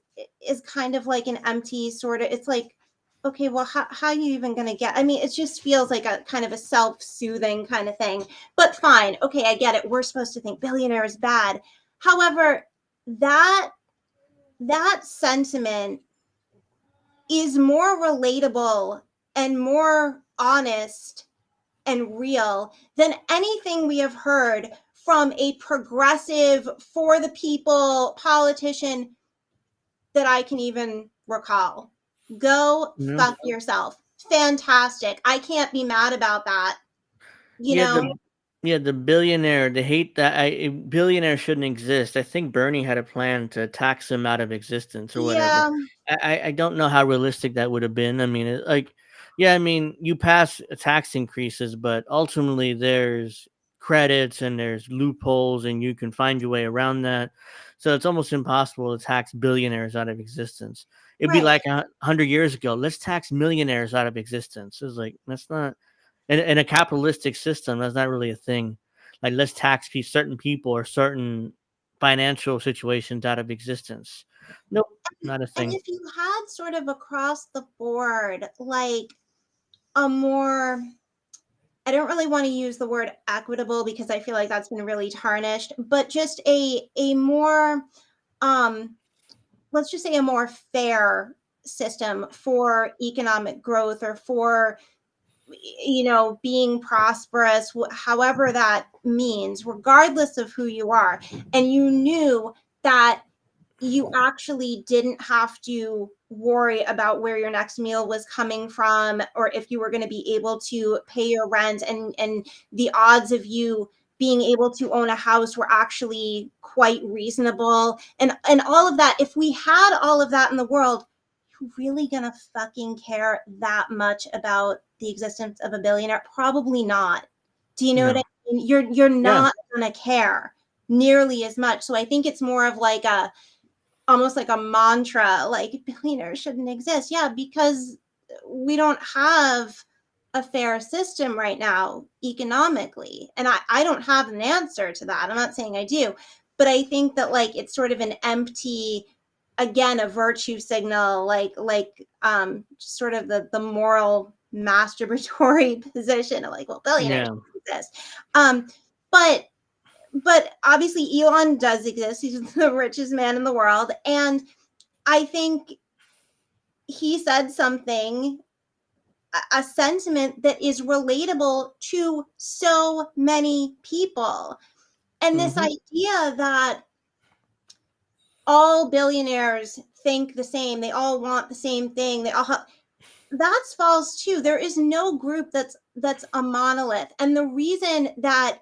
[SPEAKER 2] kind of like an empty sort of, it's like, okay, well, how are you even gonna get, I mean, it just feels like a kind of a self-soothing kind of thing. But fine, okay, I get it. We're supposed to think billionaire is bad. However, that sentiment is more relatable and more honest and real than anything we have heard from a progressive, for the people politician that I can even recall. Go
[SPEAKER 1] Yeah.
[SPEAKER 2] fuck yourself. Fantastic. I can't be mad about that. You
[SPEAKER 1] Yeah,
[SPEAKER 2] know?
[SPEAKER 1] the billionaire, they hate that. Billionaire shouldn't exist. I think Bernie had a plan to tax him out of existence or whatever.
[SPEAKER 2] Yeah.
[SPEAKER 1] I don't know how realistic that would have been. I mean, yeah, I mean, you pass tax increases, but ultimately there's credits and there's loopholes, and you can find your way around that. So it's almost impossible to tax billionaires out of existence. It'd be
[SPEAKER 2] Right.
[SPEAKER 1] like 100 years ago. Let's tax millionaires out of existence. It's like that's not in a capitalistic system. That's not really a thing. Like let's tax certain people or certain financial situations out of existence. Nope, not a
[SPEAKER 2] And
[SPEAKER 1] thing.
[SPEAKER 2] if you had sort of across the board, like a more, I don't really want to use the word equitable because I feel like that's been really tarnished, but just a more, um let's just say a more fair system for economic growth, or for, being prosperous, however that means, regardless of who you are. And you knew that you actually didn't have to worry about where your next meal was coming from, or if you were going to be able to pay your rent, and the odds of you being able to own a house were actually quite reasonable, and all of that. If we had all of that in the world, you really gonna fucking care that much about the existence of a billionaire? Probably not. Do you know what I
[SPEAKER 1] No.
[SPEAKER 2] mean? You're
[SPEAKER 1] Yeah.
[SPEAKER 2] not gonna care nearly as much. So I think it's more of like a almost like a mantra, like billionaires shouldn't exist. Yeah, because we don't have a fair system right now economically. And I don't have an answer to that. I'm not saying I do, but I think that like it's sort of an empty, again, a virtue signal, just sort of the moral masturbatory position of like, well, billionaires
[SPEAKER 1] Yeah.
[SPEAKER 2] exist. Um, but obviously Elon does exist. He's the richest man in the world. And I think he said something, a sentiment that is relatable to so many people. And this
[SPEAKER 1] Hmm.
[SPEAKER 2] idea that all billionaires think the same, they all want the same thing, they all have, that's false too. There is no group that's a monolith. And the reason that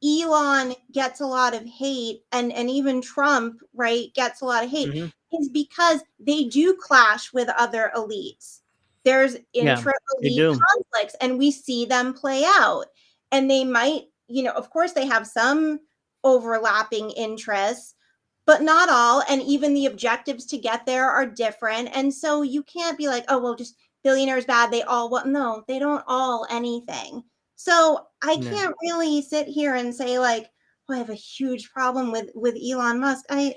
[SPEAKER 2] Elon gets a lot of hate and even Trump, right, gets a lot of hate
[SPEAKER 1] Hmm.
[SPEAKER 2] is because they do clash with other elites. There's
[SPEAKER 1] Yeah, they
[SPEAKER 2] intra-elite
[SPEAKER 1] do.
[SPEAKER 2] conflicts and we see them play out. And they might, of course they have some overlapping interests, but not all. And even the objectives to get there are different. And so you can't be like, oh, well, just billionaires bad. They all want, no, they don't all anything. So I
[SPEAKER 1] No,
[SPEAKER 2] can't really sit here and say like, oh, I have a huge problem with Elon Musk. I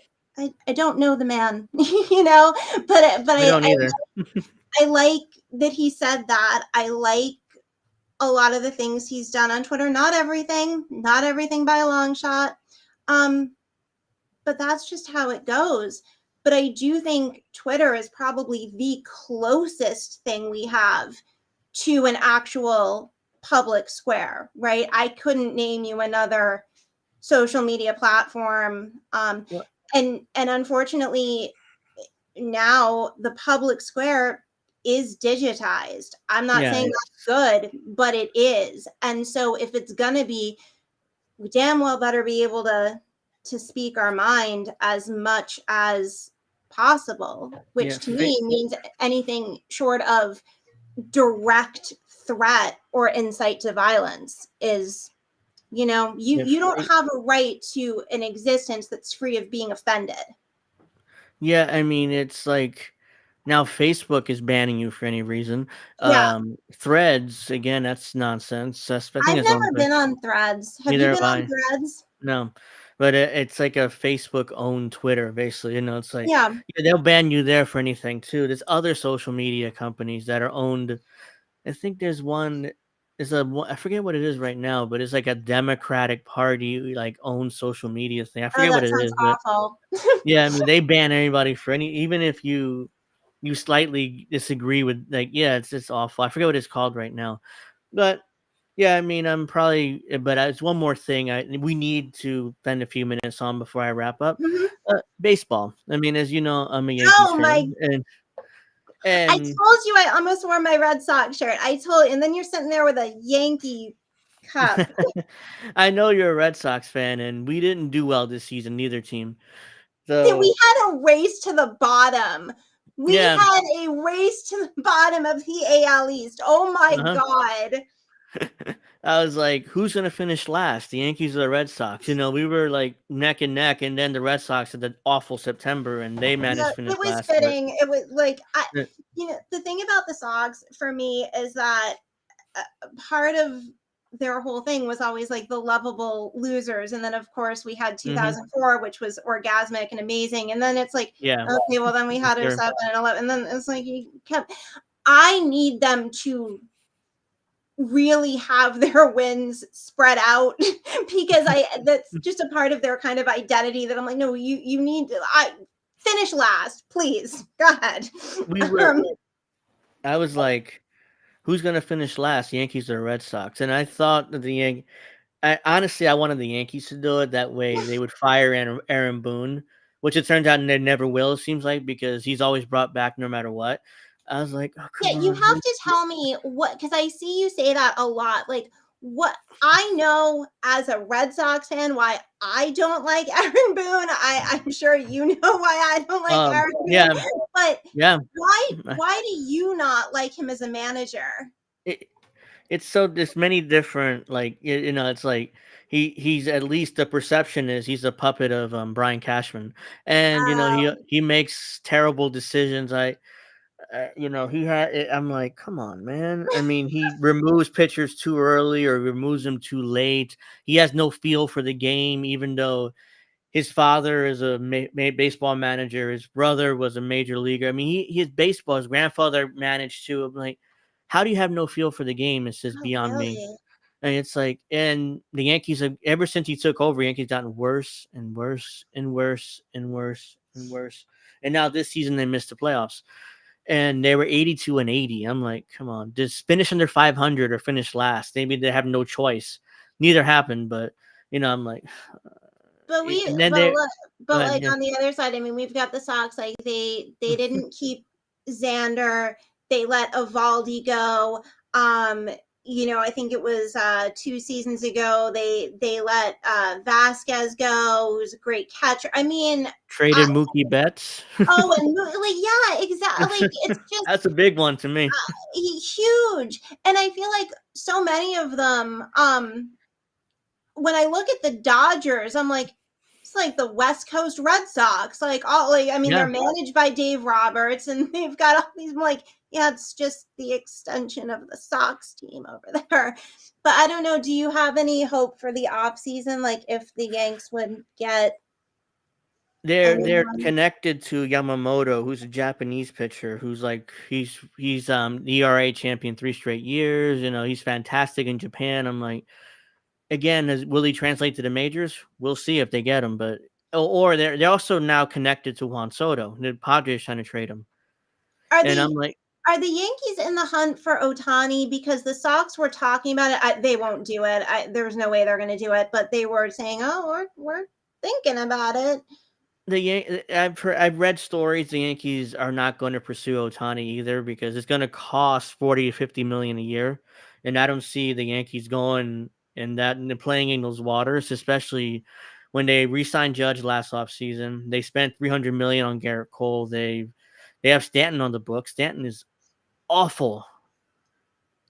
[SPEAKER 2] don't know the man, but
[SPEAKER 1] I don't either.
[SPEAKER 2] I like that he said that. I like a lot of the things he's done on Twitter. Not everything by a long shot. Um, but that's just how it goes. But I do think Twitter is probably the closest thing we have to an actual public square, right? I couldn't name you another social media platform.
[SPEAKER 1] Well,
[SPEAKER 2] And unfortunately, now the public square is digitized. I'm not
[SPEAKER 1] yeah,
[SPEAKER 2] saying
[SPEAKER 1] it's
[SPEAKER 2] that's good, but it is. And so if it's gonna be, we damn well better be able to speak our mind as much as possible,
[SPEAKER 1] yeah.
[SPEAKER 2] which to me means anything short of direct threat or incite to violence is,
[SPEAKER 1] Yeah,
[SPEAKER 2] you don't have a right to an existence that's free of being offended.
[SPEAKER 1] yeah, I mean, it's like now Facebook is banning you for any reason.
[SPEAKER 2] Yeah,
[SPEAKER 1] Threads again, that's nonsense. I think
[SPEAKER 2] I've
[SPEAKER 1] it's owned
[SPEAKER 2] never
[SPEAKER 1] by.
[SPEAKER 2] been on Threads. Have you
[SPEAKER 1] Neither
[SPEAKER 2] been
[SPEAKER 1] have
[SPEAKER 2] on
[SPEAKER 1] I.
[SPEAKER 2] Threads?
[SPEAKER 1] No, but it's like a Facebook owned Twitter, basically. It's like
[SPEAKER 2] Yeah.
[SPEAKER 1] yeah, they'll ban you there for anything too. There's other social media companies that are owned. I think there's one. I forget what it is right now, but it's like a Democratic Party like owned social media thing. I
[SPEAKER 2] Oh,
[SPEAKER 1] forget what
[SPEAKER 2] that
[SPEAKER 1] it
[SPEAKER 2] sounds
[SPEAKER 1] is, but
[SPEAKER 2] awful.
[SPEAKER 1] yeah, I mean they ban anybody for any, even if you slightly disagree with like yeah, it's awful. I forget what it's called right now, but yeah, I mean I'm probably but it's one more thing we need to spend a few minutes on before I wrap up.
[SPEAKER 2] Mhm.
[SPEAKER 1] Baseball. I mean, as you know, I'm a Yankees
[SPEAKER 2] Oh my,
[SPEAKER 1] fan, and
[SPEAKER 2] I
[SPEAKER 1] and
[SPEAKER 2] told you I almost wore my Red Sox shirt. And then you're sitting there with a Yankee cup.
[SPEAKER 1] I know you're a Red Sox fan, and we didn't do well this season, neither team.
[SPEAKER 2] We
[SPEAKER 1] So
[SPEAKER 2] had a race to the bottom. We
[SPEAKER 1] yeah,
[SPEAKER 2] had a race to the bottom of the AL East. Oh my
[SPEAKER 1] uh-huh.
[SPEAKER 2] God.
[SPEAKER 1] I was like, who's gonna finish last? The Yankees or the Red Sox? We were like neck and neck, and then the Red Sox had the awful September, and they managed
[SPEAKER 2] Yeah,
[SPEAKER 1] to finish
[SPEAKER 2] it was
[SPEAKER 1] last. But
[SPEAKER 2] fitting. It was like,
[SPEAKER 1] uh,
[SPEAKER 2] the thing about the Sox for me is that part of their whole thing was always like the lovable losers. And then, of course, we had
[SPEAKER 1] mhm,
[SPEAKER 2] 2004, which was orgasmic and amazing. And then it's like,
[SPEAKER 1] yeah,
[SPEAKER 2] okay, well, then we
[SPEAKER 1] for
[SPEAKER 2] had our
[SPEAKER 1] sure.
[SPEAKER 2] 7 and 11. And then it's like, you kept, I need them to really have their wins spread out because that's just a part of their kind of identity that I'm like, no, you need to finish last, please. Go ahead.
[SPEAKER 1] We were.
[SPEAKER 2] Um,
[SPEAKER 1] I was like, who's gonna finish last, Yankees or Red Sox? And I thought that honestly, I wanted the Yankees to do it. That way, they would fire Aaron Boone, which it turns out they never will. It seems like because he's always brought back no matter what. I was like, oh
[SPEAKER 2] Yeah,
[SPEAKER 1] come
[SPEAKER 2] you
[SPEAKER 1] on.
[SPEAKER 2] have to tell me what, because I see you say that a lot. Like, what I know as a Red Sox fan why I don't like Aaron Boone. I'm sure you know why I don't like Aaron
[SPEAKER 1] Yeah,
[SPEAKER 2] Boone. But
[SPEAKER 1] yeah.
[SPEAKER 2] why do you not like him as a manager?
[SPEAKER 1] It, it's so there's many different it's like he's at least the perception is he's a puppet of Brian Cashman, and he makes terrible decisions. He had. I'm like, come on, man. I mean, he removes pitchers too early or removes them too late. He has no feel for the game, even though his father is a baseball manager. His brother was a major leaguer. I mean, his baseball. His grandfather managed to. I'm like, how do you have no feel for the game? It's just
[SPEAKER 2] Oh,
[SPEAKER 1] beyond me.
[SPEAKER 2] really?
[SPEAKER 1] And it's like, and the Yankees have ever since he took over, Yankees gotten worse and worse and worse and worse and worse. And now this season they missed the playoffs and they were 82 and 80. I'm like, come on, just finish under 500 or finish last. Maybe they have no choice. Neither happened, but I'm like, and then
[SPEAKER 2] But
[SPEAKER 1] they
[SPEAKER 2] look,
[SPEAKER 1] go
[SPEAKER 2] but
[SPEAKER 1] ahead,
[SPEAKER 2] like
[SPEAKER 1] yeah,
[SPEAKER 2] on the other side, I mean, we've got the Sox. Like they didn't keep Xander. They let Evaldi go. Um, I think it was 2 seasons ago. They let Vasquez go, who's a great catcher. I mean,
[SPEAKER 1] traded Mookie Betts.
[SPEAKER 2] oh, and like yeah, exactly. Like it's just
[SPEAKER 1] That's a big one to me.
[SPEAKER 2] huge, and I feel like so many of them. When I look at the Dodgers, I'm like, it's like the West Coast Red Sox. Like all like I mean,
[SPEAKER 1] Yeah,
[SPEAKER 2] they're managed by Dave Roberts and they've got all these I'm like, yeah, it's just the extension of the Sox team over there. But I don't know, do you have any hope for the off season? Like if the Yanks would get
[SPEAKER 1] they're
[SPEAKER 2] anyone?
[SPEAKER 1] connected to Yamamoto, who's a Japanese pitcher, who's like he's ERA champion 3 straight years. He's fantastic in Japan. I'm like, again, will he translate to the majors? We'll see if they get him. But or they're also now connected to Juan Soto. The Padres trying to trade him,
[SPEAKER 2] Are
[SPEAKER 1] and
[SPEAKER 2] the
[SPEAKER 1] I'm like,
[SPEAKER 2] are the Yankees in the hunt for Otani? Because the Sox were talking about it. They won't do it. There's no way they're going to do it. But they were saying, "Oh, we're thinking about it."
[SPEAKER 1] I've read stories the Yankees are not going to pursue Otani either because it's going to cost 40 to 50 million a year, and I don't see the Yankees going and playing in those waters, especially when they re-signed Judge last offseason. They spent 300 million on Garrett Cole. They have Stanton on the book. Stanton is awful.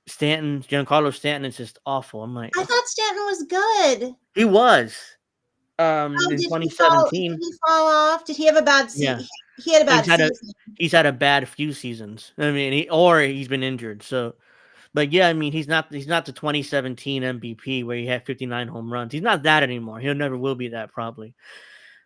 [SPEAKER 1] Giancarlo Stanton is just awful. I'm like,
[SPEAKER 2] I thought Stanton was good.
[SPEAKER 1] he was
[SPEAKER 2] Oh,
[SPEAKER 1] in
[SPEAKER 2] Did
[SPEAKER 1] 2017.
[SPEAKER 2] he fall off? Did he have a bad
[SPEAKER 1] Yeah.
[SPEAKER 2] season? He had a
[SPEAKER 1] He's
[SPEAKER 2] bad
[SPEAKER 1] had a
[SPEAKER 2] season.
[SPEAKER 1] he's had a bad few seasons. I mean, he's been injured. So, but yeah, I mean, he's not the 2017 MVP where he had 59 home runs. He's not that anymore. He'll never will be that probably.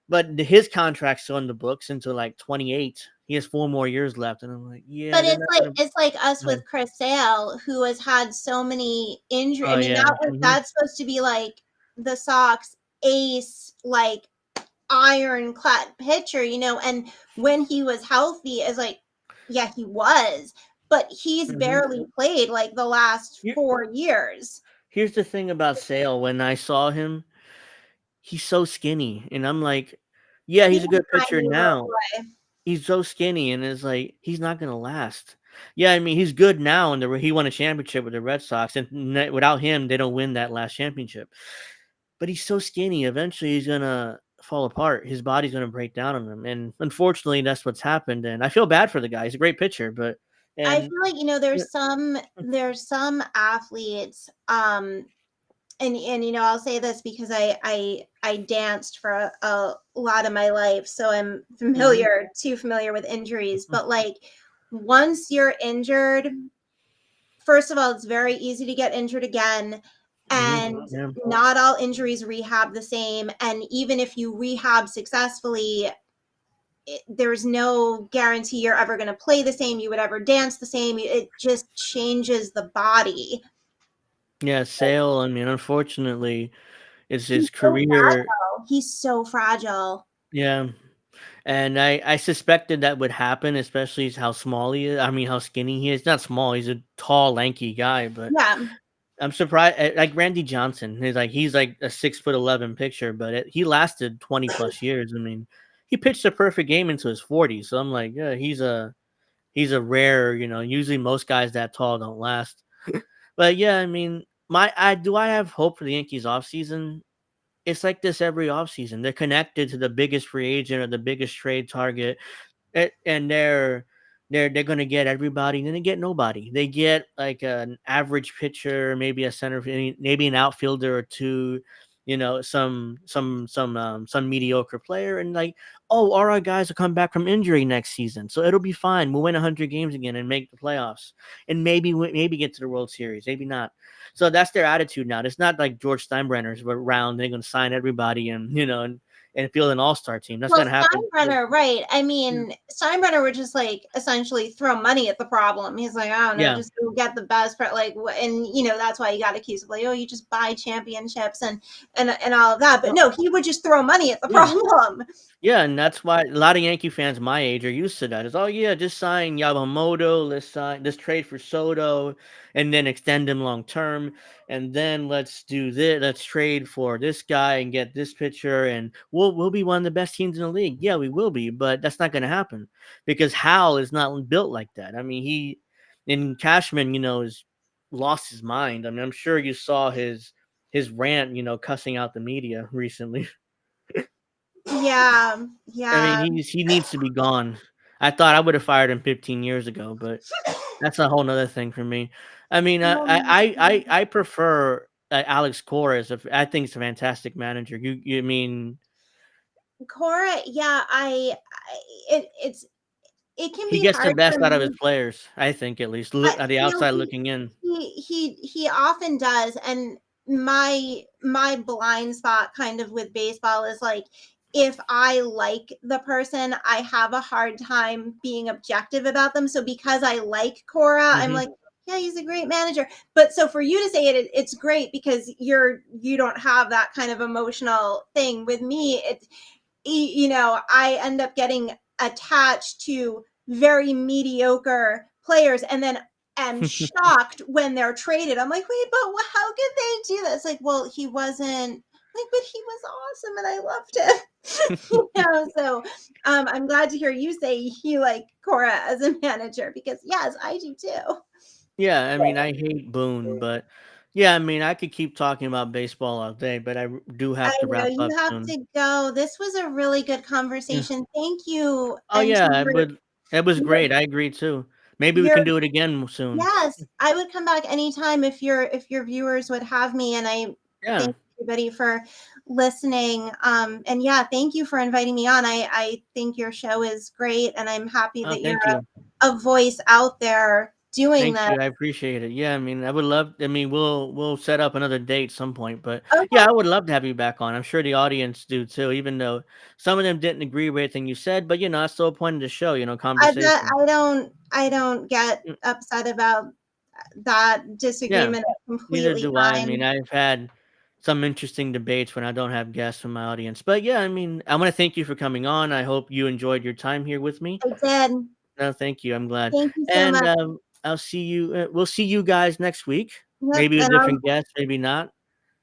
[SPEAKER 1] But his contract's still in the books until like 28. He has 4 more years left, and I'm like, yeah,
[SPEAKER 2] But
[SPEAKER 1] they're not gonna.
[SPEAKER 2] it's like us
[SPEAKER 1] uh,
[SPEAKER 2] with Chris Sale, who has had so many injuries. I
[SPEAKER 1] Oh
[SPEAKER 2] mean,
[SPEAKER 1] yeah,
[SPEAKER 2] that's supposed to be like the Sox ace, like ironclad pitcher, and when he was healthy, is like, yeah, he was, but he's
[SPEAKER 1] hmm
[SPEAKER 2] barely played like the last 4 years.
[SPEAKER 1] Here's the thing about Sale. When I saw him, he's so skinny, and I'm like, yeah,
[SPEAKER 2] He's
[SPEAKER 1] he's a good
[SPEAKER 2] a
[SPEAKER 1] pitcher
[SPEAKER 2] tiny little
[SPEAKER 1] now.
[SPEAKER 2] boy.
[SPEAKER 1] He's so skinny, and it's like he's not gonna last. Yeah, I mean he's good now, and he won a championship with the Red Sox, and without him, they don't win that last championship. But he's so skinny. Eventually, he's gonna fall apart. His body's gonna break down on him, and unfortunately, that's what's happened. And I feel bad for the guy. He's a great pitcher, but
[SPEAKER 2] I
[SPEAKER 1] and
[SPEAKER 2] feel like there's some athletes and I'll say this because I danced for a lot of my life, so I'm
[SPEAKER 1] Mhm,
[SPEAKER 2] too familiar with injuries, but like once you're injured, first of all, it's very easy to get injured again,
[SPEAKER 1] mhm,
[SPEAKER 2] and
[SPEAKER 1] yeah,
[SPEAKER 2] not all injuries rehab the same, and even if you rehab successfully, there's no guarantee you're ever going to play the same, you would ever dance the same. It just changes the body.
[SPEAKER 1] yeah. Sale. I mean, unfortunately, it's
[SPEAKER 2] He's
[SPEAKER 1] his
[SPEAKER 2] so
[SPEAKER 1] career.
[SPEAKER 2] fragile. He's so fragile.
[SPEAKER 1] Yeah, and I suspected that would happen, especially how small he is. I mean, how skinny he is. Not small. He's a tall, lanky guy, but
[SPEAKER 2] Yeah.
[SPEAKER 1] I'm surprised. Like Randy Johnson, he's like a 6'11" pitcher, but he lasted 20 plus years. I mean, he pitched a perfect game into his 40s. So I'm like, yeah, he's a rare. Usually most guys that tall don't last. But yeah, I mean, I have hope for the Yankees offseason? It's like this every offseason. They're connected to the biggest free agent or the biggest trade target, and they're gonna get everybody, and then they get nobody. They get like an average pitcher, maybe a center, maybe an outfielder or two, some mediocre player, and like, oh, all our guys will come back from injury next season, so it'll be fine. We'll win 100 games again and make the playoffs, and maybe get to the World Series, maybe not. So that's their attitude now. It's not like George Steinbrenner's around. They're gonna sign everybody, and field an all-star team. That's
[SPEAKER 2] Well,
[SPEAKER 1] gonna happen.
[SPEAKER 2] Steinbrenner, right. I mean, Steinbrenner would just like essentially throw money at the problem. He's like, I don't know,
[SPEAKER 1] Yeah.
[SPEAKER 2] just go get the best part. Like, and that's why he got accused of like, oh, you just buy championships and all of that. But no, he would just throw money at the
[SPEAKER 1] Yeah.
[SPEAKER 2] problem.
[SPEAKER 1] Yeah, and that's why a lot of Yankee fans my age are used to that. It's, oh yeah, just sign Yamamoto, let's trade for Soto, and then extend him long term, and then let's do this, let's trade for this guy and get this pitcher, and we'll be one of the best teams in the league. Yeah, we will be, but that's not going to happen because Hal is not built like that. I mean, Cashman, has lost his mind. I mean, I'm sure you saw his rant, cussing out the media recently.
[SPEAKER 2] Yeah,
[SPEAKER 1] I
[SPEAKER 2] yeah.
[SPEAKER 1] mean, he needs to be gone. I thought I would have fired him 15 years ago, but that's a whole nother thing for me. I mean, I prefer Alex Cora. I think he's a fantastic manager. You mean
[SPEAKER 2] Cora, yeah, it can
[SPEAKER 1] he
[SPEAKER 2] be
[SPEAKER 1] gets the
[SPEAKER 2] hard
[SPEAKER 1] best
[SPEAKER 2] for
[SPEAKER 1] out of his
[SPEAKER 2] me.
[SPEAKER 1] players? I think at least look at the outside
[SPEAKER 2] He
[SPEAKER 1] looking in.
[SPEAKER 2] he often does, and my blind spot kind of with baseball is like, if I like the person, I have a hard time being objective about them. So because I like Cora, I'm
[SPEAKER 1] Hmm.
[SPEAKER 2] like, yeah, he's a great manager. But so for you to say it's great because you don't have that kind of emotional thing. With me, I end up getting attached to very mediocre players and then am shocked when they're traded. I'm like, wait, but how could they do this? Like, well, he wasn't like, but he was awesome and I loved him. So I'm glad to hear you say you like Cora as a manager because yes, I do too.
[SPEAKER 1] Yeah, I mean, I hate Boone, but yeah, I mean, I could keep talking about baseball all day, but do
[SPEAKER 2] I
[SPEAKER 1] have to
[SPEAKER 2] know
[SPEAKER 1] wrap
[SPEAKER 2] you
[SPEAKER 1] up
[SPEAKER 2] have
[SPEAKER 1] soon.
[SPEAKER 2] to go. This was a really good
[SPEAKER 1] Yeah.
[SPEAKER 2] conversation. Thank you.
[SPEAKER 1] Oh
[SPEAKER 2] And
[SPEAKER 1] yeah, it was
[SPEAKER 2] you're,
[SPEAKER 1] great. I agree too. Maybe we
[SPEAKER 2] you're
[SPEAKER 1] can do it again soon.
[SPEAKER 2] yes, I would come back anytime if your viewers would have me. And I
[SPEAKER 1] Yeah.
[SPEAKER 2] thank everybody for listening. And yeah, thank you for inviting me on. I think your show is great, and I'm happy
[SPEAKER 1] Oh,
[SPEAKER 2] that you're
[SPEAKER 1] thank you.
[SPEAKER 2] a voice out there doing
[SPEAKER 1] Thank
[SPEAKER 2] that.
[SPEAKER 1] you. I appreciate it. Yeah, I mean, I would love. I mean, we'll set up another date some point. But
[SPEAKER 2] Okay,
[SPEAKER 1] yeah, I would love to have you back on. I'm sure the audience do too. Even though some of them didn't agree with everything you said, but that's the whole point of the show. Conversation.
[SPEAKER 2] I don't get
[SPEAKER 1] Mm,
[SPEAKER 2] upset about that
[SPEAKER 1] Yeah,
[SPEAKER 2] disagreement. It's
[SPEAKER 1] neither
[SPEAKER 2] completely
[SPEAKER 1] do I. I mean,
[SPEAKER 2] fine.
[SPEAKER 1] I've had some interesting debates when I don't have guests from my audience. But yeah, I mean, I want to thank you for coming on. I hope you enjoyed your time here with me.
[SPEAKER 2] I did.
[SPEAKER 1] No, thank you. I'm glad.
[SPEAKER 2] Thank you so
[SPEAKER 1] And
[SPEAKER 2] much.
[SPEAKER 1] I'll see you. We'll see you guys next week.
[SPEAKER 2] Yep,
[SPEAKER 1] Maybe a
[SPEAKER 2] and
[SPEAKER 1] different guest, maybe not.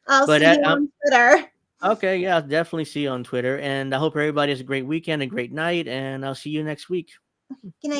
[SPEAKER 2] I'll
[SPEAKER 1] But
[SPEAKER 2] see you on Twitter.
[SPEAKER 1] okay, yeah, I'll definitely see you on Twitter. And I hope everybody has a great weekend, a great night, and I'll see you next week.
[SPEAKER 2] Good night.